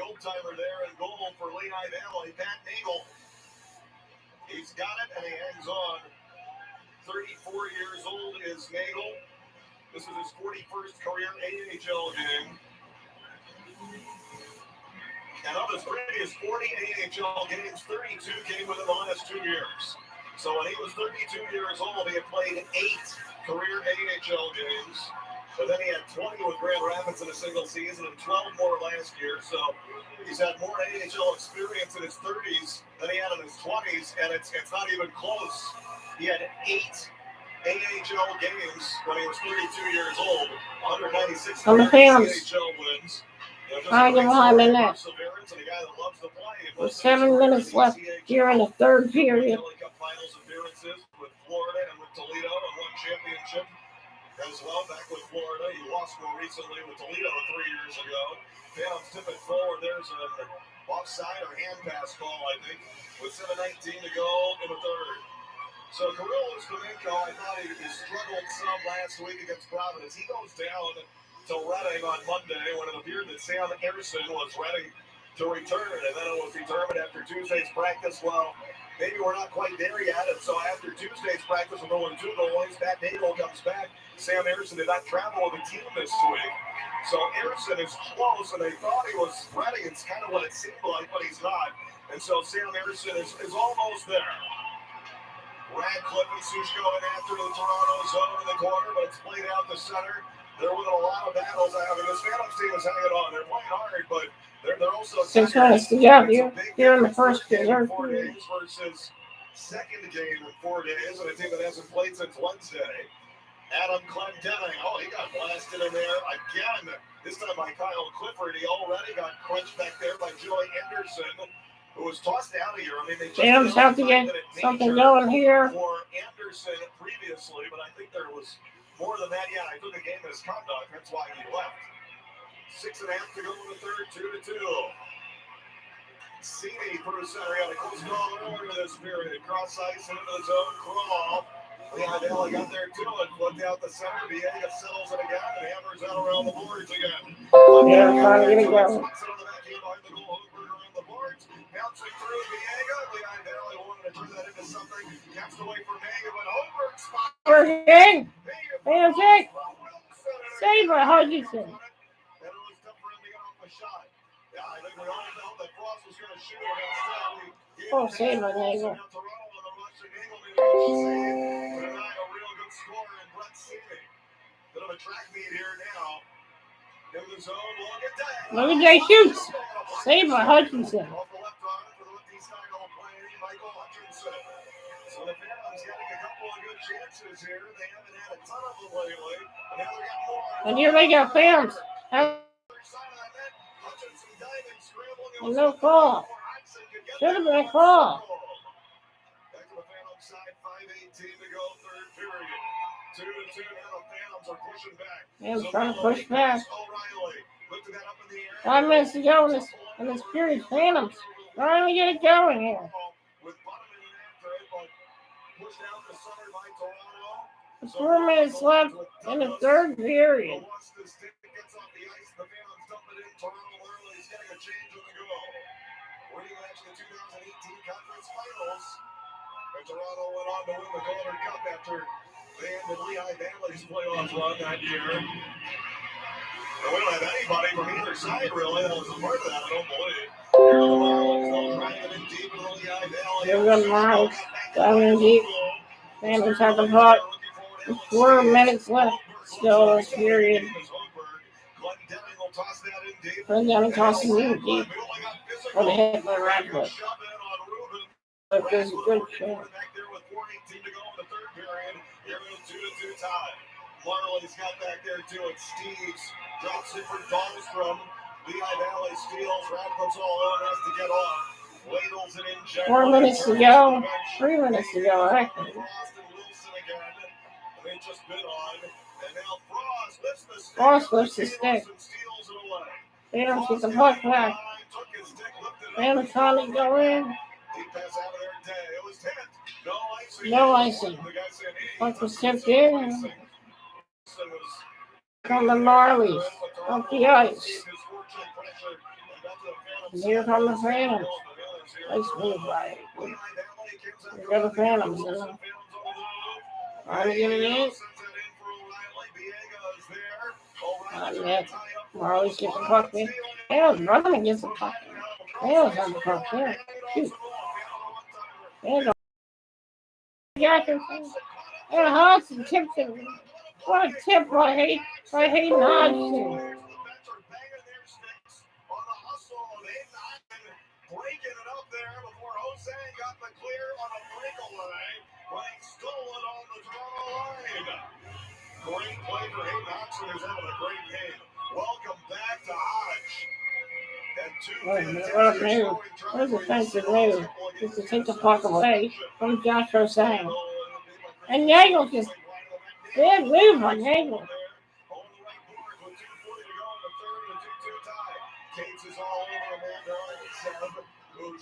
old timer there in goal for Lehigh Valley, Pat Nagel. He's got it and he hangs on. 34 years old is Nagel. This is his 41st career AHL game. And of his previous 40 AHL games, 32 came within the last 2 years. So when he was 32 years old, he had played 8 career AHL games. But then he had 20 with Grand Rapids in a single season and 12 more last year. So he's had more AHL experience in his 30s than he had in his 20s, and it's not even close. He had 8 AHL games when he was 32 years old, 196 On the Phantoms. AHL wins. Trying to get behind the net. With 7 minutes left here in the third period. Finals appearances with Florida and with Toledo and won championship as well back with Florida. He lost more recently with Toledo 3 years ago. Phantoms tip it forward. There's an offside or hand pass call, I think, with 7:19 to go in the third. So Kirill Ustimenko, I thought he struggled some last week against Providence. He goes down to Reading on Monday when it appeared that Sam Emerson was ready to return, and then it was determined after Tuesday's practice, well, maybe we're not quite there yet, and so after Tuesday's practice with only 2 goalies, Pat Nagel comes back. Sam Emerson did not travel with the team this week, so Emerson is close, and they thought he was ready. It's kind of what it seemed like, but he's not, and so Sam Emerson is almost there. Radcliffe and Sushko in after the Toronto zone in the corner, but it's played out the center. They're winning a lot of battles. I mean, this Phantoms team is hanging on. They're playing hard, but they're also 6 minutes to go here in the first period. period. 4 games versus second game in 4 days, and a team that hasn't played since Wednesday. Adam Clendenning, he got blasted in there again. This time by Kyle Clifford. He already got crunched back there by Joey Anderson, who was tossed out of here. I mean, they Phantoms have to get something going here. For Anderson previously, but I think there was more than that. Yeah, I took a game misconduct. That's why he left. 6.5 to go in the third, 2-2. Cini through center. He had a close call earlier this period. Cross ice into the zone. Crawl. Lehigh Valley got there too and flipped out the center. Viega settles it again and hammers out around the boards again. Yeah, trying to get it going. Bouncing through Viega. Lehigh Valley wanted to turn that into something. Cast away from Viega, but Holberg spot. Working. Phantoms. Save by Hutchinson. And it was tough for him to get off a shot. Yeah, I think we all know that Frost was going to shoot it. Instead, Save by Nagel. But a real good score in Brett Cini. Bit of a track meet here now. In the zone, look at that. Look at Jay shoots. Saved by Hutchinson. Off the left arm for the lefty side of play, Michael Hutchinson. So the Phantoms getting a couple of good chances here. They haven't had a ton of them lately, but now they're getting more. And here they go, Phantoms. Hutchinson diving, scrambling. And no call. Should have been a call. Back to the Phantom side, 5:18 to go, third period. 2-2, now the Phantoms are pushing back. Yeah, trying to push back. O'Reilly lifted that up in the air. 5 minutes to go in this period. Phantoms trying to get it going here. With Butterman in after it, but pushed out the center by Toronto. With 4 minutes left in the third period. Once the stick gets off the ice, the Phantoms dump it in. Toronto Marlies getting a change on the go. Rematch the 2018 conference finals. And Toronto went on to win the Calder Cup after they ended Lehigh Valley's playoff run that year. And we don't have anybody from either side, really, that was a part of that, I don't believe. Here are the Marlies, they'll drive it in deep in the Lehigh Valley. Here we go, Marlies. Driving in deep. Phantoms have the puck. With 4 minutes left still in this period. Glenn tosses it deep. For the hit by Radcliffe. But there's a good shot. Marley's got back there to it. Steves drops it for Dahlstrom. Lehigh Valley steals. Radcliffe's all on, has to get off. Ladles it in general. 4 minutes to go. 3 minutes to go, actually. They just bit on. And now Frost lifts the stick. Frost lifts the stick. Phantoms get the puck back. Phantoms trying to go in. No icing. Puck was tipped in. From the Marlies up the ice. And here come the Phantoms. Nice move by it. Here go the Phantoms. Trying to get it in. Not yet. Marlies get the puck in. Phantoms running against the puck. Phantoms have the puck there. Shoot. Phantoms. Jackerson. And Hodgson tips it. What a tip by Hayden Hodgson. Breaking it up there before Jose got the clear on a breakaway. Right, stolen on the Toronto line. Great play for Hayden Hodgson, who's having a great game. Welcome back to Hodge. What a move. What a defensive move. Just to take the puck away from Josh Jose. And Nagel just bad move on Nagel.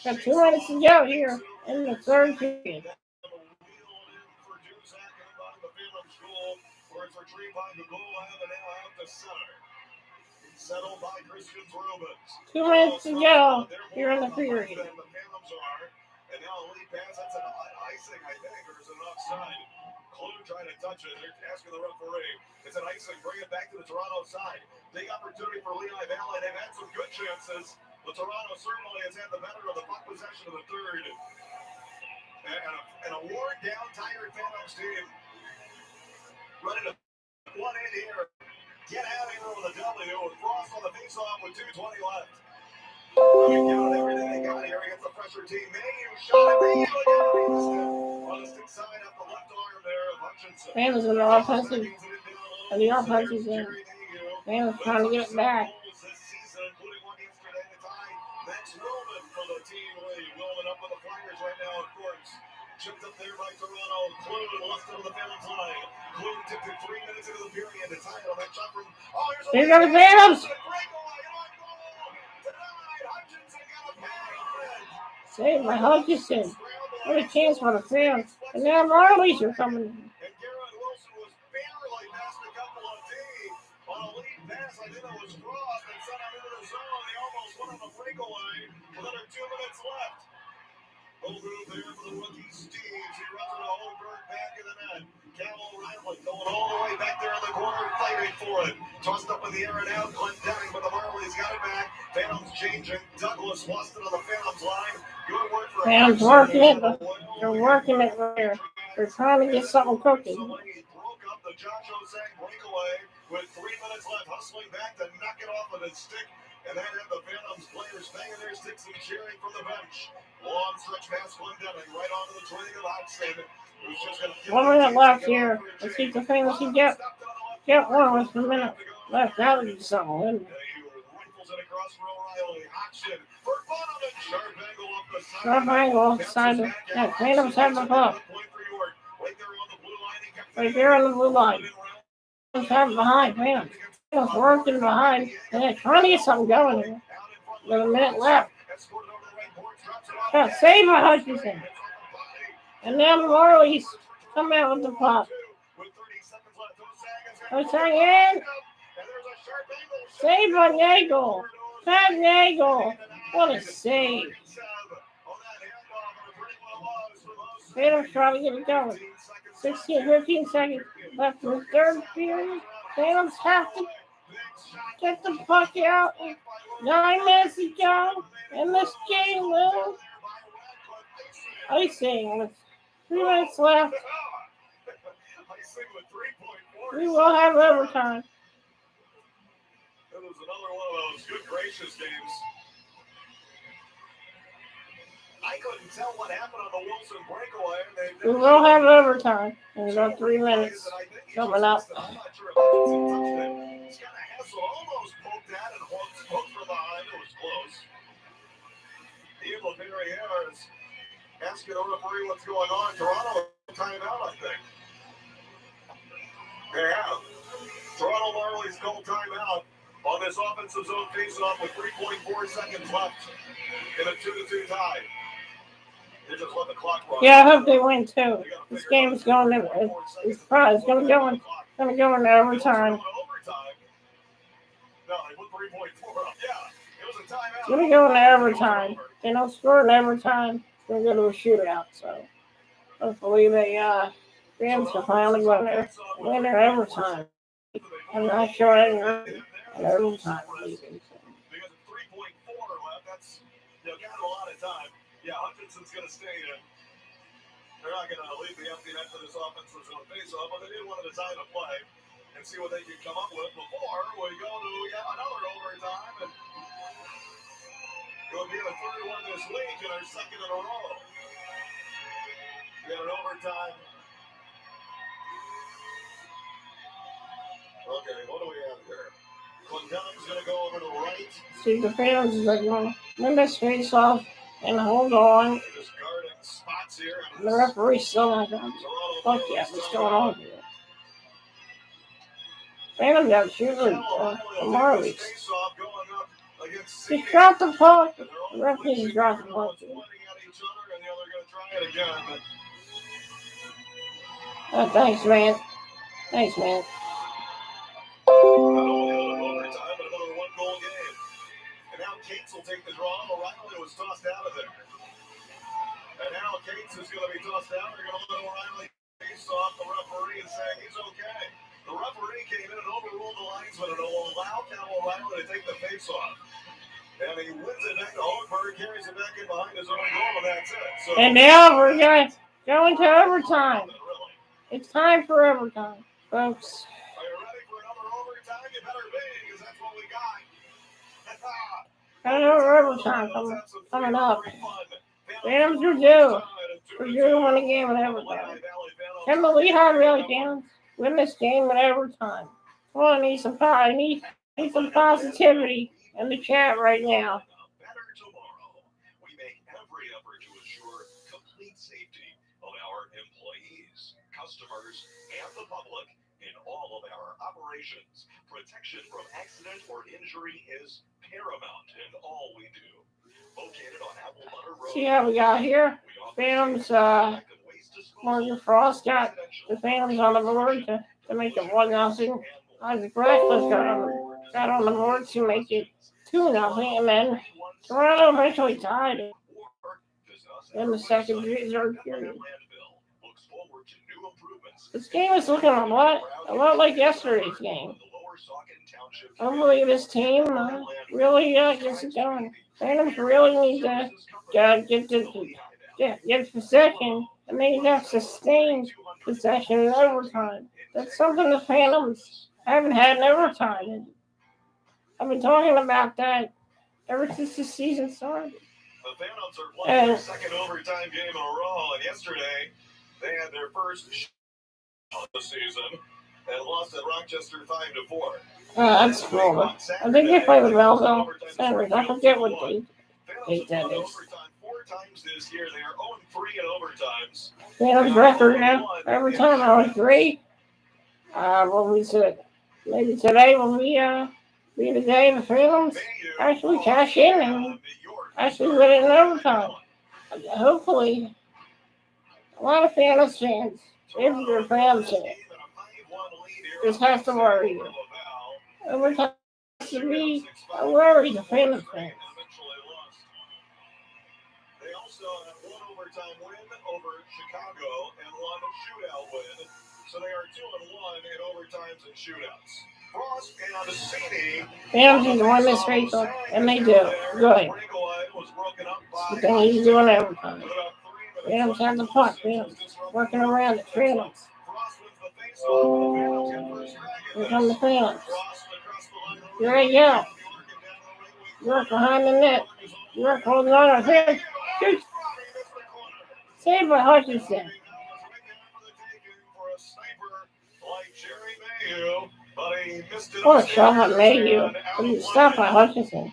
Got 2 minutes to go here in the third period. Settled by Christian Rubens. 2 minutes to go here in the period. And now a lead pass. That's an icing, I think, or is it an offside? Clue trying to touch it. They're asking the referee. It's an icing. Bring it back to the Toronto side. Big opportunity for Lehigh Valley. They've had some good chances. But Toronto certainly has had the better of the puck possession of the third. And a worn down, tired Phantoms team. Ready to one in here. Get out of here with a W. With Frost on the face-off with 2:20 left. They've got everything they got here against the pressure team. Mayu shot it. Mayu again. On the stick side up the left arm there of Hutchinson. Phantoms in the offensive. And the offensive in. Phantoms trying to get it back. This season, including one yesterday to tie Max Wilman for the team lead. Wilman up with the Flyers right now, of course. Chipped up there by Toronto. Clue left on the Phantoms line. Clue tipped it 3 minutes into the period to tie it on that shot from. Oh, here go the Phantoms. Saved by Hutchinson. What a chance for the Phantoms. And now Marlies are coming. And Garrett Wilson was barely past a couple of D on a lead pass. I think it was Frost and sent him into the zone. He almost went on the breakaway with under 2 minutes left. Little move there for the rookie Steves. He runs it to Holberg back in the net. Cal O'Reilly going all the way back there in the corner, fighting for it. Tossed up in the air and out. Glendenning, but the Marlies got it back. Phantoms changing. Douglas lost it on the Phantoms line. Good work for Phantoms working it. They're working it there. They're trying to get something cooking. Broke up the Josh Osang breakaway. with 3 minutes left, hustling back to knock it off with his stick. And that had the Phantoms players banging their sticks and cheering from the bench. Long stretch pass, Glendenning right onto the swing of Hodgson. Who's just going to 1 minute left here. Let's see if the Phantoms can get one with a minute left. That would be something, wouldn't it? Rifles it across for O'Reilly. Hodgson for Bonham. Sharp angle off the side. Sharp angle off the side. Yeah, Phantoms have the puck. Right there on the blue line. Phantoms have it behind. Phantoms working behind. They're trying to get something going here. With a minute left. Save by Hutchinson. And now the Marlies come out with the puck. Hutchinson in. Save by Nagel. Pat Nagel. What a save. Phantoms trying to get it going. 15 seconds left in the third period. Phantoms have to get the puck out. 9 minutes to go in this game, Lou. Icing with 3 minutes left. We will have overtime. It was another one of those good gracious games. I couldn't tell what happened on the Wilson breakaway. We will have overtime in about 3 minutes coming up. I'm not sure if it's got a hassle, almost poked at and hooked from behind. It was close. Evil Perry Harris asking the referee what's going on. Toronto timeout, I think. They have. Toronto Marlies called timeout on this offensive zone faceoff with 3.4 seconds left in a 2-2 tie. They just let the clock run. Yeah, I hope they win too. This game is going to it's probably going to go in overtime. No, they put 3.4 up. Yeah, it was a timeout. It's going to go in overtime. They don't score in overtime. It's going to go to a shootout. So hopefully fans can finally win their overtime. I'm not sure in overtime. Because at 3.4 left, that's got a lot of time. Yeah, Hutchinson's going to stay in. They're not going to leave the empty net for this offensive zone face-off, but they did want to design a play and see what they can come up with before we go to another overtime. And it would be the third one this week and our second in a row. We got an overtime. Okay, what do we have here? Clendening's going to go over to the right. See, the Phantoms are going to win this face-off and hold on. Just guarding spots here. The referee's still not going to fuck yeah, what's going on here? Phantoms have shooting the Marlies. He dropped the puck. The referee just dropped the puck. Oh, thanks, man. Thanks, man. Overtime, but another one-goal game. And now Cates will take the draw. O'Reilly was tossed out of there. And now Cates is going to be tossed out. They're going to let O'Reilly face off the referee and say he's okay. The referee came in and overruled the linesman and will allow Cal O'Reilly to take the face-off. And he wins it back to Hohenberg, carries it back in behind his own goal, and that's it. So, and now we're going to go into overtime. It's time for overtime, folks. Are you ready for another overtime? You better be, because that's what we got. Another overtime coming up. Phantoms are due. We're due to win a game in overtime. Can the Lehigh Valley Phantoms win this game in overtime? Well, I need some positivity in the chat right now. Better tomorrow. We make every effort to ensure complete safety of our employees, customers, and the public in all of our operations. Protection from accident or injury is paramount in all we do. Located on Apple Butter Road. See how we got here? Phantoms, Morgan Frost got the Phantoms on the board to make it 1-0. Isaac Ratcliffe got on the board to make it 2-0, and then Toronto eventually tied it in the third period. This game is looking a lot like yesterday's game. Hopefully this team really gets it going. Phantoms really need to get possession, and they need to have sustained possession in overtime. That's something the Phantoms haven't had an overtime. I've been talking about that ever since the season started. The Phantoms are playing their second overtime game in a row, and yesterday they had their first of the season and lost at Rochester 5-4. That's cool. I think they play the Belleville Senators. I forget what date that is. Four times this year. They are 0-3 in overtimes. Phantoms record now. Every time I was 3. What was it? Maybe today will be the day the Phantoms actually cash in and actually win it in overtime. Hopefully, a lot of Phantoms fans, if you're a Phantoms fan, just has to worry you. Overtime has to be a worry to Phantoms fans. They also have one overtime win over Chicago and one shootout win. So they are 2-1 in overtimes and shootouts. Frost and Cini. Phantoms need to win this race, and they do. Good. But they need to do it every time. Phantoms have the puck. Phantoms working around it. Phantoms. Here come the Phantoms. Here they go. York behind the net. York holding on to him. Shoot. Saved by Hutchinson. What a shot by Mayhew. Stop by Hutchinson.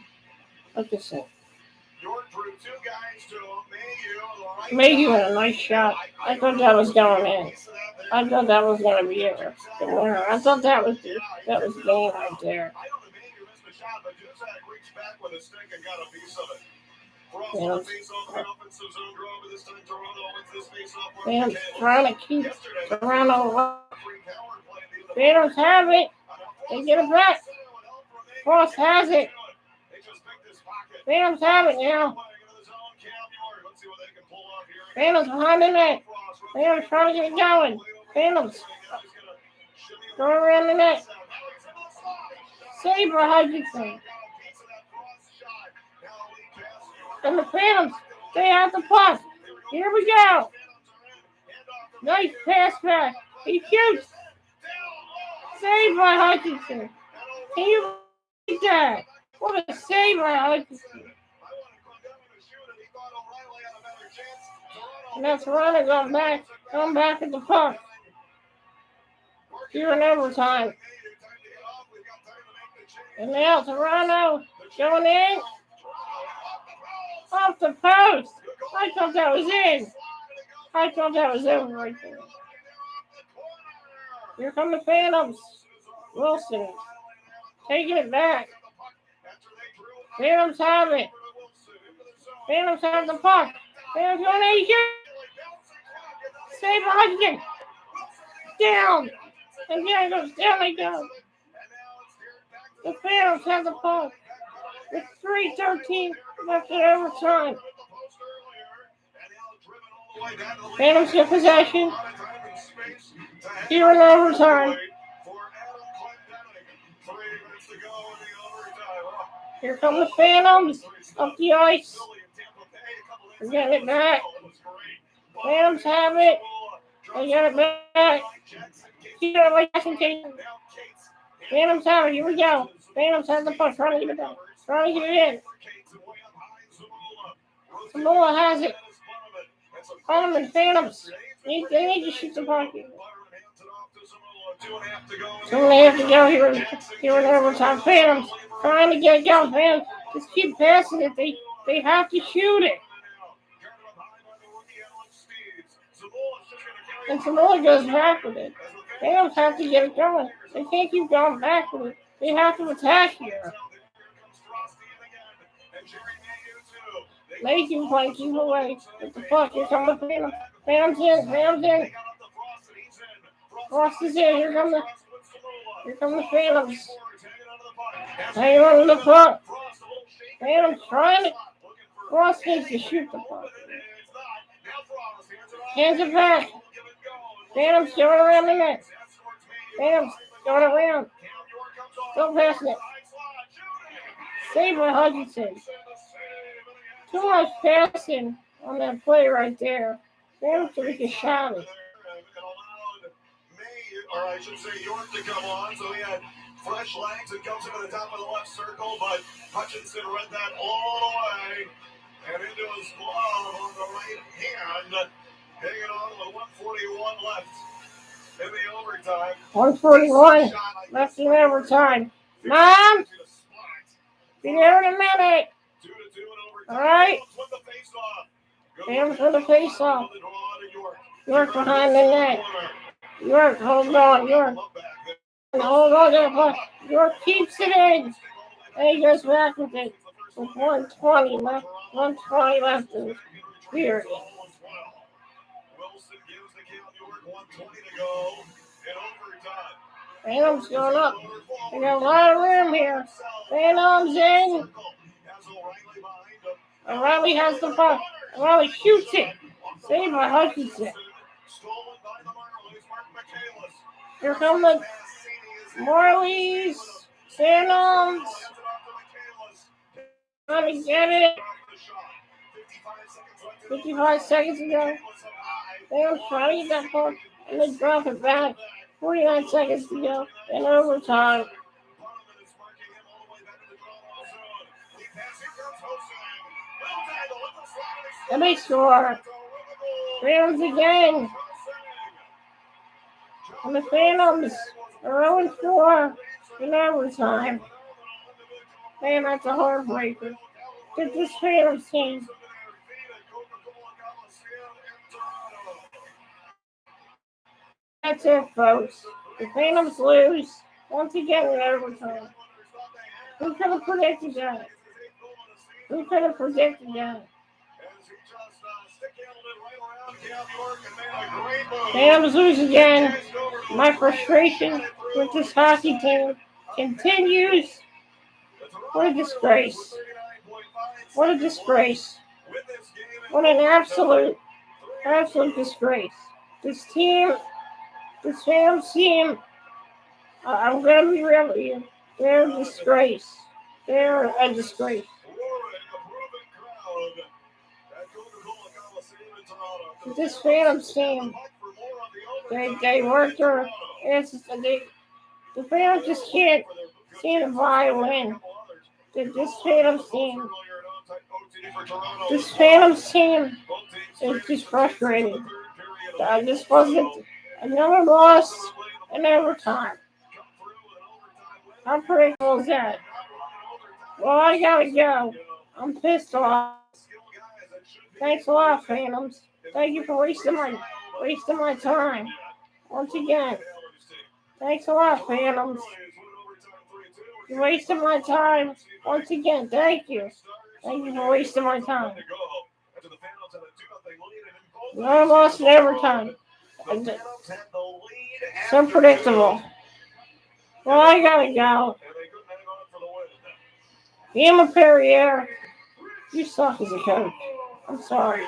Mayhew had a nice shot. I thought that was going in. I thought that was going to be it. The winner. I thought that was game right there. Phantoms trying to keep Toronto alive. Phantoms have it. They get it back. Frost has it. Phantoms have it now. Phantoms behind the net. Phantoms trying to get it going. Phantoms going around the net. Saber Hutchinson. And the Phantoms, they have the puck. Here we go. Nice pass back. He shoots. Saved by Hutchinson. Can you believe that? What a save by Hutchinson. And that's Toronto going back at the puck. Here in overtime. And now Toronto going in. Off the post. I thought that was in. I thought that was over right there. Here come the Phantoms. Wilson taking it back. Phantoms have it. Phantoms have the puck. Phantoms going to shoot. Save Hutchinson. Down. And there it goes. Down they go. The Phantoms have the puck. With 3:13 left in overtime. Phantoms get possession. Here in overtime. Here come the Phantoms up the ice. They're getting it back. Phantoms have it. They get it back. Here, like Phantoms have it. Here we go. Phantoms have the puck. Trying to get it back. Trying to get it in. Samoa has it. Coleman, Phantoms. They need to shoot the puck. 2.5 to go here in overtime. Phantoms trying to get it going. Phantoms just keep passing it. They have to shoot it. And Samoa goes back with it. Phantoms have to get it going. They can't keep going back with it. They have to attack here. Mayhew playing keep away with the puck. Here come the Phantoms. Phantoms in. Frost is in. Here come the Phantoms. Hanging on to the puck. Phantoms trying it. Frost needs to shoot the puck. Hands it back. Phantoms going around the net. Phantoms going around. Still passing it. Saved by Hutchinson. Too much passing on that play right there. Phantoms to make a shot. or I should say York, to come on. So he had fresh legs and comes into the top of the left circle, but Hutchinson read that all the way and into his glove on the right hand. Hanging on with 141 left in the overtime. 141 left in overtime. Mom, be there in a minute. 2-2 in overtime. All right. With the face-off. Hams with the face-off. York behind the net. York, hold on. York. Hold on there, but York keeps it in. And he goes back with it. With 120 left. 120 left in the period. Wilson gives the count. York 120 to go in overtime. Phantom's going up. They got a lot of room here. Phantom's in. O'Reilly has the puck. O'Reilly shoots it. Saved by Hutchinson. Here come the Marlies. Phantoms. Trying to get it. 55 seconds to go. Phantoms trying to get that puck. And they drop it back. 49 seconds to go in overtime. And they score. Phantoms again. And the Phantoms are 0-4 in overtime. Man, that's a heartbreaker. Get this Phantoms team. That's it, folks. The Phantoms lose once again in overtime. Who could have predicted that? Who could have predicted that? Phantoms lose again. My frustration with this hockey team continues. What a disgrace. What a disgrace. What an absolute disgrace. This Phantoms team, I'm going to be real with you. They're a disgrace. They're a disgrace. This Phantoms team, they work their asses. The Phantoms just can't seem to buy a win. This Phantoms team is just frustrating. This wasn't another loss in overtime. How predictable is that? Well, I gotta go. I'm pissed off. Thanks a lot, Phantoms. Thank you for wasting my time. Once again. Thanks a lot, Phantoms. You're wasting my time. Once again, thank you. Thank you for wasting my time. No loss in overtime. So predictable. Well, I gotta go. Ian Perrier, you suck as a coach. I'm sorry.